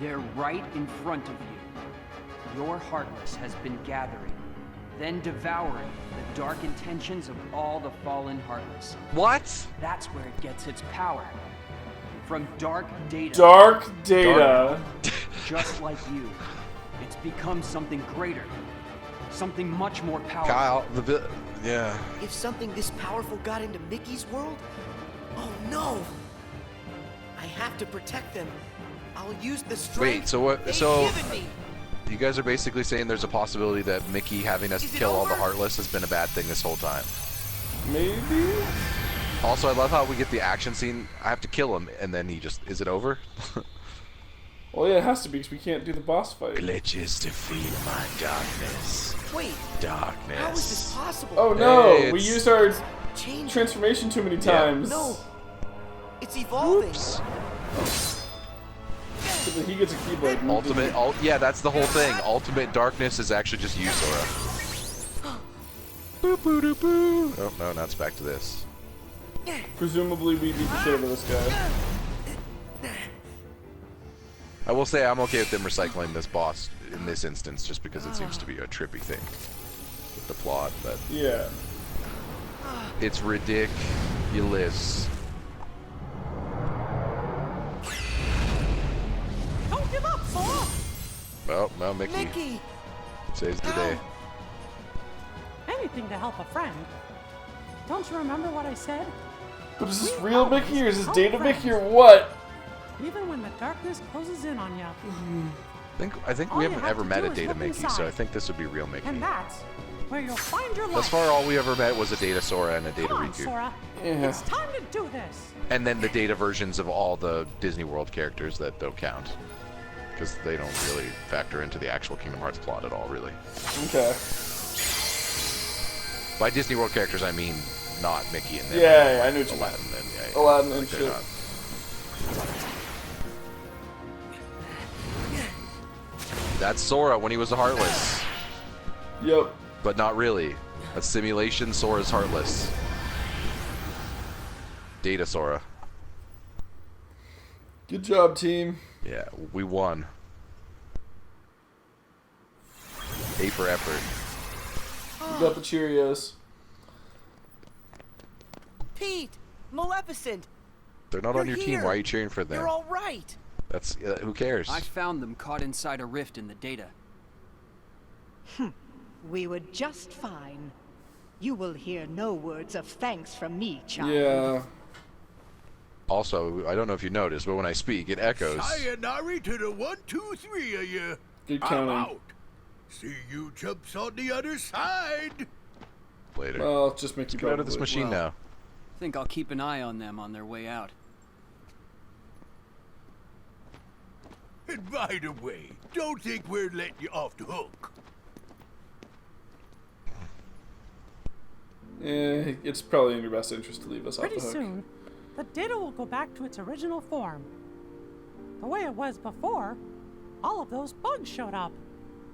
They're right in front of you. Your Heartless has been gathering, then devouring the dark intentions of all the fallen Heartless. What? That's where it gets its power. From dark data. Dark data. Just like you. It's become something greater. Something much more powerful. Kyle, yeah. If something this powerful got into Mickey's world? Oh no! I have to protect them. I'll use the strength Wait, so what? they've So given me. you guys are basically saying there's a possibility that Mickey having us Is it kill all the over? Heartless has been a bad thing this whole time. Maybe? Also, I love how we get the action scene. I have to kill him, and then he just... Is it over? Well, yeah, it has to be, because we can't do the boss fight. Glitches defeat my darkness. Wait, Darkness. how is this possible? Oh no! Hey, We it's- used our Change. transformation too many Yeah. times. No, it's evolving. Oops. But he gets a Keyblade. Ultimate, yeah, that's the whole thing. Ultimate darkness is actually just you, Sora. Boop, boop, boop, boop. Oh, no, now it's back to this. Presumably we beat the shit out of this guy. I will say I'm okay with them recycling this boss in this instance, just because it seems to be a trippy thing with the plot, but yeah, it's ridiculous. Don't give up, Sora! Well, no, Mickey saves the day. Anything to help a friend. Don't you remember what I said? But is this real Mickey or is this Data Mickey or what? Even when the darkness closes in on you. I think we haven't ever met a Data Mickey, so I think this would be real Mickey. And that's where you'll find your life. Thus far, all we ever met was a Data Sora and a Data Come on, Riku. Sora. Yeah. It's time to do this. And then the Data versions of all the Disney World characters that don't count. Because they don't really factor into the actual Kingdom Hearts plot at all, really. Okay. By Disney World characters, I mean not Mickey and them. Yeah, I knew what you meant. Aladdin and, Aladdin and shit. That's Sora when he was a Heartless. Yep. But not really. A simulation Sora's Heartless. Data Sora. Good job, team. Yeah, we won. A for effort. You got the Cheerios. Pete! Maleficent! They're not on your team. Why are you cheering for them? You're all right. That's who cares? I found them caught inside a rift in the data. We were just fine. You will hear no words of thanks from me, child. Yeah. Also, I don't know if you noticed, but when I speak, it echoes. Sayonara to the 1, 2, 3 of you. Good I'm counting. out. See you chumps on the other side. Later. Well, just Mickey. Let's get out of this machine now. I think I'll keep an eye on them on their way out. And by the way, don't think we're letting you off the hook. It's probably in your best interest to leave us off Pretty the hook. soon, the data will go back to its original form. The way it was before, all of those bugs showed up.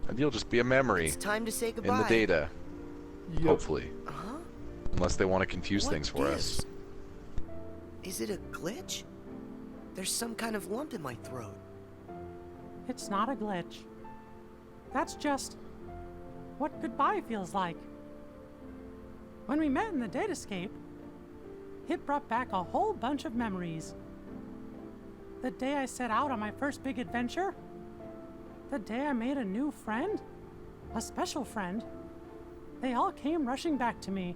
And you'll just be a memory. It's time to say goodbye. In the data. Yep. Hopefully. Huh? Unless they want to confuse What things for us. Is it a glitch? There's some kind of lump in my throat. It's not a glitch. That's just what goodbye feels like. When we met in the datascape, it brought back a whole bunch of memories. The day I set out on my first big adventure, the day I made a new friend, a special friend, they all came rushing back to me.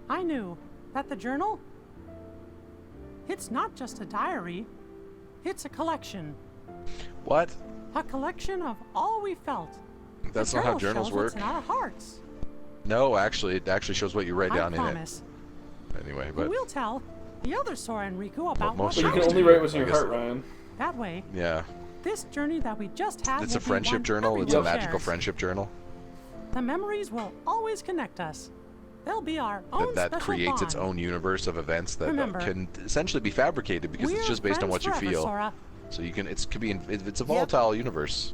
I knew that the journal, it's not just a diary, it's a collection. What? A collection of all we felt. That's The not how journal journals shows work. what's in our hearts. No, actually, it actually shows what you write down I in promise. it. Anyway, but We'll tell the other Sora and Riku about most what But you can journals only do. write what's in I your guess- heart, Ryan. That way, yeah, this journey that we just had it's will a be friendship one journal. It's a everyone magical shares. friendship journal The memories will always connect us. They'll be our own that special creates its bond. own universe of events that Remember, can essentially be fabricated because it's we're just based on what friends you forever, feel. Sora. So you can, it's a volatile universe.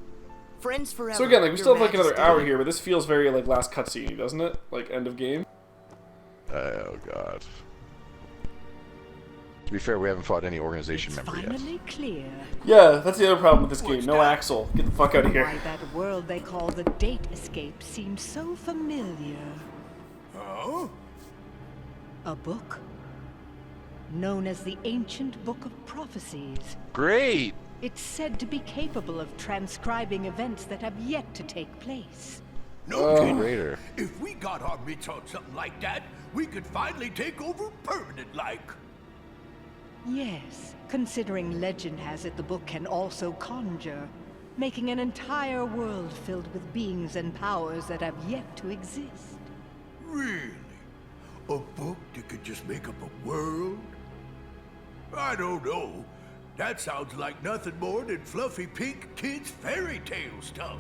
Friends forever. So again, like we Your still have like another Majesty. hour here, but this feels very like last cutscene, doesn't it? Like end of game. Oh god. To be fair, we haven't fought any organization member yet. Finally clear. Yeah, that's the other problem with this game. No Axel. Get the fuck out of here. Why that world they call the Date Escape seems so familiar. Oh? A book known as the Ancient Book of Prophecies. Great! It's said to be capable of transcribing events that have yet to take place. No kidding. Greater. If we got our mitts on something like that, we could finally take over permanent-like. Yes, considering legend has it the book can also conjure, making an entire world filled with beings and powers that have yet to exist. Really? A book that could just make up a world? I don't know. That sounds like nothing more than fluffy pink kids' fairy tale stuff.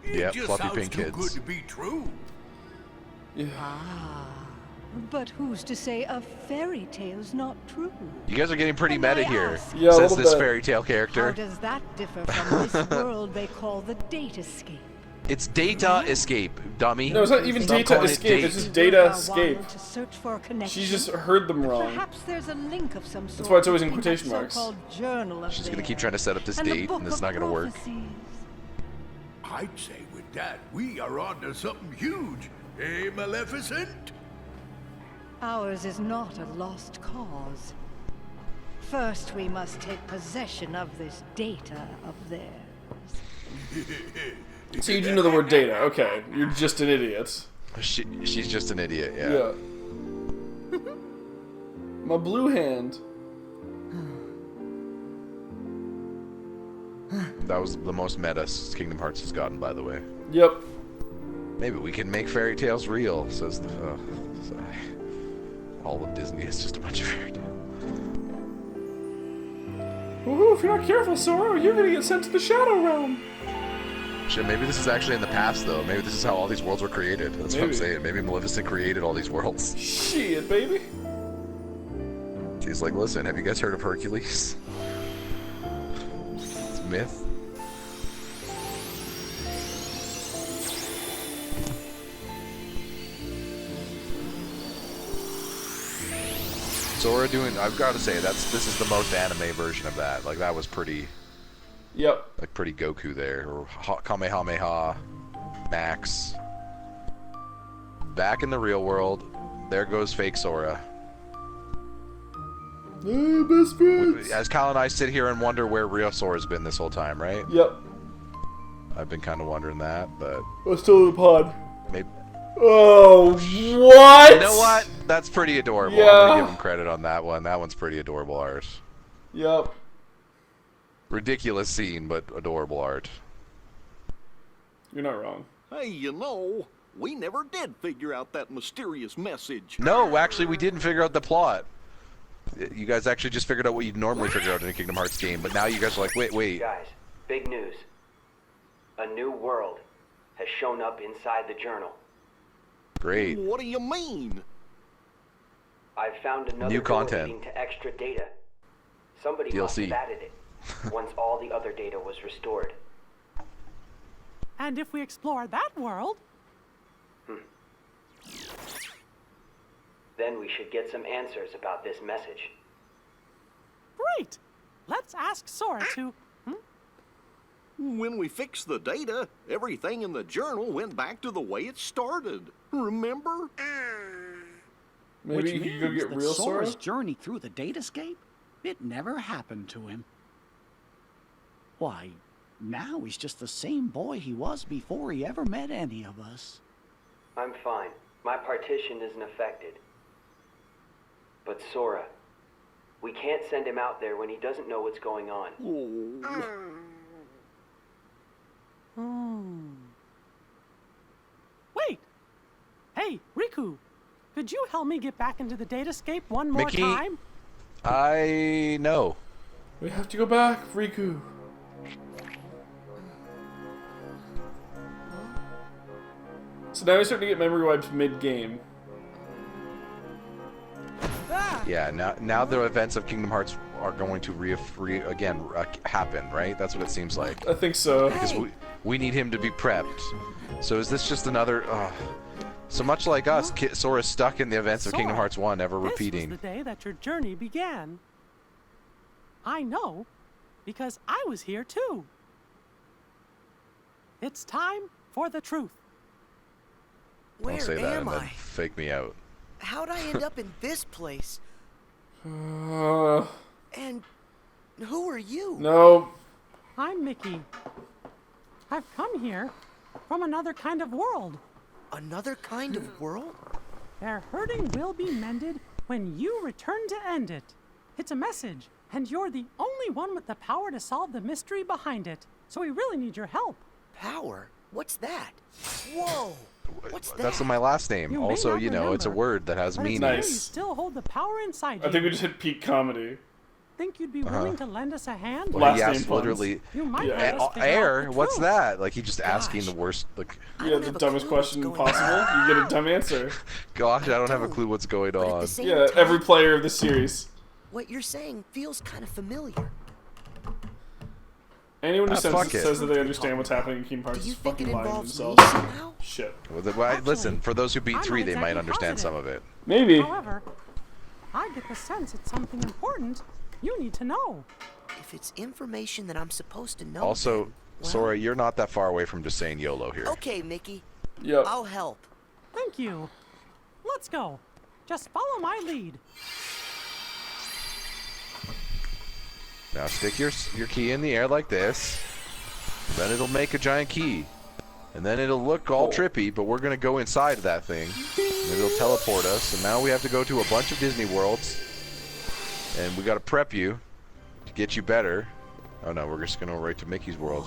It Yeah, just Fluffy sounds Pink too Kids. good to be true. Yeah. Ah, But who's to say a fairy tale's not true? You guys are getting pretty meta here, Yeah, says this fairy tale character. How does that differ from this world they call the Datascape? It's data escape, dummy. No, it's not even Stop data calling it escape. date. It's just data Worth our escape. while to search for a connection. She just heard them wrong. Perhaps there's a link of some sort. That's why it's always in between quotation that marks. so-called journal of She's gonna theirs keep trying to set up this and the date, book and it's of not gonna work. prophecies. I'd say with that, we are onto something huge. Eh, Maleficent? Ours is not a lost cause. First, we must take possession of this data of theirs. So you do know the word data. Okay. You're just an idiot. She's just an idiot, yeah. My blue hand. That was the most meta Kingdom Hearts has gotten, by the way. Yep. Maybe we can make fairy tales real, says the... all of Disney is just a bunch of fairy tales. Woohoo, if you're not careful, Sora, you're gonna get sent to the Shadow Realm. Shit, maybe this is actually in the past, though. Maybe this is how all these worlds were created. That's what I'm saying. Maybe Maleficent created all these worlds. Shit, baby. She's like, listen, have you guys heard of Hercules? It's a myth. Sora doing, I've got to say, this is the most anime version of that. Like, that was pretty... Yep. Like, pretty Goku there. Or Kamehameha, Max. Back in the real world, there goes fake Sora. Hey, best friends. As Kyle and I sit here and wonder where real Sora's been this whole time, right? Yep. I've been kind of wondering that, but... Oh, still in the pod. Maybe... Oh, what? You know what? That's pretty adorable. Yeah. I'm gonna give him credit on that one. That one's pretty adorable art. Yep. Ridiculous scene, but adorable art. You're not wrong. Hey, you know, we never did figure out that mysterious message. No, actually, we didn't figure out the plot. You guys actually just figured out what you'd normally figure out in a Kingdom Hearts game, but now you guys are like, wait. Guys, big news. A new world has shown up inside the journal. Great. What do you mean? I've found another New door content. leading to extra data. Somebody must DLC. have added it once all the other data was restored. And if we explore that world, then we should get some answers about this message. great. Let's ask Sora to... When we fixed the data, everything in the journal went back to the way it started. Remember? Maybe Which you could go means get that real Sora? Sora's journey through the Datascape, it never happened to him. Why, now he's just the same boy he was before he ever met any of us. I'm fine. My partition isn't affected. But Sora, we can't send him out there when he doesn't know what's going on. Wait! Hey, Riku! Could you help me get back into the Datascape one more Mickey? time? I know. We have to go back, Riku. So now we're starting to get memory wipes mid-game. Yeah, now the events of Kingdom Hearts are going to happen, right? That's what it seems like. I think so. Because we need him to be prepped. So is this just another... so much like us, Sora's stuck in the events of Kingdom Hearts 1, ever repeating. This was the day that your journey began. I know, because I was here too. It's time for the truth. Where Don't say that am and then I? fake me out. How'd I end up in this place? And who are you? No. I'm Mickey. I've come here from another kind of world. Another kind of world? Their hurting will be mended when you return to end it. It's a message, and you're the only one with the power to solve the mystery behind it. So we really need your help. Power? What's that? Whoa! What's that? That's my last name. You may Also, not you know, it's a remember, word that has but it's meaning. clear you still hold the power inside you. I think we just hit peak comedy. think you'd be willing to lend us a hand? Well, he asked literally, You might let us figure out air? the What's truth. that? Like, he just asking the worst, like... Yeah, the dumbest question possible. You get a dumb answer. Gosh, I don't have a clue what's going on. Yeah, every player of the series. What you're saying feels kind of familiar. Anyone who fuck it. says that they understand what's happening in Kingdom Hearts is fucking lying to involves me themselves. somehow? Shit. Well, listen, for those who beat I'm 3, not they might exactly understand positive. some of it. Maybe. However, I get the sense it's something important you need to know. If it's information that I'm supposed to know. Also, then, well, Sora, you're not that far away from just saying YOLO here. Okay, Mickey. Yep. I'll help. Thank you. Let's go. Just follow my lead. Now stick your key in the air like this. Then it'll make a giant key. And then it'll look all trippy, but we're going to go inside of that thing. And it'll teleport us. And now we have to go to a bunch of Disney worlds. And we got to prep you to get you better. Oh no, we're just going to go right to Mickey's world.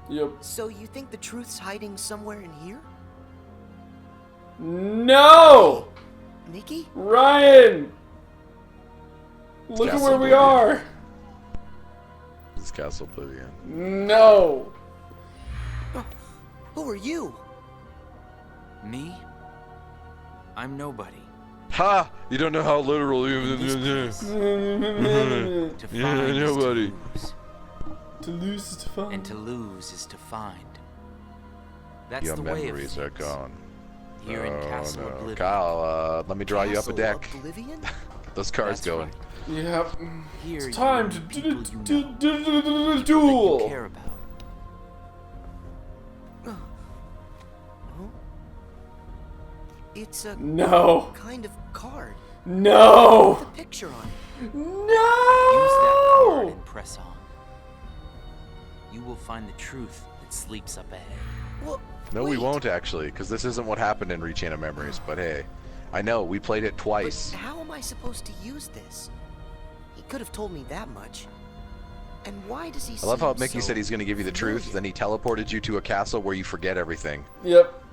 Yep. So you think the truth's hiding somewhere in here? No! Mickey? Ryan! Look at where we are! This is Castle Oblivion. No! Who are you? Me? I'm nobody. Ha! You don't know how literal you To find yeah, is nobody. To lose is to find. And to lose is to find. That's Your the way of memories are things. gone. Here in Castle no. Oblivion. Kyle, let me draw you up a Castle deck. Oblivion? Get those cards That's going. Yep. Here It's you time meet to people you know, duel. that you care about. It's a No. kind of card. No. With a picture on it. Use that card No. and press on. You will find the truth that sleeps up ahead. Well, No, we won't actually, because this isn't what happened in Rechain of Memories. But hey, I know we played it twice. but how am I supposed to use this? He could have told me that much. And why does he I love how seem Mickey so said he's going to give you the truth, then he teleported you to a castle where you forget everything. Yep.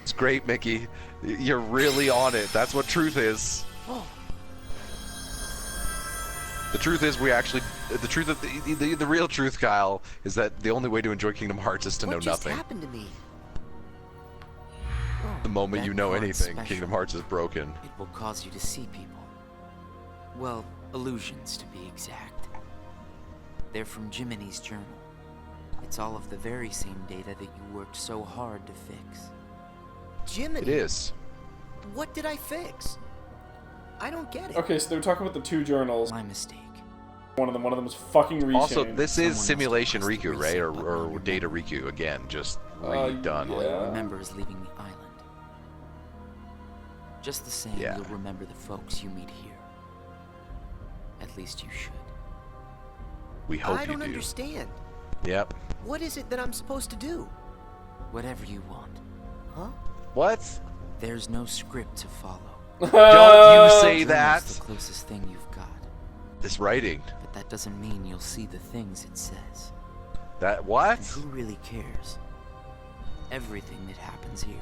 It's great, Mickey. You're really on it. That's what truth is. Oh. The truth is, the real truth, Kyle, is that the only way to enjoy Kingdom Hearts is to know What just nothing. happened to me? The moment That you know card's anything, special. Kingdom Hearts is broken. It will cause you to see people. Well, illusions to be exact. They're from Jiminy's journal. It's all of the very same data that you worked so hard to fix. Jiminy? It is. What did I fix? I don't get it. Okay, so they were talking about the two journals. My mistake. One of them was fucking Rechain. Also, this is Simulation Riku, right? Or Data Riku, again, just redone. All you remember is leaving the island. Just the same, Yeah. you'll remember the folks you meet here. At least you should. We hope I you don't do. understand. Yep. What is it that I'm supposed to do? Whatever you want. Huh? What? There's no script to follow. Don't you say Journal's that! the closest thing you've got. This writing. But that doesn't mean you'll see the things it says. That what? And who really cares? Everything that happens here,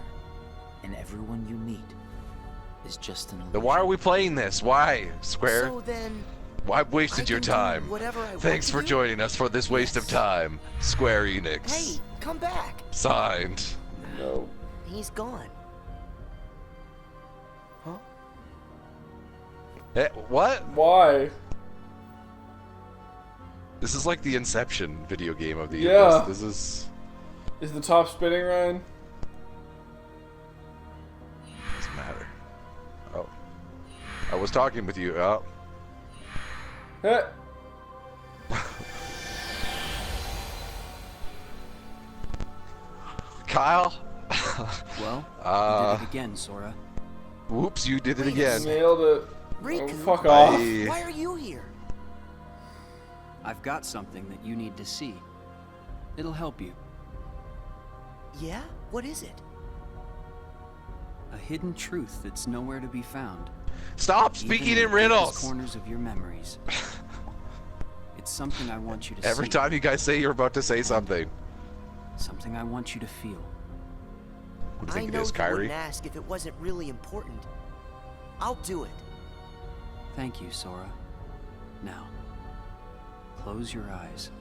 and everyone you meet, is just an illusion. Then why are we playing this? Why, Square? So then, Why wasted your can do time? whatever I want Thanks to for do? joining us for this waste of time, Square Enix. hey, come back. Signed. No. He's gone. Huh? Eh, what? Why? This is like the Inception video game of the Yeah. This is. Is the top spinning, Ryan? Doesn't matter. Oh. I was talking with you. Oh. Eh. Kyle? Well, you did it again, Sora. Whoops, you did it Wait a again. Nailed it. Riku, Oh, fuck off. why are you here? I've got something that you need to see. It'll help you. Yeah? What is it? A hidden truth that's nowhere to be found. Stop Even speaking the in riddles! deepest corners of your memories. It's something I want you to see. Every time you guys say you're about to say something. Something I want you to feel. What do you I think know it is, you Kyrie? wouldn't ask if it wasn't really important. I'll do it. Thank you, Sora. Now, close your eyes.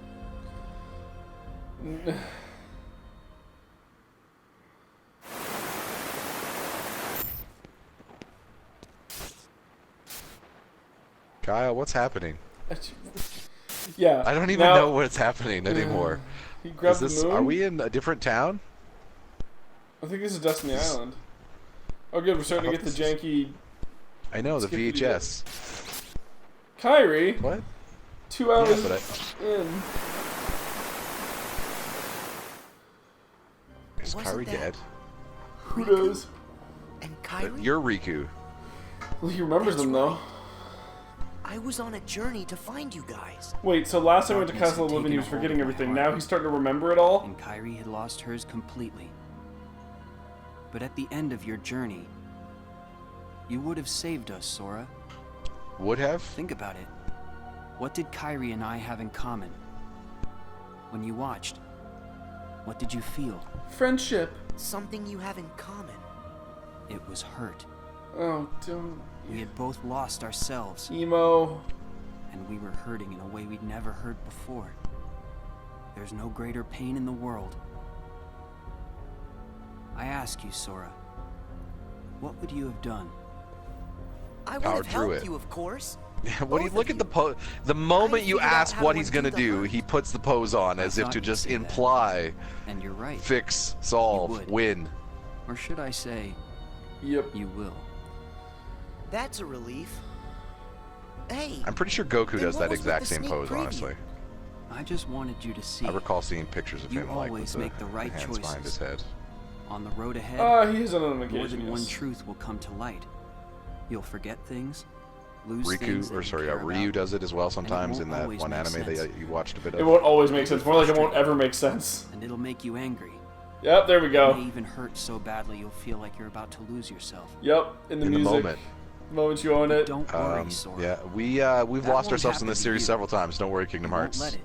Kyle, what's happening? Yeah. I don't even know what's happening anymore. He grabbed Is this, the moon? are we in a different town? I think this is Destiny Island. Oh, good. We're starting to get the janky. I know, the VHS. Kyrie. What? 2 hours Yeah, in. Is Wasn't Kyrie that dead? Who knows? And Kyrie? You're Riku. Well, he remembers them though. I was on a journey to find you guys. Wait, so last time we went to Darkness Castle of had Oblivion, he taken was a hold forgetting of my everything. heart. Now he's starting to remember it all. And Kyrie had lost hers completely. But at the end of your journey, you would have saved us, Sora. Would have? Think about it. What did Kyrie and I have in common? When you watched, what did you feel? Friendship. Something you have in common. It was hurt. Oh, don't. We had both lost ourselves. Emo. And we were hurting in a way we'd never hurt before. There's no greater pain in the world. I ask you, Sora, what would you have done? I would Powered have through helped it. you, of course. What do you look at the moment you figured out ask how what to he's gonna undo the do, hurt. he puts the pose on as if thought to you'd just say that. imply, And you're right. fix, solve, would. win. Or should I say, yep, you will. That's a relief. Hey. I'm pretty sure Goku then does what that was with exact the same sneak pose, preview? honestly. I just wanted you to see. I recall seeing pictures of You him like with always the, make the right hands choices. behind his head. On the road ahead, He has it on an more occasion, than one yes. truth will come to light. You'll forget things, lose things Riku, that or you sorry, care Ryu about, does it as well and it sometimes won't in that always one make anime sense. that you watched a bit of. It won't always make sense. More like it won't Frustrating. ever make sense. And it'll make you angry. Yep, there we It go. may even hurt so badly you'll feel like you're about to lose yourself. Yep, in the In the music. moment. The moment you own it. Don't worry, Sora. Yeah, we've That lost won't ourselves in happen this to series you. several times. Don't worry, Kingdom You won't Hearts. let it.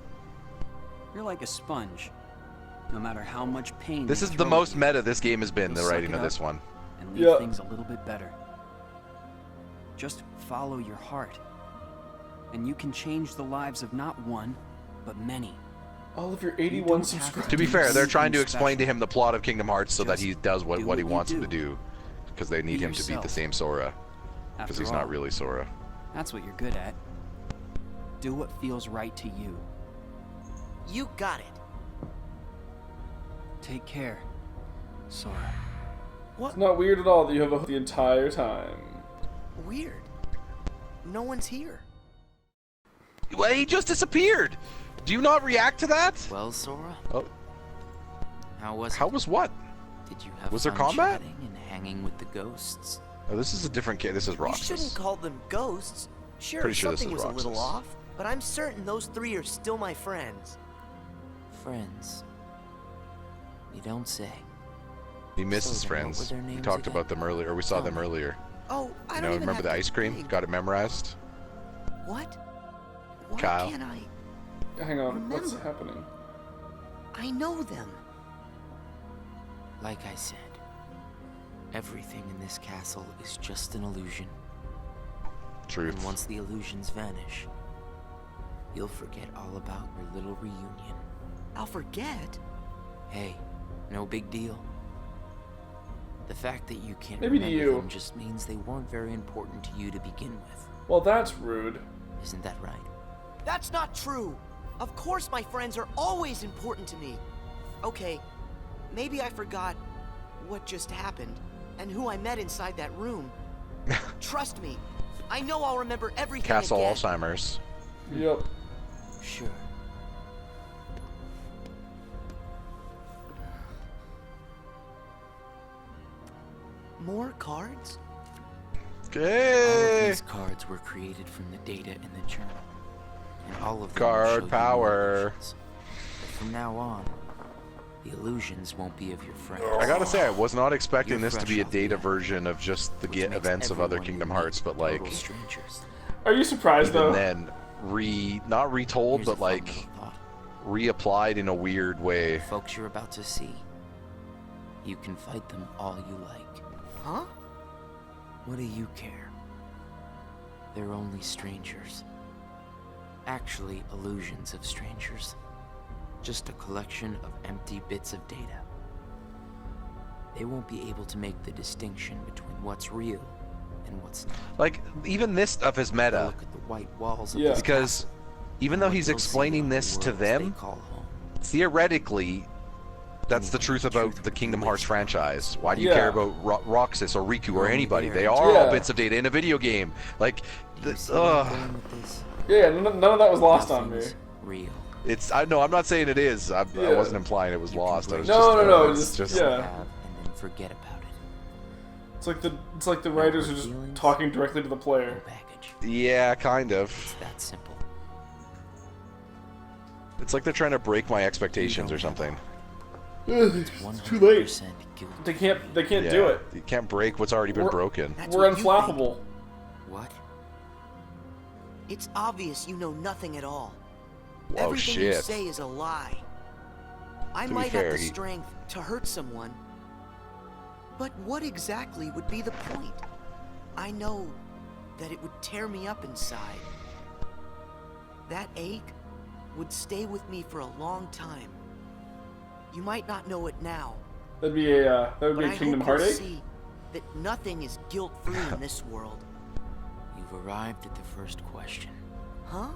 You're like a sponge. No matter how much pain This they is the throw at most you, meta this game has been, you'll the suck writing it of up this one. and leave Yeah. things a little bit better. Just follow your heart, and you can change the lives of not one, but many. All of your don't 81 have to subscribers. To be fair, they're trying to Anything explain to special. him the plot of Kingdom Hearts so that Just he does what he what you wants him do. to do. Because they need Be him to beat the yourself. same Sora. Because After he's all, not really Sora. That's what you're good at. Do what feels right to you. You got it. Take care, Sora. It's not weird at all that you have a the entire time. Weird. No one's here. Well, he just disappeared. Do you not react to that? Well, Sora, Oh, how was how it? was what? Did you have Was there fun combat? chatting and hanging with the ghosts? Oh, this is a different kid. This is You shouldn't Roxas. call them ghosts. Sure, Pretty sure this something is was a little Roxas. off, but I'm certain those three are still my friends. Friends. You don't say. He missed So his then what friends. were their We names talked again? about them earlier. Or we saw Tell them me. earlier. Oh, I You don't know, even remember have the to ice cream? think. Got it memorized? What? Why Kyle. can't I? Hang on, what's Remember. happening? I know them. Like I said, everything in this castle is just an illusion. Truth. And once the illusions vanish, you'll forget all about your little reunion. I'll forget. Hey, no big deal. The fact that you can't Maybe to remember you. them just means they weren't very important to you to begin with. Well, that's rude. Isn't that right? That's not true. Of course my friends are always important to me. Okay, maybe I forgot what just happened and who I met inside that room. Trust me, I know I'll remember everything Castle again. Alzheimer's. Yep. Sure. More cards? All of Okay. these cards were created from the data in the journal, and all of them Card show you new power. illusions. But from now on, the illusions won't be of your friends. I gotta say, I was not expecting You're this to fresh be a off the data end, version of just the which makes events of other everyone Kingdom you Hearts, meet but like total strangers. Are you surprised even though? then, not retold, Here's a but fun like little thought. reapplied in a weird way. The folks you're about to see, you can fight them all you like. Huh? What do you care? They're only strangers. actually illusions of strangers. Just a collection of empty bits of data. They won't be able to make the distinction between what's real and what's not. Like, even this stuff is meta. Look at the white walls of Yeah. this Because castle. even though What he's they'll see explaining are the this to worlds they them, call home. theoretically, that's the truth about the Kingdom Hearts franchise. Why do you Yeah. care about Roxas or Riku or anybody? They are all Yeah. bits of data in a video game. Like, Yeah, none of that was lost on me. Real. it's. I know. I'm not saying it is. I Yeah. wasn't implying it was lost. I was No, just, just Have yeah. and then forget about it. It's like the writers are just talking directly to the player. Yeah, kind of. It's that simple. It's like they're trying to break my expectations or something. It's too late. They can't do it. You can't break what's already been broken. what We're you unflappable. What? It's obvious you know nothing at all. Whoa, Everything you shit. say is a lie. I To be might fair, have the he- strength to hurt someone, but what exactly would be the point? I know that it would tear me up inside. That ache would stay with me for a long time. You might not know it now, That'd be a but I Kingdom hope you'll Heartache. see that nothing is guilt-free in this world. You've arrived at the first question. Huh?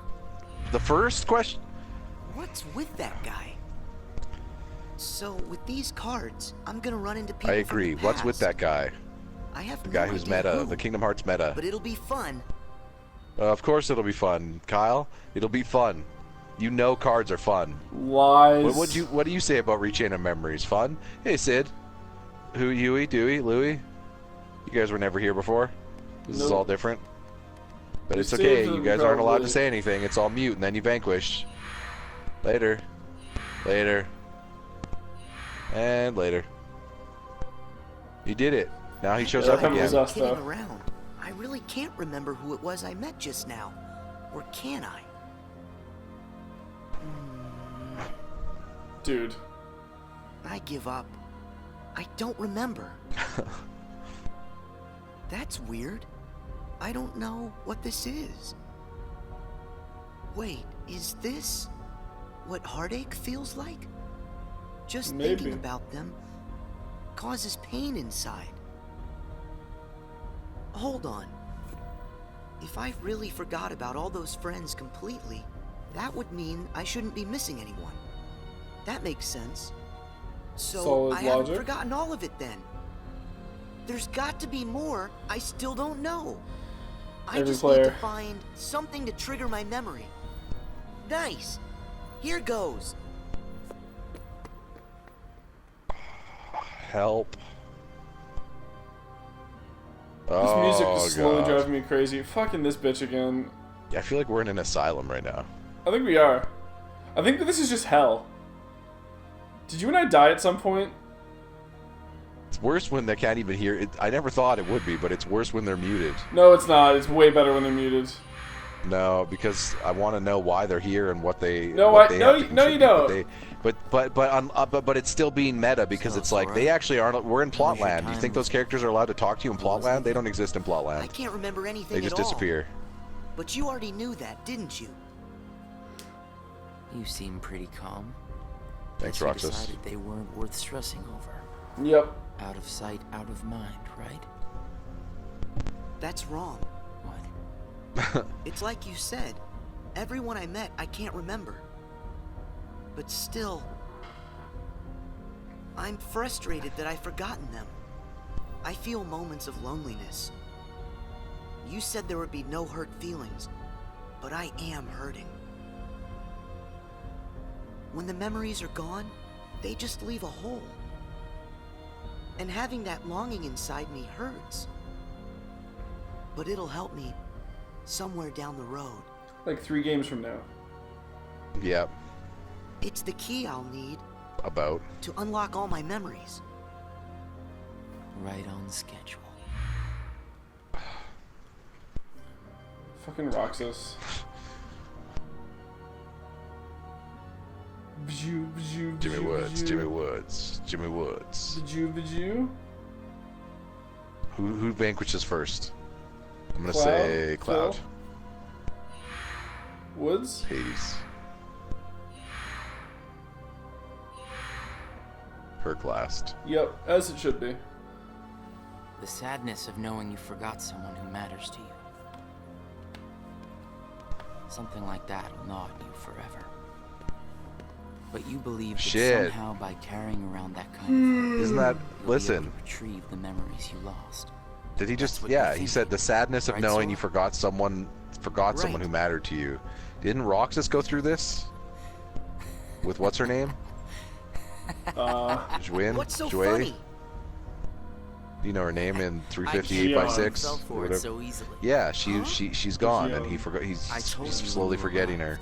The first question. What's with that guy? So, with these cards, I'm gonna run into people I from agree. the What's with past. that guy? I have The no guy who's idea meta. who, The Kingdom Hearts meta. but it'll be fun. Of course it'll be fun, Kyle. It'll be fun. You know cards are fun. Lies. What do you say about Rechain Memories? Fun? Hey Sid. Huey, Dewey, Louie. You guys were never here before. This is Nope. all different. But We it's saved okay. them You guys aren't allowed to probably. say anything. It's all mute, and then you vanquish. Later. Later. And later. You did it. Now he shows up that again. was us, Kidding though. around. I really can't remember who it was I met just now. Or can I? Dude. I give up. I don't remember. That's weird. I don't know what this is. Wait, is this what heartache feels like? Just Maybe. thinking about them causes pain inside. Hold on. If I really forgot about all those friends completely, that would mean I shouldn't be missing anyone. That makes sense. So Solid I haven't logic. forgotten all of it then. There's got to be more I still don't know. I Every just need to player. find something to trigger my memory. Nice. Here goes. Help. This music Oh, is slowly God. driving me crazy. Fucking this bitch again. Yeah, I feel like we're in an asylum right now. I think we are. I think that this is just hell. Did you and I die at some point? It's worse when they can't even hear it. I never thought it would be, but it's worse when they're muted. No, it's not. It's way better when they're muted. No, because I want to know why they're here and what they. No, what I- they no, have to you- no, you contribute, don't. But it's still being meta because it's like they actually aren't. We're in Plotland. You think those characters are allowed to talk to you in Plotland? They don't exist in I Plotland. can't remember anything They just at all. disappear. But you already knew that, didn't you? You seem pretty calm. Thanks, Guess you Roxas. decided they weren't worth stressing over. Yep. Out of sight, out of mind, right? That's wrong. What? It's like you said. Everyone I met, I can't remember. But still, I'm frustrated that I've forgotten them. I feel moments of loneliness. You said there would be no hurt feelings, but I am hurting. When the memories are gone, they just leave a hole. And having that longing inside me hurts. But it'll help me somewhere down the road. Like 3 games from now. Yep. It's the key I'll need About. to unlock all my memories. Right on schedule. Fucking Roxas. Jimmy Woods. Jimmy Woods. Jimmy Woods. Bajou. Who vanquishes first? I'm gonna Cloud? say Cloud. Phil? Woods? Hades. Herklast. Yep, as it should be. The sadness of knowing you forgot someone who matters to you. Something like that will gnaw at you forever. But you believe that Shit. somehow by carrying around that kind of hurt, Isn't that... you'll be Listen. able to retrieve the memories you lost. Did he just... Yeah, he said the sadness of Right, knowing Sora? you forgot someone who mattered to you. Didn't Roxas go through this? With what's her name? Jwin? What's so Jway? funny? Do you know her name in I 358 can't by 6? fell for or it whatever? so easily. Yeah, she's gone, and he forgot. He's I told you slowly when you forgetting her.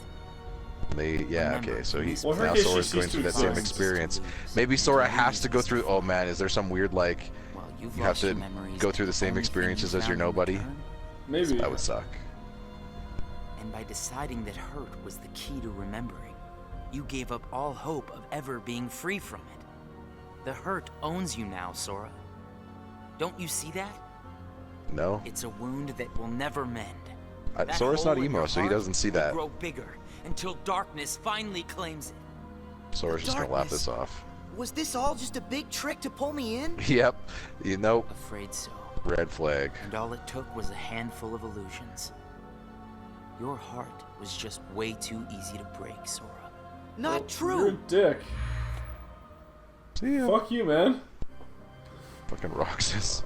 Yeah, Remember, okay, so he's Well, in her now case, Sora's she going ceased through to that same exist. experience. Maybe Sora has to go through. Oh man, is there some weird like You've you have lost to your memories, go through the and same only thing experiences you as your found in nobody? return? Maybe. That would suck. And by deciding that hurt was the key to remembering, you gave up all hope of ever being free from it. The hurt owns you now, Sora. Don't you see that? No. It's a wound that will never mend. That Sora's not hole in emo, your so he heart doesn't see will that. grow bigger until darkness finally claims it. Sora's just gonna laugh Darkness. this off. Was this all just a big trick to pull me in? Yep. You know. Afraid so. Red flag. And all it took was a handful of illusions. Your heart was just way too easy to break, Sora. Not true. You're a dick. See ya. Fuck you, man. Fucking Roxas.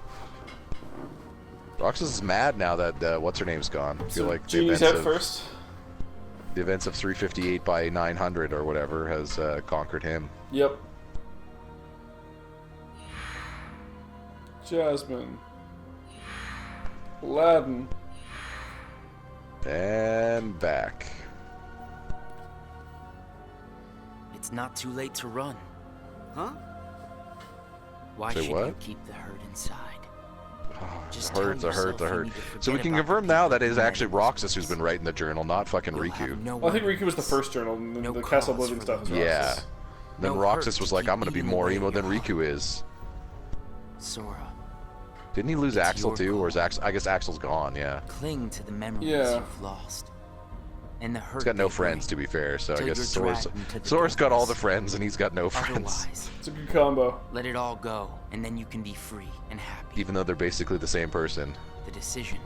Roxas is mad now that what's her name's gone. I feel like the Genie's events head of, first. the events of 358 by 900 or whatever has conquered him. Yep. Jasmine. Aladdin. And back. It's not too late to run. Huh? Why Say should what? you keep the hurt inside? Just The tell hurt, the hurt, yourself the you hurt. need to So we forget can about the confirm now people that it is who actually met in Roxas who's been writing the journal, not fucking You'll Riku. have no Well, I think worries. Riku was the first journal, and then No the Castle cause Oblivion for stuff was the Yeah. Roxas. Then No Roxas hurt was to like, keep I'm gonna be eating more away emo at than your Riku is. Sora, Didn't he lose It's Axel your too, or is call. I guess Axel's gone, yeah. cling to the memories Yeah. you've lost. And the hurt He's got no they friends, to bring, be fair, so I till guess you're Sora's, dragged into the Sora's got all the darkness. friends and he's got no friends. Otherwise, It's a good combo. let it all go, and then you can be free and happy. Even though they're basically the same person. The decision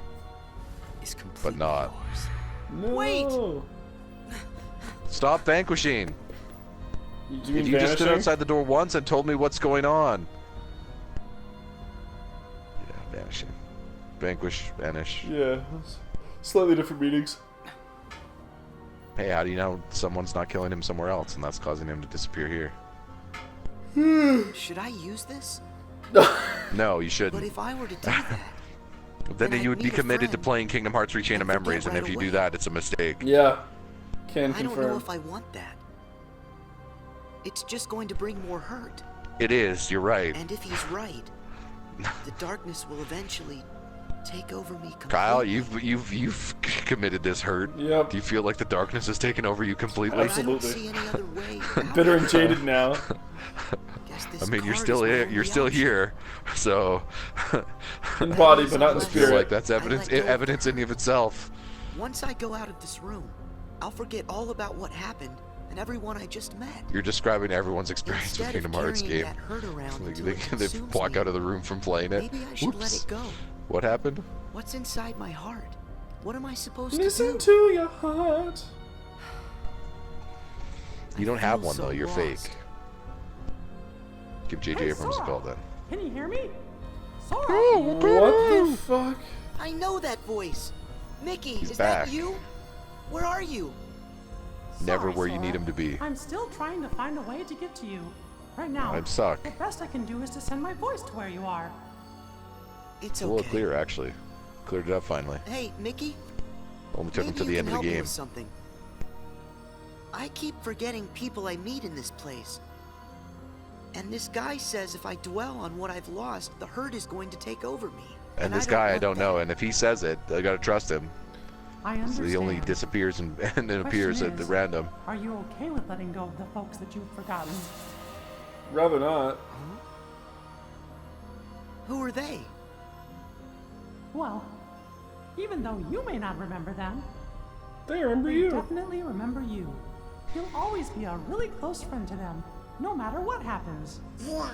is completely not. yours. No. Wait. Stop vanquishing! You If mean you just stood vanishing? outside the door once and told me what's going on. Yeah, vanishing. Vanquish, vanish. Yeah. Slightly different meanings. Hey, how do you know someone's not killing him somewhere else and that's causing him to disappear here? Should I use this? No, you But shouldn't. if I were to do that, Then I'd you would be need a committed to friend playing Kingdom Hearts 3 Chain of and forget Memories, and right if you away. do that, it's a mistake. Yeah. Can I don't know confirm. if I want that. It's just going to bring more hurt. It is, you're right. And if he's right, the darkness will eventually take over me completely. Kyle, you've committed this hurt. Yep. Do you feel like the darkness has taken over you completely? But I don't Absolutely. see any other way. Bitter and jaded now. Guess I this mean, you're card still is my here, only you're still option. here, so In body, but not in I feel spirit. like that's evidence, let go. evidence in of itself. Once I go out of this room, I'll forget all about what happened and everyone I just met. You're describing everyone's experience with Instead Kingdom of Hearts carrying game. that hurt around Like, until they it they consumes walk me, out of the room from playing it. maybe I should let Oops. it go. What happened? What's inside my heart? What am I supposed Listen to to do? your heart. You don't have feel one so though. You're lost. fake. Give J.J. Hey, Abrams a Sora. call then. Can you hear me? Sora! What the fuck? I know that voice. Mickey, He's is back. that you? Where are you? Never Sorry, where you Sora. need him to be. I'm still trying to find a way to get to you. Right now, I'd suck. the best I can do is to send my voice to where you are. It's A little okay. clearer, actually. Cleared it up finally. Hey, Mickey. Only took him Maybe to the you end can of the help me game. with something. I keep forgetting people I meet in this place. And this guy says if I dwell on what I've lost, the hurt is going to take over me. And I this don't guy, I want don't that. know. And if he says it, I gotta trust him. I So understand. he only disappears and then appears Question at is, random. Are you okay with letting go of the folks that you've forgotten? Rather not. Who are they? Well, even though you may not remember them, They remember They you. definitely remember you. You'll always be a really close friend to them, no matter what happens. Yeah,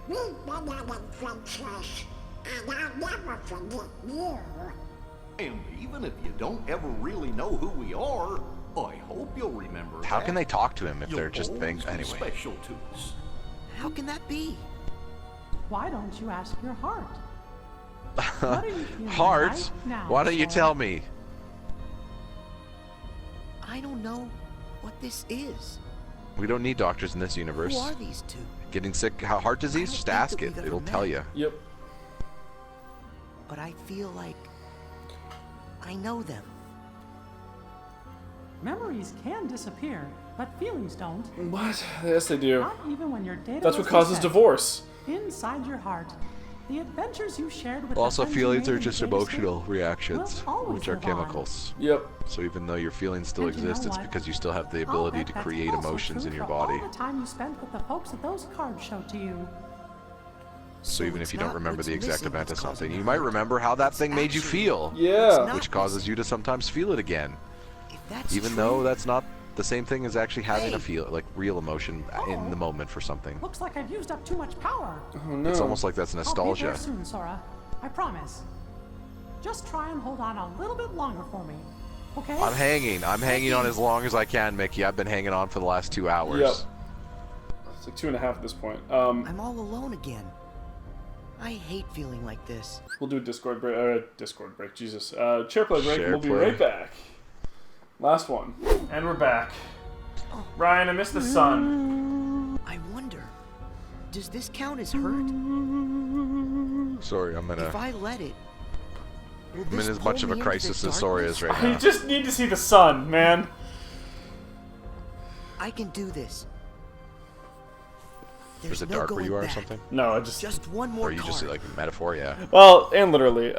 we've been having friendships, and I'll never forget you. And even if you don't ever really know who we are, I hope you'll remember How that. can they talk to him if they're You'll just always be anyway? special to us. How can that be? Why don't you ask your heart? What are you feeling Heart? right now, Why don't you Sora? tell me? I don't know what this is. We don't need doctors in this universe. Who are these two? Getting sick, heart disease? Just ask it. It'll tell you. Yep. But I feel like I know them. Memories can disappear, but feelings don't. What? Yes, they do. Not even when your data That's was what causes reset. divorce. Inside your heart, the adventures you shared with Also, the friends you feelings made are in just the emotional Datascape reactions, will always which are live on. chemicals. Yep. So even though your feelings still And you know exist, it's what? because you still have the I'll ability bet to that's create also emotions true in your for body. all the time you spent with the folks at those cards showed to you. So even if it's you don't not remember what's the exact missing event of that's something, causing you the might hurt. remember how that thing made you actually feel. Yeah. Which causes you to sometimes feel it again. If that's Even true, though that's not the same thing as actually having a Hey. feel, like real emotion in the moment for something. Looks like I've used up too much power. Oh no. It's almost like that's I'll be nostalgia. there soon, Sora. I promise. Just try and hold on a little bit longer for me, okay? I'm hanging on as long as I can, Mickey. I've been hanging on for the last 2 hours. Yep. It's like 2.5 at this point. I'm all alone again. I hate feeling like this. We'll do a Discord break. Discord break. Jesus. Chair play break. Chair We'll be play. right back. Last one. And we're back. Ryan, I missed the sun. I wonder, does this count as hurt? Sorry, I'm If I let it, will this in as pull much of me a into crisis the as Sora darkness? is right I now. just need to see the sun, man. I can do this. Is it no dark where you going are or back. something? No, I just. Just one more Or you just card. like metaphor, yeah. Well, and literally.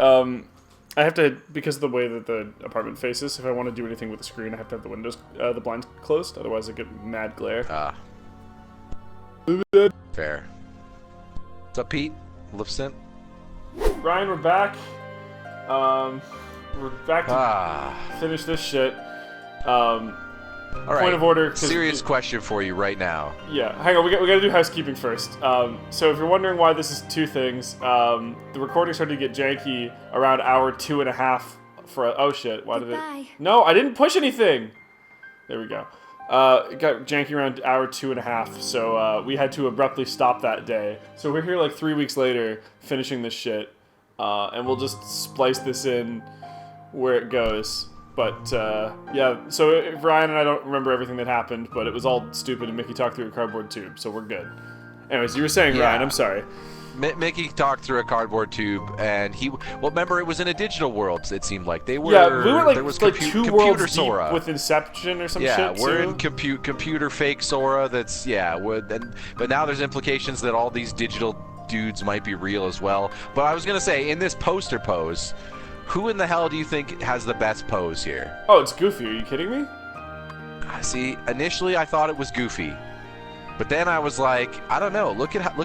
I have to, because of the way that the apartment faces, if I want to do anything with the screen, I have to have the windows, the blinds closed. Otherwise, I get mad glare. Ah. Fair. What's up, Pete? Lifsint? Ryan, we're back. We're back to finish this shit. All right. Point of order. 'cause Serious question for you right now. Yeah, hang on. We got to do housekeeping first. So if you're wondering why this is two things, the recording started to get janky around hour 2.5. Oh shit! Why did Goodbye. it? No, I didn't push anything. There we go. It got janky around hour 2.5, so we had to abruptly stop that day. So we're here like 3 weeks later, finishing this shit, and we'll just splice this in where it goes. But, yeah, so Ryan and I don't remember everything that happened, but it was all stupid and Mickey talked through a cardboard tube, so we're good. Anyways, you were saying, Yeah. Ryan, I'm sorry. Mickey talked through a cardboard tube, and well, remember, it was in a digital world, it seemed like. They were, Yeah, we were like, there was like computer two worlds Sora. deep with Inception or some Yeah, shit, we're too. in computer fake Sora that's, but now there's implications that all these digital dudes might be real as well. But I was going to say, in this poster pose, who in the hell do you think has the best pose here? Oh, it's Goofy. Are you kidding me? See, initially I thought it was Goofy, but then I was like, I don't know. Look at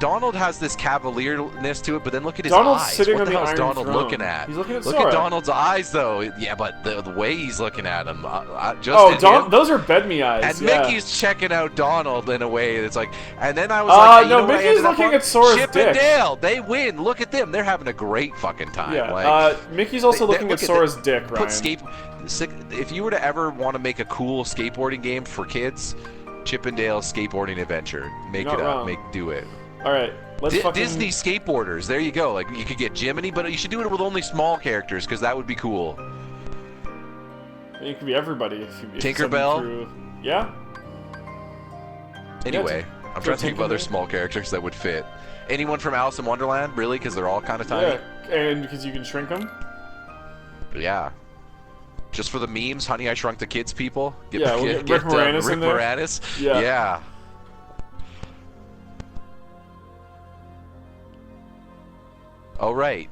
Donald has this cavalierness to it, but then look at his Donald's eyes. sitting What on the the hell is Iron Donald Throne. looking at? He's looking at Look Sora. at Donald's eyes, though. Yeah, but the way he's looking at him, Those are Bedme eyes. And yeah. Mickey's checking out Donald in a way that's like, and then I was like, you no, know what I Mickey's ended up looking on? at Sora's Chip dick. and Dale, they win. Look at them; they're having a great fucking time. Yeah, Like, Mickey's also looking look at Sora's dick, Put Ryan. if you were to ever want to make a cool skateboarding game for kids, Chip and Dale skateboarding adventure. Make You're it not up. wrong. Do it. All right, let's fucking... Disney skateboarders. There you go. Like you could get Jiminy, but you should do it with only small characters because that would be cool. It could be everybody. If you Tinkerbell? Through... Yeah. Anyway, I'm trying to think of other small characters that would fit. Anyone from Alice in Wonderland, really? Because they're all kind of tiny. Yeah, and because you can shrink them. Yeah. Just for the memes, Honey, I Shrunk the Kids people. We'll get Rick Moranis Rick in there. Moranis. Yeah. Yeah. Oh, right.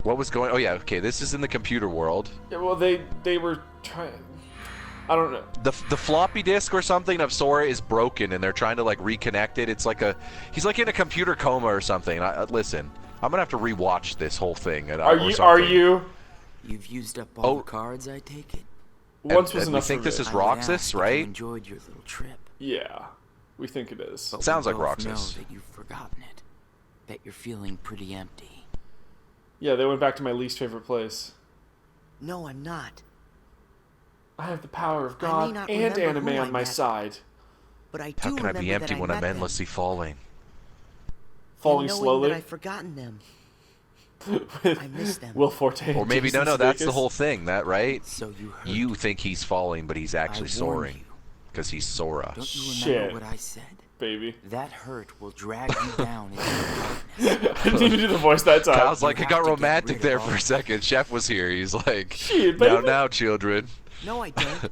What was going... Oh, yeah, okay, this is in the computer world. Yeah, well, they were trying... I don't know. The floppy disk or something of Sora is broken, and they're trying to, like, reconnect it. It's like he's, like, in a computer coma or something. Listen, I'm gonna have to rewatch this whole thing. Are you? You've You've used up all the cards, I take it? Once was and enough we think for this me. is I would ask Roxas, if you right? enjoyed your little trip. Yeah, we think it is. But Sounds we like both Roxas. know that you've forgotten it. That you're feeling pretty empty. Yeah, they went back to my least favorite place. No, I'm not. I have the power of I may God not and remember anime who on I my met, side. But I How do can I remember be empty that when I I'm met them, endlessly falling? Falling and knowing slowly. that I've forgotten them. I miss them. Will Forte. Or maybe Jason no, that's the Sudeikis. whole thing, that right? So you heard. You think he's falling, but he's actually I warned soaring. you. Because he's Sora. Don't you remember Shit. what I said? Baby. That hurt will drag you down into the darkness. I didn't even do the voice that time. Kyle's like, You it have got to get romantic rid of there all for a of second. Chef was here. He's like, Shit, now, baby. now, children. No, I don't.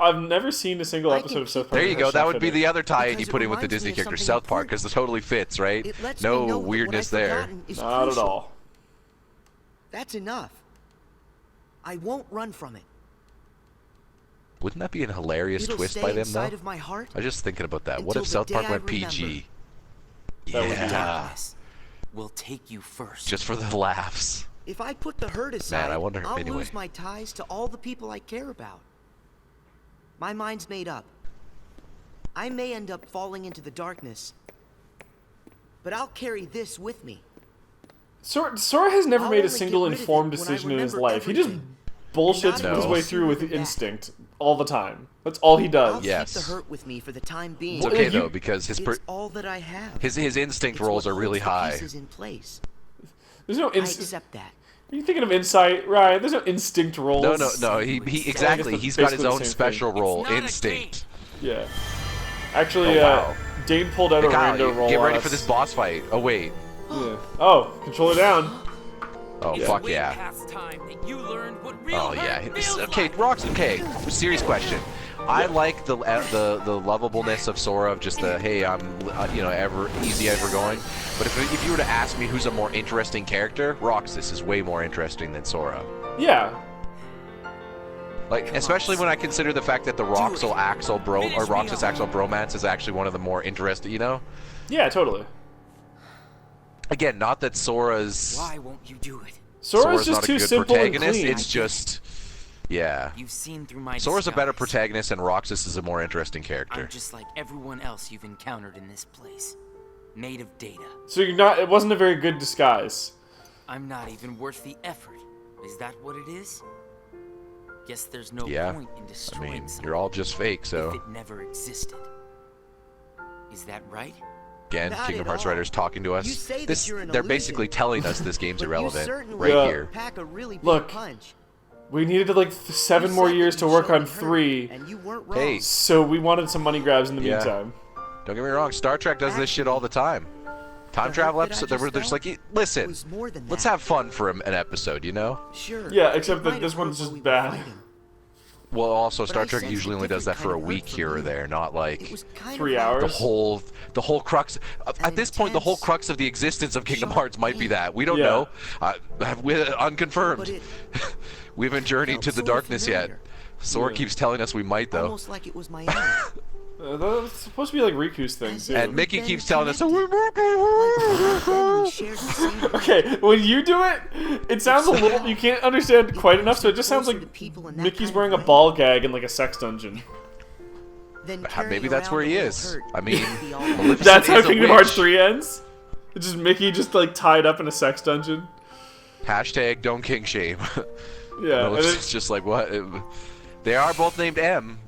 I've never seen a single I episode can of South keep Park. There you with go. a That chef would in be it. the other tie-in Because you it put in with the reminds me Disney of character, something South Park, important. because it totally fits, right? It lets No me know that weirdness what I've there. forgotten is Not at crucial. all. That's enough. I won't run from it. Wouldn't that be an hilarious It'll twist stay by them, though? inside of my heart I was just thinking about that. What until if the South day Park I went remember. PG? That would be Yeah. We'll take you first. Just for the laughs. If I put the hurt aside, I wonder- I'll anyway. lose my ties to all the people I care about. My mind's made up. I may end up falling into the darkness, but I'll carry this with me. Sora has never I'll made a only single get rid of it informed when I decision in his remember life. He just everything. bullshits And not his No. way until through with sooner than that. instinct all the time. That's all he does. I'll Yes. keep the hurt with me for the time being. It's okay, you- though, because his It's all that I have. his instinct It's rolls what are really holds the high. pieces in place. There's no I instinct. accept that. Are you thinking of insight, Ryan? There's no instinct rolls. No. He exactly. that's He's got his basically the own same special thing. role, It's not a instinct. Yeah. Actually, Oh, wow. Dane pulled out Hey, a Kyle, rando roll get on ready us. for this boss fight. Oh wait. Yeah. Oh, controller down. Oh Yeah. fuck yeah. Past time that you learned what real Oh yeah. hurt feels Okay, like. Rox. Okay, serious question. I like the lovableness of Sora, of just the hey, I'm ever going. But if you were to ask me who's a more interesting character, Roxas is way more interesting than Sora. Yeah. Like, especially when I consider the fact that the Roxas Axel bromance is actually one of the more interesting, Yeah, totally. Again, not that Sora's Why won't you do it? Sora's just not a too good simple and protagonist. clean. It's just, yeah. You've seen through my Sora's a better disguise. protagonist, and Roxas is a more interesting character. I'm just like everyone else you've encountered in this place. Made of data. So you're not. It wasn't a very good disguise. I'm not even worth the effort. Is that what it is? Guess there's no Yeah. point in I destroying mean, something you're all just fake, if so. it never existed. Is that right? Again, Not Kingdom at Hearts all. writers talking to us. You say that This, you're an they're illusion, basically telling us this game's but you irrelevant certainly right Yeah. here. pack a really big Look. punch. We needed like 7 You more said years that to you work showed on me hurt, 3, and you weren't wrong. Hey, so we wanted some money grabs in the Yeah. meantime. don't get me wrong, Star Trek does this shit all the time. Time The travel hurt that I episode, they're just just like, felt listen, was more than let's that. have fun for an episode, Sure. Yeah, it except might that this have one's hurt just when we were bad. fighting. Well, also But Star I Trek sensed usually a only does that different for a kind of week hurt here or from you. there, not It like was kind 3 of like hours? the whole crux. At this point, the whole intense, crux of the existence of Kingdom sharp Hearts might be pain. that. We don't Yeah. know. We're unconfirmed. But it We haven't journeyed felt to the so darkness yet. familiar. Sora Yeah. keeps telling us we might, though. almost like it was my own. That's supposed to be like Riku's thing, too. And Mickey Then keeps telling us, connected. We shared the same Okay, when you do it, it sounds a little. You can't understand quite enough, so it just sounds like Closer to people in that Mickey's kind wearing of a way. ball gag in like a sex dungeon. Then Maybe carrying that's around where a he little is. hurt I mean, would be all Maleficent That's how is a Kingdom Hearts witch. 3 ends? It's just Mickey just like tied up in a sex dungeon. Hashtag don't king shame. Yeah, and It's just like, what? They are both named M.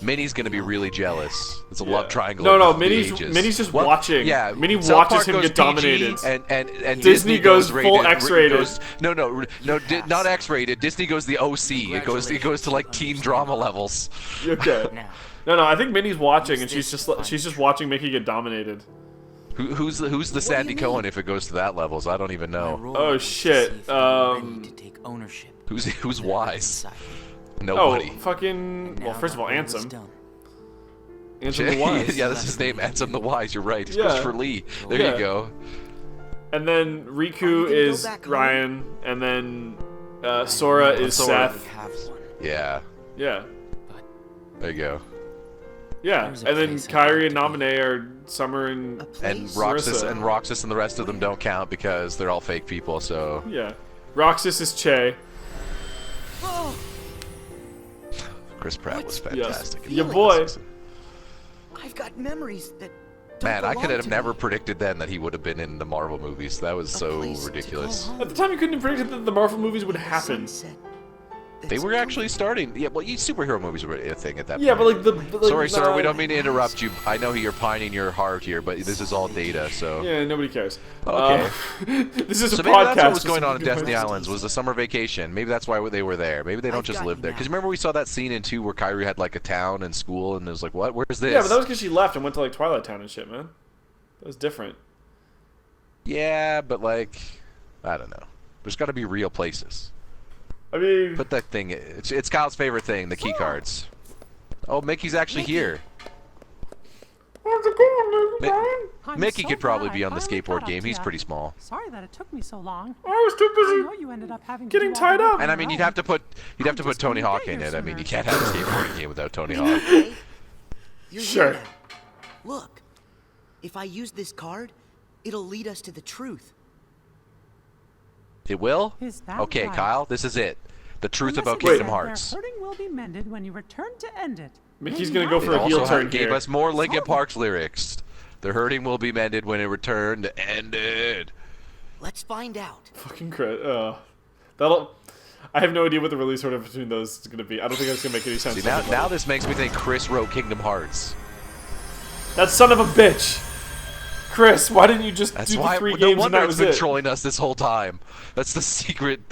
Minnie's gonna be really jealous. It's a love triangle. No, of the Minnie's ages. just Well, watching. Yeah, Minnie South watches Park him goes get dominated. PG, and Disney goes full rated, X-rated. No, not X-rated. Disney goes the OC. It goes to like teen drama levels. Okay. Now, No, I think Minnie's watching, and she's just watching Mickey get dominated. Who's the Sandy Cohen if it goes to that levels? I don't even my know. role Oh is to see shit. if you are ready to take ownership. Who's wise? Society. Nobody. Oh, fucking. And Well, now first of all, that role is Ansem. done. Ansem the Wise. Yeah, that's his name. Ansem the Wise. You're right. It's Yeah. Christopher Lee. There Yeah. you go. And then Are Riku you gonna go is back home? Ryan, and then Sora is Sora. Seth. Have one. Yeah. Yeah. There you go. Yeah, There's a and then place I'd Kyrie like and to be. Namine are Summer and A And place? Roxas Marissa. and the rest of them don't count because they're all fake people. So yeah. Roxas is Che. Oh, Chris Pratt was fantastic. Your boy. I've got memories that Man, I could have never predicted then that he would have been in the Marvel movies. That was so ridiculous. At the time, you couldn't have predicted that the Marvel movies would happen. They were actually starting. Yeah, well, superhero movies were a thing at that point. Yeah, but like sorry, sir, we don't mean to interrupt you. I know you're pining your heart here, but this is all data, so. Yeah, nobody cares. Okay. This is so a maybe podcast. That's what was going on in Destiny Islands was the summer vacation. Maybe that's why they were there. Maybe they don't just live there. Because remember we saw that scene in 2 where Kyrie had like a town and school, and it was like, what? Where's this? Yeah, but that was because she left and went to like Twilight Town and shit, man. That was different. Yeah, but like, I don't know. There's got to be real places. I mean, put that thing. It's Kyle's favorite thing, the key cards. Oh, Mickey's actually here. How's it going, Mickey? Mickey could probably be on the skateboard game. He's pretty small. Sorry that it took me so long. I was too busy. I know you ended up having getting tied up. And I mean, you'd have to put Tony Hawk in it. I mean, you can't have a skateboarding game without Tony Hawk. You're sure. Here now. Look, if I use this card, it'll lead us to the truth. It will? Is that okay, right? Kyle, this is it. The truth Unless about it Kingdom said Hearts. Their hurting will be mended when you return to end it. Mickey's Maybe gonna go for a heel turn gave here. us more Linkin Park's lyrics. The hurting will be mended when it returned to ended. Let's find out. Fucking crit. That'll. I have no idea what the release order between those is gonna be. I don't think that's gonna make any sense. See, now this makes me think Chris wrote Kingdom Hearts. That son of a bitch. Chris, why didn't you just do the 3 games no and that wonder was it's been it? trolling us this whole time. That's the secret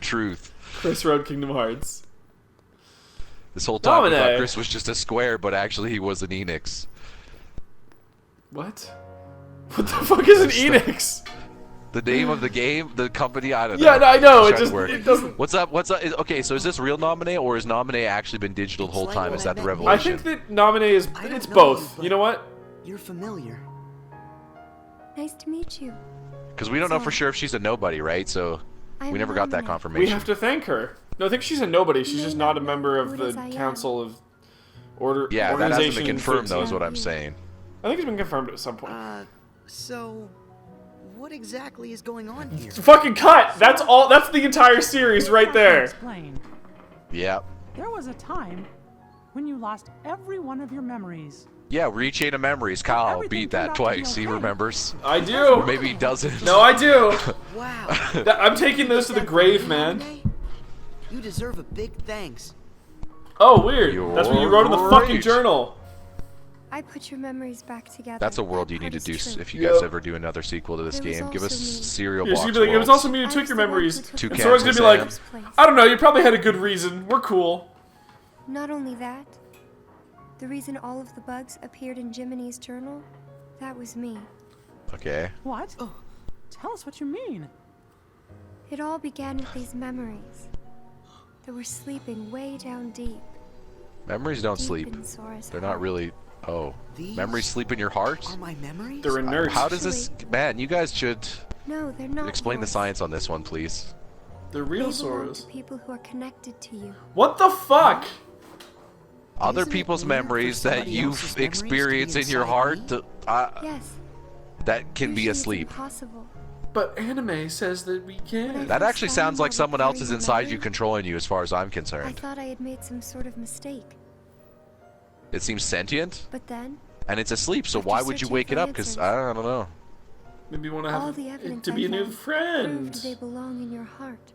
truth. Chris wrote Kingdom Hearts. This whole time we thought Dominic. Chris was just a square, but actually he was an Enix. What? What the fuck is an Enix? The name of the game, the company, I don't know. Yeah, no, I know. It's It trying to just it doesn't. What's up? Okay, so is this real Nominee or is Nominee actually been digital the whole like time? what Is that I the meant. revelation? I think that Nominee is. I don't It's know both. you, You know what? You're familiar. Nice to meet you. Because we don't know for sure if she's a nobody, right? So we never got that confirmation. We have to thank her. No, I think she's a nobody. She's just not a member of Who the does I am? Council of Order. Yeah, that hasn't Organization been confirmed, though, is 13. what I'm saying. I think it's been confirmed at some point. So, what exactly is going on here? Fucking cut! That's all. That's the entire series right there. Explain. Yeah. There was a time when you lost every one of your memories. Yeah, Rechain of Memories. Kyle beat that twice. He remembers. I do. Or maybe he doesn't. No, I do. Wow. I'm taking those to the grave, man. You deserve a big thanks. Oh, weird. That's what you wrote in the fucking Great. journal. I put your memories back together. That's a world That you need to part do is true. if you guys ever do another sequel to this There was game. Give us also me. cereal Yeah, box she's gonna be like, it was worlds. also me who took your memories. Two And Sora's gonna cans be of like, Sam. I don't know, you probably had a good reason. We're cool. Not only that, the reason all of the bugs appeared in Jiminy's journal, that was me. Okay. What? Tell us what you mean. It all began with these memories that were sleeping way down deep. Memories don't Deep sleep. in Sora's They're not heart. really. Oh. These Memories sleep in your heart? Are my memories? They're inert. How does this. Man, you guys should No, they're not. explain the yours. science on this one, please. They're real They belong Soras. to people who are connected to you. What the fuck? Other Isn't it people's weird for memories that somebody you else's memories to be experience in your inside heart, me? Yes. that can be usually it's asleep. impossible. But anime says that we can. That actually sounds like someone else is Carrying inside you memories. controlling you as far as I'm I concerned. thought I had made some sort of mistake. It seems sentient, But then, and it's asleep, so After why would you searching wake for it up? Because answers. I don't know. Maybe you want to all have the it evidence to be I a new found friend. proved they belong in your heart.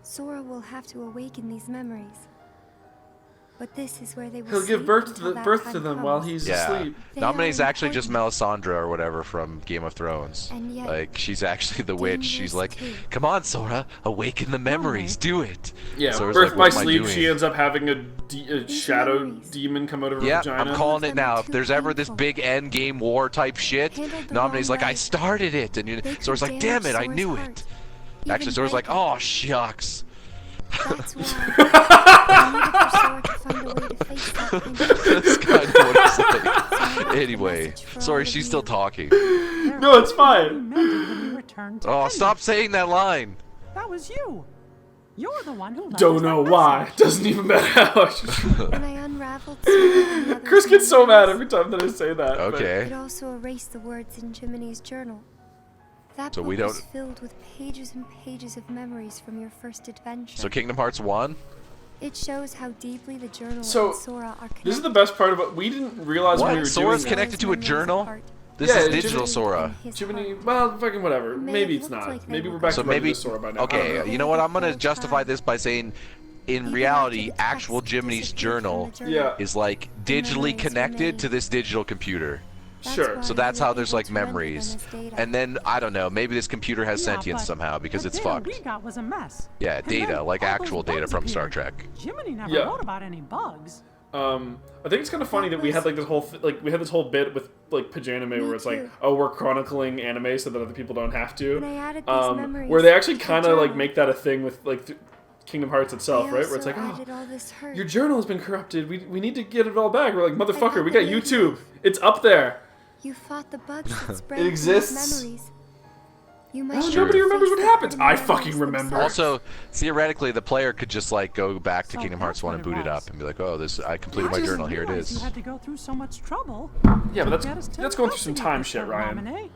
Sora will have to awaken these memories. But this is where they will He'll give sleep birth until that to time them while comes. he's Yeah. asleep. They Nominee's are actually just Melisandre or whatever from Game of Thrones. And yet, Like, she's actually the witch. She's dangerous like, too. come on, Sora, awaken the memories, do it. Yeah, Sora's birth like, by what am I sleep, doing? she ends up having a shadow memories. demon come out of her Yeah, vagina. I'm calling it them now. are If too there's ever this painful. big end game war type shit, Handled the Nominee's wrong like, I way. started it, and They Sora's could like, damn it, damage I knew Sora's it. heart. Actually, Even Sora's like, break it. oh shucks. That's why I needed for Sora to find a way to face that kind of That's kind of what it's like. So I Anyway, message for sorry, all of she's you. still talking. No, it's fine. Mended when we returned to Oh, end stop it. saying that line. That was you. You're the one who left Don't us know that why. message. Doesn't even matter how. When I unraveled Sora and the others' Chris gets so mad memories, every time that I say that. but- Okay. it also erased the words in Jiminy's journal. That So book we was don't- filled with pages and pages of memories from your first adventure. So Kingdom Hearts 1? It shows how deeply the journal So, and Sora are connected. this is the best part about. We didn't realize when we were Sora's doing connected to a journal? This Yeah, is digital Sora. Jiminy, well, fucking whatever. Maybe it's not. Maybe we're back So to maybe, regular Sora by now. I don't okay, know. you know what? I'm gonna justify this by saying, in reality, actual Jiminy's journal is like digitally connected to this digital computer. Sure. So that's how there's like memories, and then I don't know. Maybe this computer has Yeah, sentience but somehow because the it's data fucked. we got was a mess. Yeah, And data, then like all actual those data bugs from Star appeared. Trek. Jiminy never Yeah. wrote about any bugs. I think it's kind of funny that we had like this whole we had this whole bit with like Pajanime where it's like, too. oh, we're chronicling anime so that other people don't have to. When I added these memories where they actually to the kind of like journal, make that a thing with like Kingdom Hearts itself, right? Where it's like, oh, added all this hurt. your journal has been corrupted. We need to get it all back. We're like, motherfucker, we got got the YouTube. It's up there. You fought the bugs that spread It these exists. memories. You Oh, must nobody remembers what face happens. the I memories fucking remember. themselves. Also, theoretically, the player could just like go back to So Kingdom Hearts that's 1 what and it boot it was. up and be like, oh, this I completed I my didn't journal. Here it realize is. You had to go through so much trouble. Yeah, but to get us to that's going through some investigate time this shit, whole Ryan. nominee.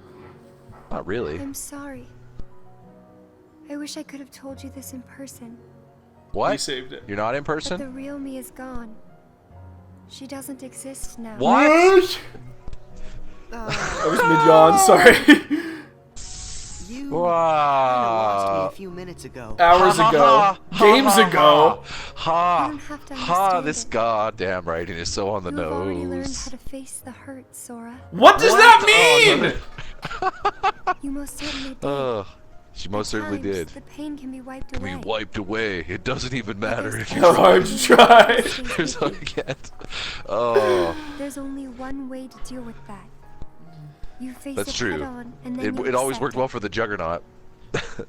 Not really. I'm sorry. I wish I could have told you this in person. What? We saved it. You're not in But the person? real me is gone. She doesn't exist now. What? I was mid-yawn, sorry. You Wow. lost me a few minutes ago. Hours ago. Games ago. Ha! don't have to Ha! understand This it. goddamn writing is so on the You have already learned nose. how to face the hurt, Sora. What does that mean? You most certainly did. Ugh. She most At certainly times, did. The pain can be wiped Can away. be wiped away. It doesn't even matter if you How hard you try. There's no get. Oh, There's only one way to deal with that. You face that's it true. head on, and then you It always accept worked well for the Juggernaut.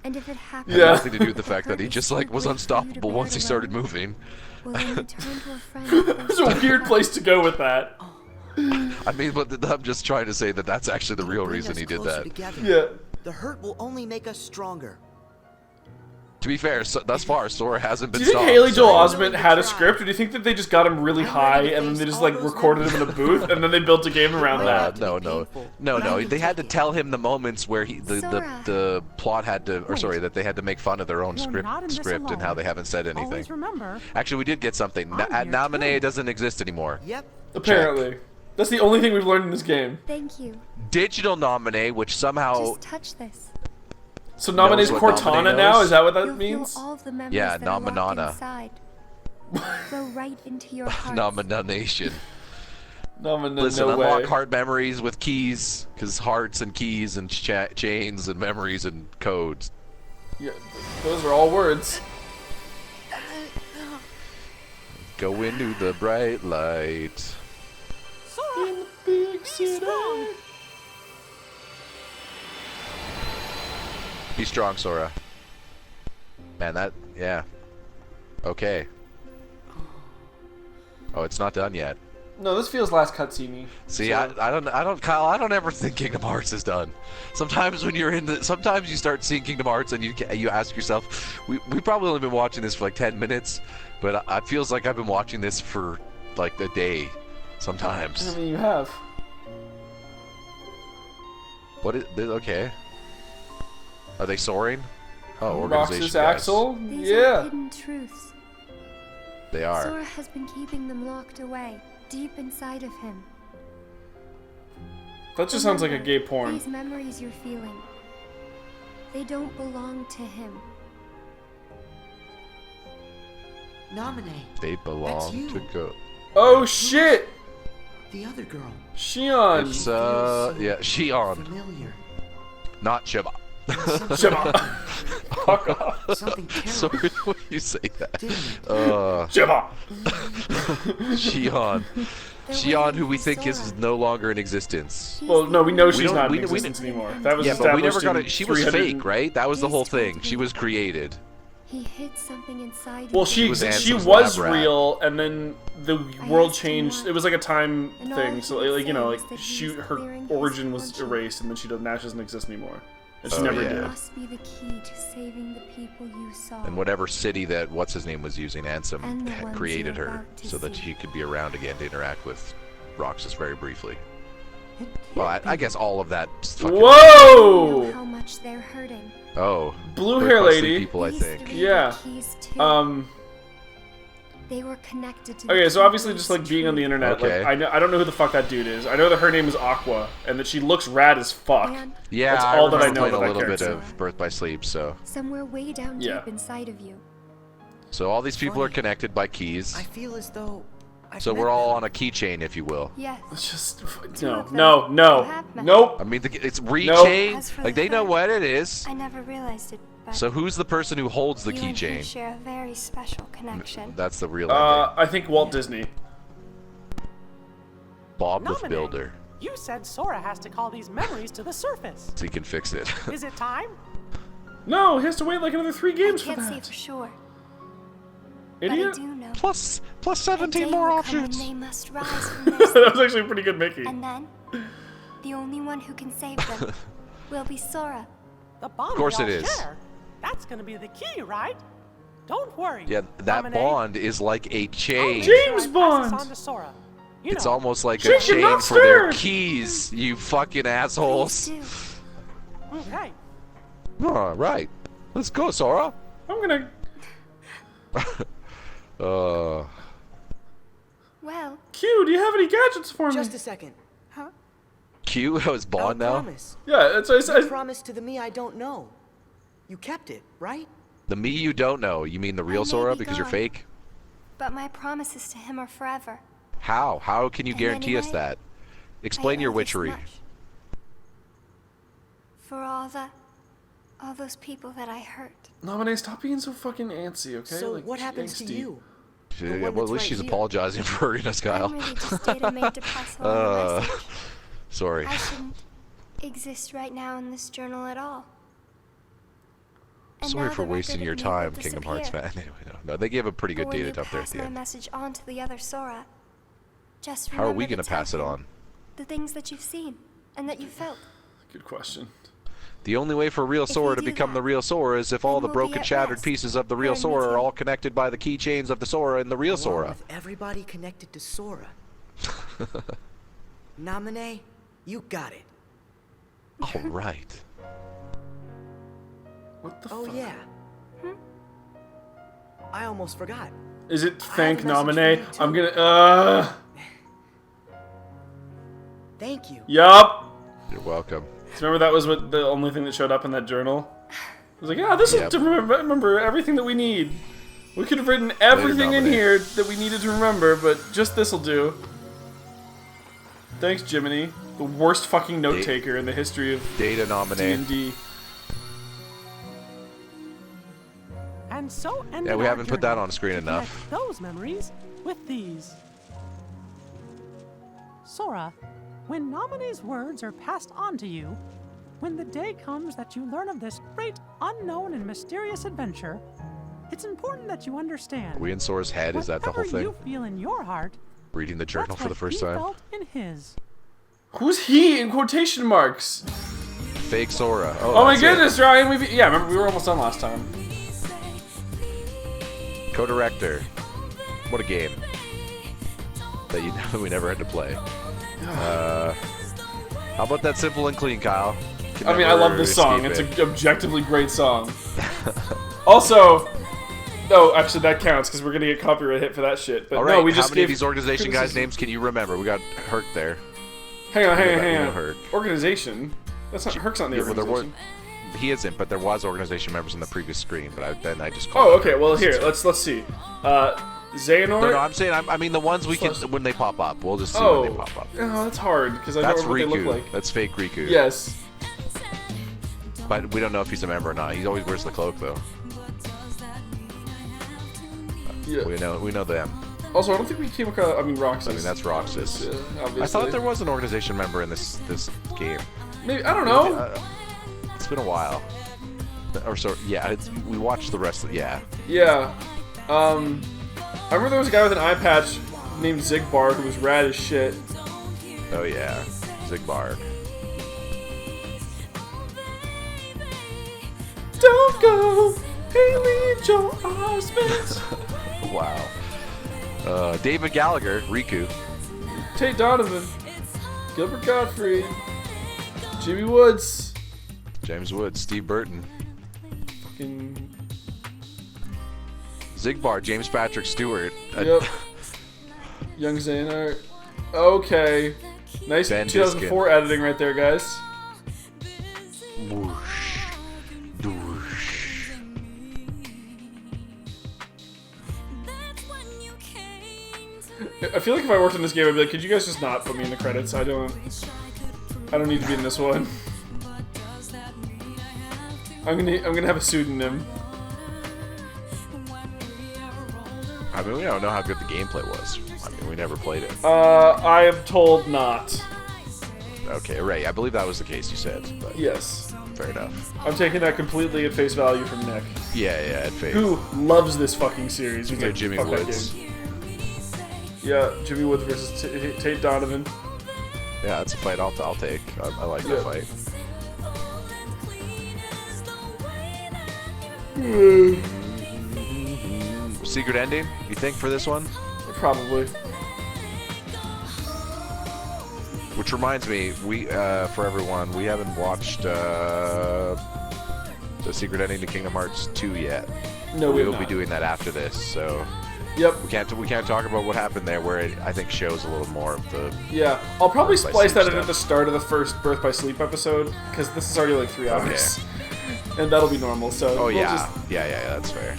And if it happens, Had nothing to do with the fact hurt that he is just too like was great for you to unstoppable bear once he started alone. moving. Well, then you turn to a friend. There's a weird place to go with that. I mean, but I'm just trying to say that that's actually the real Bring reason us he did closer that. together. Yeah. The hurt will only make us stronger. To be fair, thus far, Sora hasn't Do been you think stopped. Haley Joel so- Osment had a script, or do you think that they just got him really high and then they just like recorded him in a booth and then they built a game around that? No. They had to tell him the moments where the plot had to, or sorry, that they had to make fun of their own You're not in this script and how alone. they haven't said anything. Always remember. Actually, we did get something. I'm here Nominee doesn't exist anymore. Yep. Apparently. That's the only thing we've learned in this game. Thank you. Digital nominee, which somehow Just touch this. So Nominee's knows what Cortana nominee now? knows? Is that what that You'll means? feel all of the memories Yeah, that are locked Nominana. inside. Flow right into your heart. Nomination. Nomina, Listen, no unlock way. heart memories with keys, because hearts and keys and chains and memories and codes. Yeah, those are all words. Go into the bright light. Sora, Big be city. strong. Be strong, Sora. Man, yeah. Okay. Oh, it's not done yet. No, this feels last cutscene. See, I don't, Kyle. I don't ever think Kingdom Hearts is done. Sometimes when you're sometimes you start seeing Kingdom Hearts and you ask yourself, we probably only been watching this for like 10 minutes, but it feels like I've been watching this for like a day. Sometimes. I mean, you have. What is? Okay. Are they soaring? Oh, Roxas organization guys. Axel? These are Yeah. hidden truths. They are. Sora has been keeping them locked away, deep inside of him. That just sounds like a Remember, gay porn. These memories you're feeling, they don't belong to him. Nominee. They belong you. to go. Oh shit! The other girl. Shion! It's yeah, Shion, Familiar. not Shiba. Shiba! Fuck off. Something terrible. Sorry when you say that. Shiba! Shion. Shion, who we think is no longer in existence. Well, no, we know she's don't- not we- in we- existence anymore. That was Yeah, but we never established got in it. She was 300 fake, right? That was the whole thing. She was created. He hid something inside Well, you. she was she Ansel's was lab rat. real, and then the world changed. It was like a time And all thing. he So would like you know, say like was that she he was her clearing his origin was conscience. erased, and then now she doesn't exist anymore, and she Oh, never yeah. did. Must be the key to saving the people you saw. And whatever city that what's his name was using, Ansem And the had ones created you're her about to so that see. she could be around again to interact with Roxas very briefly. Well, I guess all of that. Fucking You Whoa! know how much they're hurting. Oh, Blue they're hair costly lady. people, I These think. three Yeah. keys too. They were connected to the Okay, so obviously Keyblade just like being on the internet, Okay. like I don't know who the fuck that dude is. I know that her name is Aqua and that she looks rad as fuck. Yeah, that's all that I remember know playing about a that little bit character. of Birth by Sleep, so. somewhere way down Yeah. deep inside of you. So all these people are connected by keys. I feel as though So we're all on a keychain, if you will. Yes. It's just Two of them no, you have met. nope. I mean, it's As rechain. for Like the they know third, what it is. I never realized it, but So who's the person who holds the you and him keychain? share a very special connection. That's the real ending. I think Walt Disney. Bob the Nominate. Builder. You said Sora has to call these memories to the surface. So he can fix it. Is it time? No, he has to wait like another 3 games for I can't say that. for sure, Idiot. but I do know. Plus A 17 day more will come when options. they must rise from their That was actually a pretty good Mickey. And then, the only one who can save them will be Sora. The bond Of course we all it is. share. That's gonna be the key, right? Don't worry. Yeah, that Nominate. bond is like a chain. James Pass this Bond. on to Sora. You It's know, almost like a Shake your chain nuts, for their sir. keys, you fucking assholes. Please do. Okay. All right. Let's go, Sora. I'm gonna. Well, Q, do you have any gadgets for me? Just a second. Huh? Q was Our Bond now? promise. Yeah, that's what I You said. promised to the me I don't know. You kept it, right? The me you don't know. You mean the real I may Sora be because you're gone. fake? but my promises to him are forever. How? How can you And guarantee us anyway, that? Explain I your owe this witchery. much. For all those people that I hurt. Nominate, stop being so fucking antsy, okay? So like, what happens to angsty. you? Yeah, one well, at that's least right she's here. apologizing for hurting us, Kyle. I'm really just data made to pass along a message. Sorry. I shouldn't exist right now in this journal at all. And Sorry now for the wasting record your of me time, will Kingdom Hearts fan. disappear. Anyway, no, they gave a pretty But good when data you up there at pass the my end. message on to the other Sora, just How are we remember going to tell pass it him on? the things that you've seen and that you felt. Good question. The only way for real Sora to do become that, the real Sora is if all the we'll be broken, at shattered rest, pieces of the real learn Sora with are him. all connected by the keychains of the Sora and the real Along Sora. with everybody connected to Sora. Nominee, you got it. All right. What the Oh fuck? yeah. I almost forgot. Is it I thank have a message for nominee? you, I'm too. gonna. Thank you. Yup. You're welcome. Remember that was what the only thing that showed up in that journal? I was like, yeah, this is Yep. to remember everything that we need. We could have written everything in nominee. here that we needed to remember, but just this'll do. Thanks, Jiminy. The worst fucking note taker in the history of Data nominee. D&D. And so ended Yeah, we our haven't put that journey on screen to enough. connect those memories with these. Sora, when Nominee's words are passed on to you, when the day comes that you learn of this great, unknown, and mysterious adventure, it's important that you understand. Are we in Sora's head? Is that the whole whatever thing? you feel in your heart, Reading the journal that's for the what first he time? felt in his. Who's he in quotation marks? Fake Sora. Oh my that's it. goodness, Ryan! Remember we were almost done last time. Co-director. What a game. That we never had to play. How about that simple and clean, Kyle? Can I mean, I love this never song. escape It's it. an objectively great song. Also, no, actually that counts because we're gonna get copyright hit for that shit. But All right, no, we how just many gave of these organization guys' criticism. names can you remember? We got Herc there. Hang on, We hang know on. Herc. Organization? That's not Herc's not in the Yeah, well, there organization. he isn't, but there was organization members in the previous screen. But then I just Oh, called. okay. Well, here let's see. Xehanort. No, I'm saying I mean the ones we can when they pop up. We'll just see Oh, when they pop up. oh, that's hard because I That's don't remember what Riku. they look like. That's fake Riku. Yes. But we don't know if he's a member or not. He always wears the cloak though. Yeah. We know them. Also, I don't think we came across. I mean, Roxas. I mean that's Roxas. Obviously. I thought there was an organization member in this game. Maybe I don't know. It's been a while. Or so yeah. We watched the rest of yeah. Yeah. I remember there was a guy with an eye patch named Zigbar who was rad as shit. Oh yeah, Zigbar. Don't go, Haley Joel Osment. Wow. David Gallagher, Riku. Tate Donovan, Gilbert Gottfried, Jimmy Woods, James Woods, Steve Burton, fucking Zigbar, James Patrick Stewart. Yep. Young Xehanort. Okay. Nice Ben 2004 Diskin. editing right there, guys. Whoosh. Doosh. I feel like if I worked in this game, I'd be like, could you guys just not put me in the credits? I don't need to be in this one. I'm gonna have a pseudonym. I mean, we don't know how good the gameplay was. I mean, we never played it. I am told not. Okay, right. I believe that was the case you said. But Yes. fair enough. I'm taking that completely at face value from Nick. Yeah, at face. Who loves this fucking series. He's Yeah, like, Jimmy "Fuck that Woods." game." Yeah, Jimmy Woods versus Tate Donovan. Yeah, that's a fight I'll take. I like that fight. Secret ending, you think, for this one? Probably. Which reminds me, we for everyone, we haven't watched the secret ending to Kingdom Hearts 2 yet. No, we we've will be not. doing that after this. So. Yep. We can't talk about what happened there, where it, I think, shows a little more of the. Yeah, I'll probably Birth by splice Sleep that in at stuff. the start of the first Birth by Sleep episode, because this is already like 3 hours. And that'll be normal, so Oh we'll yeah. just... yeah, that's fair.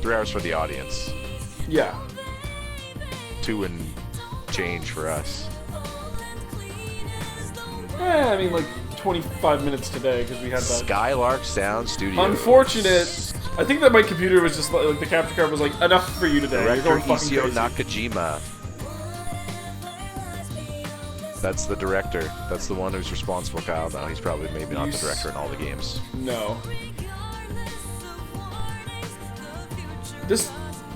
3 hours for the audience. Yeah. 2 and change for us. I mean, like 25 minutes today, because we had that. Skylark Sound Studio. Unfortunate. I think that my computer was just like the capture card was like, enough for you today. You're Director going fucking Isio crazy. Nakajima. That's the director. That's the one who's responsible, Kyle. Now he's probably maybe not the director in all the games. No. This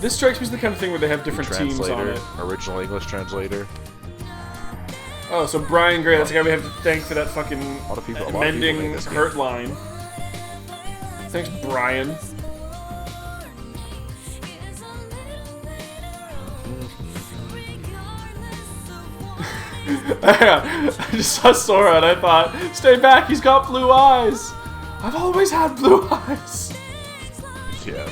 strikes me as the kind of thing where they have different teams on it. Original English translator. Oh, so Brian Gray, that's the guy we have to thank for that fucking A lot of people mending made this hurt game. line. Thanks, Brian. I just saw Sora and I thought, stay back, he's got blue eyes. I've always had blue eyes. Yeah.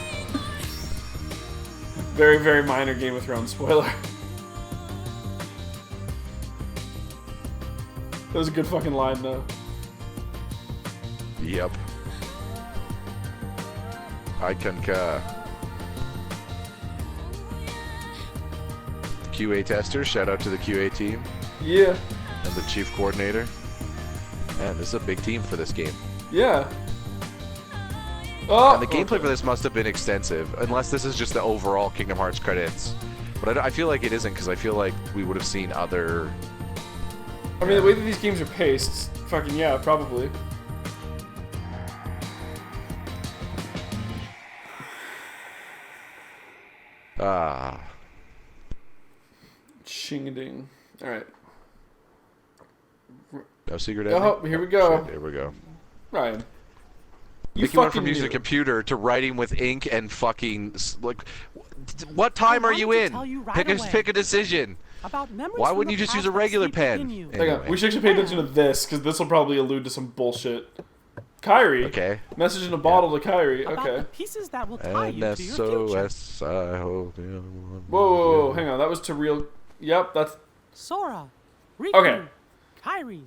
Very, very minor Game of Thrones spoiler. That was a good fucking line, though. Yep. I concur. QA tester, shout out to the QA team. Yeah. And the chief coordinator. Man, this is a big team for this game. Yeah. Oh, And the gameplay for this must have been extensive, unless this is just the overall Kingdom Hearts credits. But I feel like it isn't, because I feel like we would have seen other... I mean, the way that these games are paced, fucking yeah, probably. Ching-a-ding. Alright. No secret Oh, ending? here we go. Shit, here we go. Ryan. Mickey went from using a computer to writing with ink and fucking... Like, what time are you in? Pick a decision. Why wouldn't you just use a regular pen? Hang on, we should actually pay attention to this, because this will probably allude to some bullshit. Kyrie. Okay. Message in a bottle to Kyrie. Okay. Pieces that will tie you to your future. SOS, I hope you... Whoa, hang on. That was to real... Yep, that's... Sora. Riku. Okay. Kyrie.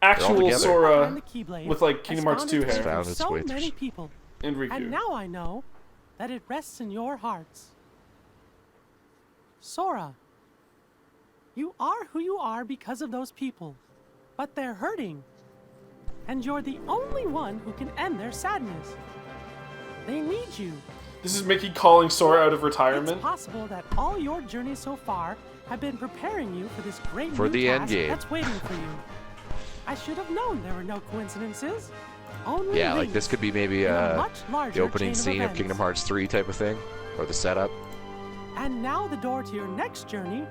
Actual together. Sora And the Keyblade with, like, Kingdom Hearts 2 has hair. found its way through so many people. And Riku. And now I know that it rests in your hearts. Sora. You are who you are because of those people. But they're hurting. And you're the only one who can end their sadness. They need you. This is Mickey calling Sora out of retirement. It's possible that all your journeys so far have been preparing you for this great For new the end task game. that's waiting for you. I should have known there were no coincidences. Only Yeah, like these. this could be maybe in a the much larger opening chain of scene of events. Kingdom Hearts 3 type of thing. Or the setup. And now the door to your next journey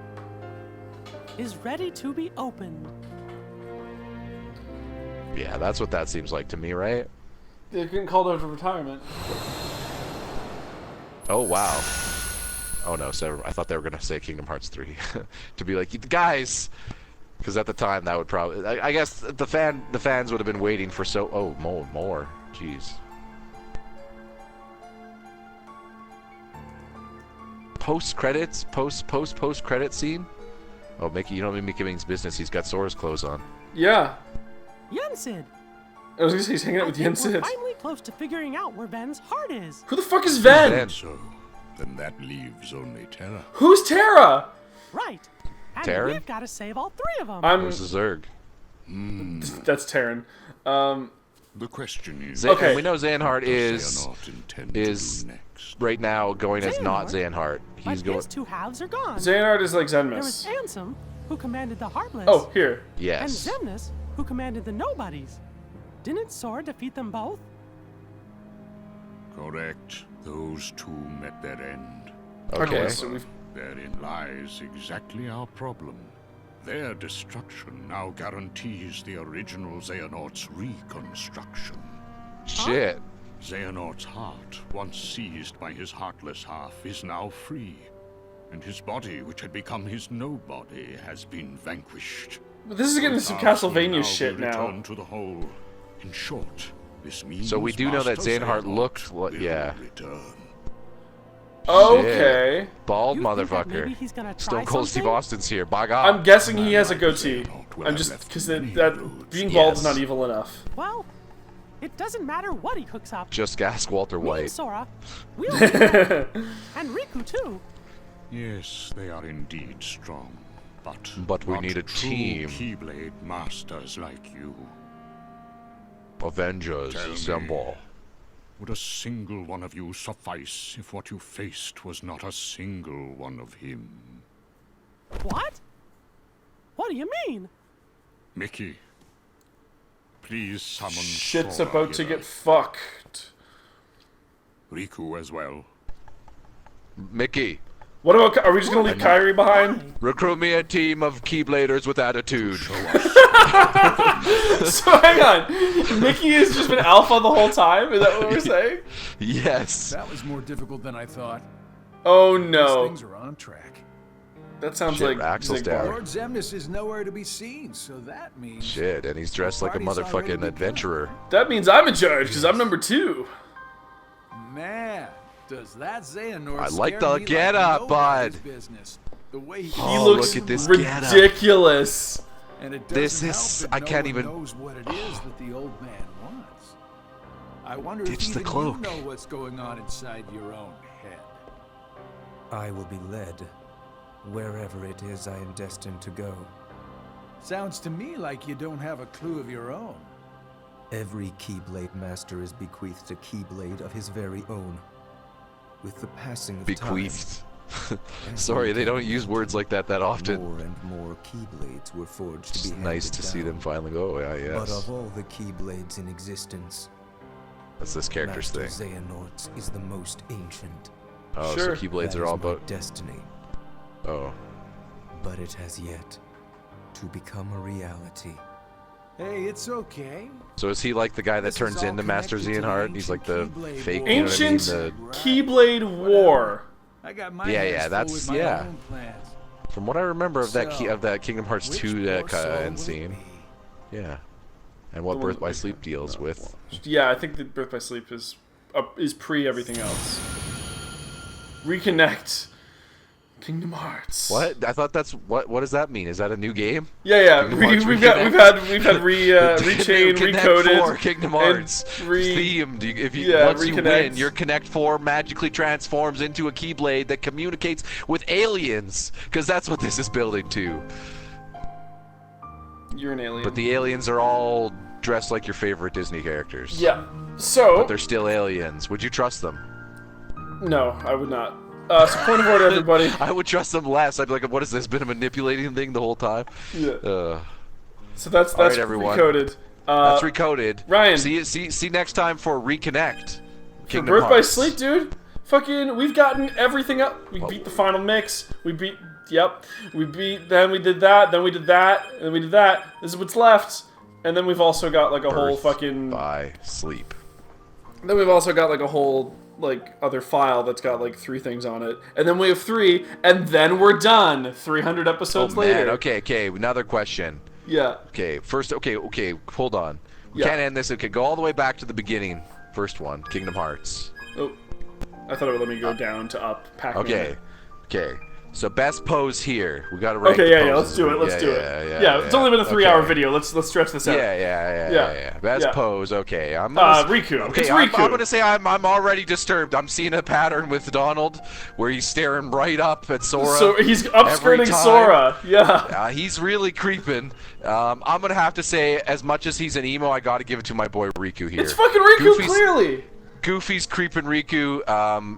is ready to be opened. Yeah, that's what that seems like to me, right? They're getting called out of retirement. Oh, wow. Oh, no, so I thought they were going to say Kingdom Hearts 3. To be like, guys! Because at the time, that would probably... I guess the fans would have been waiting for so... Oh, more. Jeez. post-credits, post-credit scene. Oh, Mickey, you know Mickey means business. He's got Sora's clothes on. Yeah. Yensid! I was gonna say he's hanging out with We're Yensid. finally close to figuring out where Ven's heart is. Who the fuck is Ven? So, then that leaves only Terra. Who's Terra? Right. And Terran? we've got to save all 3 of them. Where's the Zerg? That's Terran. The question is... Okay. We know Xehanort is right now going as not Xehanort. He's going... His 2 halves are gone. Xehanort is like There was Zenmus. Ansem, who commanded the Heartless. Oh, here. Yes. And Xemnas, who commanded the Nobodies. Didn't Sora defeat them both? Correct. Those two met their end. Okay, so we've... Therein lies exactly our problem. Their destruction now guarantees the original Xehanort's reconstruction. Shit. Xehanort's heart, once seized by his heartless half, is now free. And his body, which had become his nobody, has been vanquished. But this is getting some Thus, he Castlevania now shit will now. return to the whole. In short, this means So we do know that Master Xehanort looked... Yeah. return. Okay. Shit. Bald You think that maybe motherfucker. he's gonna try Stone Cold Steve something? Austin's here. By God. I'm guessing he has a goatee. I'm just... Because that being bald is not evil enough. Well, it doesn't matter what he cooks up. Just ask Walter Me and White. Sora, we'll do it. And Riku, too. Yes, they are indeed strong, But we not need a true team. Keyblade masters like you. Avengers, Tell me, assemble. Would a single one of you suffice if what you faced was not a single one of him? What? What do you mean? Mickey, please summon Shit's Sora about to hither. get fucked. Riku as well. Mickey. What about... Are we just gonna leave Kyrie behind? Recruit me a team of Keybladers with attitude. So hang on. Mickey has just been alpha the whole time? Is that what we're saying? Yes. That was more difficult than I thought. Oh no. These things are on track. That sounds Shit, like Axel's Zigbar. down. Lord Xemnas is nowhere to be seen, so that means... Shit, and he's dressed like a Party's already motherfucking adventurer. That means I'm in charge, because I'm number 2. Man, does that Xehanort I like scare the me get-up, nobody's bud. business. The way he He looks look at this ridiculous. And it This doesn't is- help that I no can't one even- knows what it is that the old man wants. I wonder Ditch if the even cloak. you know what's going on inside your own head. I will be led wherever it is I am destined to go. Sounds to me like you don't have a clue of your own. Every Keyblade Master is bequeathed a Keyblade of his very own. With the passing of Bequeathed. time, Sorry, they don't use words like that often. more and more Keyblades were forged It's to be nice handed to see down. them finally go. Yeah, But yes. of all the Keyblades in existence, That's this character's Master thing. Xehanort's is the most ancient. Oh, Sure. so Keyblades That are is all my about... destiny, Oh. but it has yet to become a reality. Hey, it's okay. So is he like the guy that This is turns all into Master connected to the Xehanort? He's like the ancient Keyblade fake, War. you know what I mean? Ancient The, Keyblade War. I got my Yeah, hands yeah, full that's- with my yeah. own plans. from what I remember of that So, that Kingdom Hearts which 2 poor soul will end it scene. Yeah. And what The one Birth that by we- Sleep deals with. Yeah, I think that Birth by Sleep is pre everything else. Reconnect. Kingdom Hearts. What? I thought that's what does that mean? Is that a new game? Yeah. Kingdom Hearts We've Reconnect? had Rechain, Connect Recoded, 4 Kingdom and Hearts themed. If you yeah, once you Reconnect. win, your Connect 4 magically transforms into a Keyblade that communicates with aliens, because that's what this is building to. You're an alien. But the aliens are all dressed like your favorite Disney characters. Yeah. So. But they're still aliens. Would you trust them? No, I would not. So point of order, everybody. I would trust them less. I'd be like, what is this? Been a manipulating thing the whole time? Yeah. So that's all right, everyone. Recoded. That's Recoded. Ryan. See next time for Reconnect. For Kingdom Birth by Hearts. Sleep, dude. Fucking, we've gotten everything up. We beat the final mix. We beat. Yep. We beat. Then we did that. Then we did that. And then we did that. This is what's left. And then we've also got like a whole fucking. By Sleep. Then we've also got like a whole like other file that's got like 3 things on it. And then we have 3, and then we're done. 300 episodes later. Man. Okay. Another question. Yeah. Okay. First. Okay. Hold on. We Yeah. can't end this. Okay. Go all the way back to the beginning. First one. Kingdom Hearts. Oh. I thought it would let me go down to up. Pac-Man. Okay. Okay. So best pose here. We got to rank. Okay, the yeah, let's poses. do it. Let's do it. Yeah, it's only been a 3-hour okay. video. Let's stretch this out. Yeah. Best pose. Okay, I'm Riku. Okay, It's I'm Riku. gonna say I'm already disturbed. I'm seeing a pattern with Donald where he's staring right up at Sora. So he's upskirting every time. Sora. Yeah. He's really creeping. I'm gonna have to say, as much as he's an emo, I gotta give it to my boy Riku here. It's fucking Riku, clearly. Goofy's creeping Riku,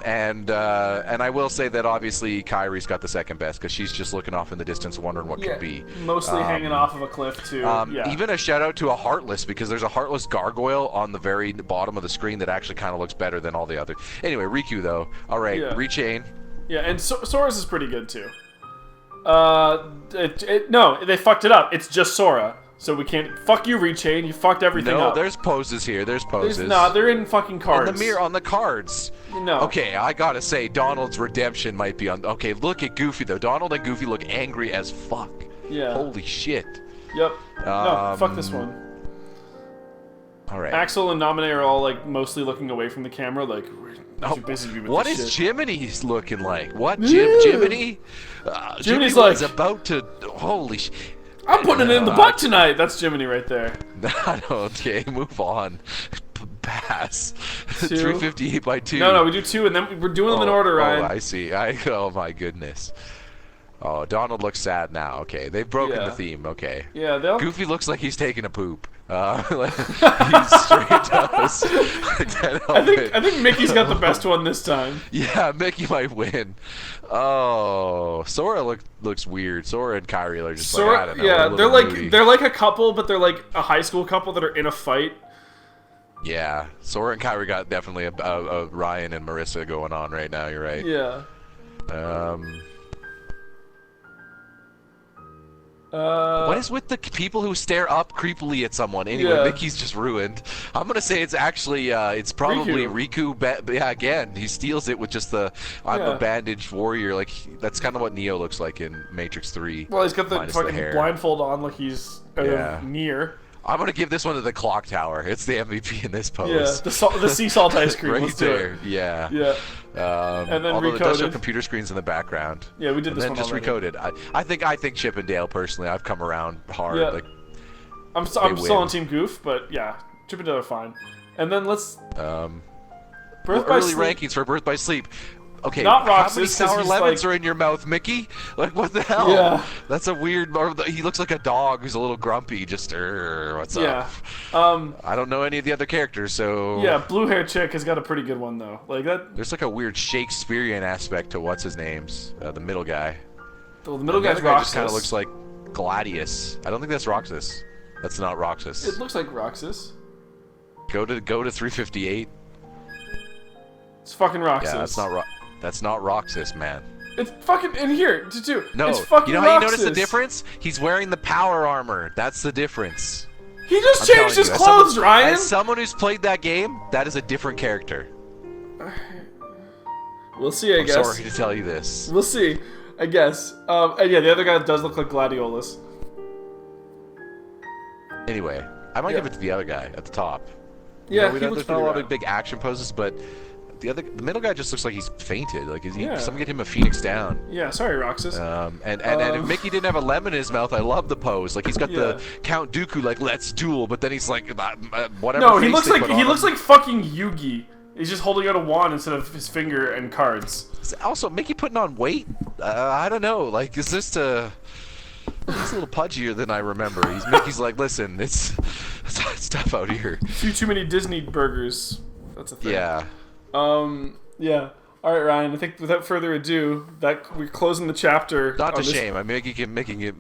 and I will say that obviously Kairi's got the second best because she's just looking off in the distance, wondering what could be. Mostly hanging off of a cliff too. Even a shout out to a Heartless, because there's a Heartless gargoyle on the very bottom of the screen that actually kind of looks better than all the other. Anyway, Riku though. All right, Rechain. Yeah, and Sora's is pretty good too. No, they fucked it up. It's just Sora. So we can't. Fuck you, Rechain. You fucked everything up. No, there's poses here. There's poses. They're in fucking cards. In the mirror on the cards. No. Okay, I gotta say, Donald's redemption might be on. Okay, look at Goofy though. Donald and Goofy look angry as fuck. Yeah. Holy shit. Yep. No, fuck this one. All right. Axel and Naminé are all like mostly looking away from the camera, like we're too busy with what this is shit. Jiminy's looking like? What Jiminy? Jiminy's was like about to. Holy shit. I'm putting it in the butt tonight. That's Jiminy right there. Okay, move on. Pass. 2. 358 by 2. No, we do 2, and then we're doing them in order, Ryan. Oh, I see. Oh my goodness. Oh, Donald looks sad now. Okay, they've broken the theme. Okay. Yeah, Goofy looks like he's taking a poop. Like, he straight does. I think Mickey's got the best one this time. Yeah, Mickey might win. Oh, Sora looks weird. Sora and Kairi are just like, I don't know. Yeah, they're like a couple, but they're like a high school couple that are in a fight. Yeah, Sora and Kairi got definitely a Ryan and Marissa going on right now. You're right. Yeah. What is with the people who stare up creepily at someone? Anyway, Mickey's just ruined. I'm gonna say it's actually, it's probably Riku. Yeah, again, he steals it with just the I'm a bandaged warrior. Like that's kind of what Neo looks like in Matrix 3. Well, he's got the fucking blindfold on, like he's near. I'm gonna give this one to the clock tower. It's the MVP in this pose. Yeah, the sea salt ice cream. Right Let's there. do it. Yeah. Yeah. And then although recoded. it does show computer screens in the background. Yeah, we did this and one then just already. recoded. I think Chip and Dale personally. I've come around hard. Yeah. Like I'm still on Team Goof, but yeah, Chip and Dale are fine. And then let's Birth by Sleep. Rankings for Birth by Sleep. Okay, not how many Roxas, sour lemons are in your mouth, Mickey? Like, what the hell? Yeah. That's a weird... He looks like a dog who's a little grumpy, just, what's up? I don't know any of the other characters, so... Yeah, blue-hair chick has got a pretty good one, though. Like that. There's like a weird Shakespearean aspect to what's-his-names, the middle guy. Well, the middle guy's guy Roxas. just kind of looks like Gladius. I don't think that's Roxas. That's not Roxas. It looks like Roxas. Go to 358. It's fucking Roxas. Yeah, that's not Roxas, man. It's fucking in here too. No, it's fucking you know how you Roxas. notice the difference? He's wearing the power armor. That's the difference. He just changed his clothes, Ryan. As someone who's played that game, that is a different character. We'll see, I guess. I'm sorry to tell you this. We'll see, I guess. And yeah, the other guy does look like Gladiolus. Anyway, I might give it to the other guy at the top. Yeah, there's not a lot of big action poses, but the middle guy just looks like he's fainted. Like, someone get him a Phoenix down. Yeah, sorry, Roxas. And if Mickey didn't have a lemon in his mouth, I love the pose. Like, he's got the Count Dooku, like, let's duel, but then he's like, whatever. No, he looks like fucking Yugi. He's just holding out a wand instead of his finger and cards. Also, Mickey putting on weight? I don't know. Like, is this he's a little pudgier than I remember. Mickey's like, listen, it's tough out here. Too many Disney burgers. That's a thing. Yeah. Yeah. All right, Ryan. I think without further ado, that we're closing the chapter. Not to shame. I mean, making it.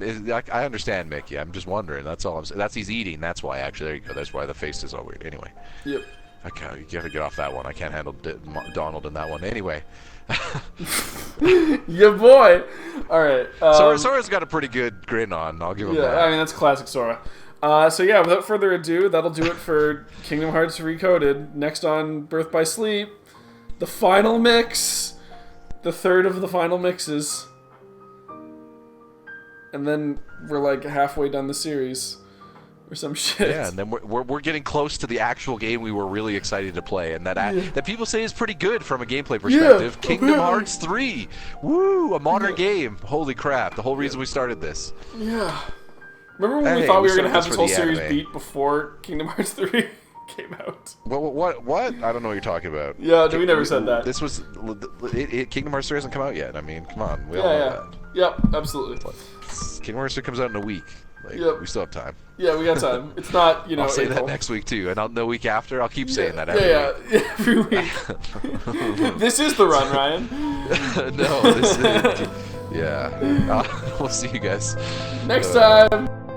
I understand, Mickey. I'm just wondering. That's all I'm saying. That's he's eating. That's why. Actually, there you go. That's why the face is all weird. Anyway. Yep. Okay, you gotta get off that one. I can't handle Donald in that one. Anyway. Yeah, boy. All right. Sora's got a pretty good grin on. I'll give him that. Yeah, I mean that's classic Sora. So yeah, without further ado, that'll do it for Kingdom Hearts Recoded. Next on Birth by Sleep, the final mix, the third of the final mixes, and then we're like halfway done the series. or some shit. Yeah, and then we're getting close to the actual game we were really excited to play, and that people say is pretty good from a gameplay perspective. Kingdom Hearts 3, woo, a modern game. Holy crap! The whole reason we started this. Yeah. Remember when we thought we were gonna have this whole series beat before Kingdom Hearts 3 came out? What? I don't know what you're talking about. Yeah, we never said that. This was Kingdom Hearts 3 hasn't come out yet. I mean, come on, we all know that. Yep, absolutely. Kingdom Hearts 3 comes out in a week. We still have time. Yeah, we got time. It's not, I'll say April. that next week too, and the week after, I'll keep saying that every week. Every week. This is the run, Ryan. No, this is. Yeah. We'll see you guys next time.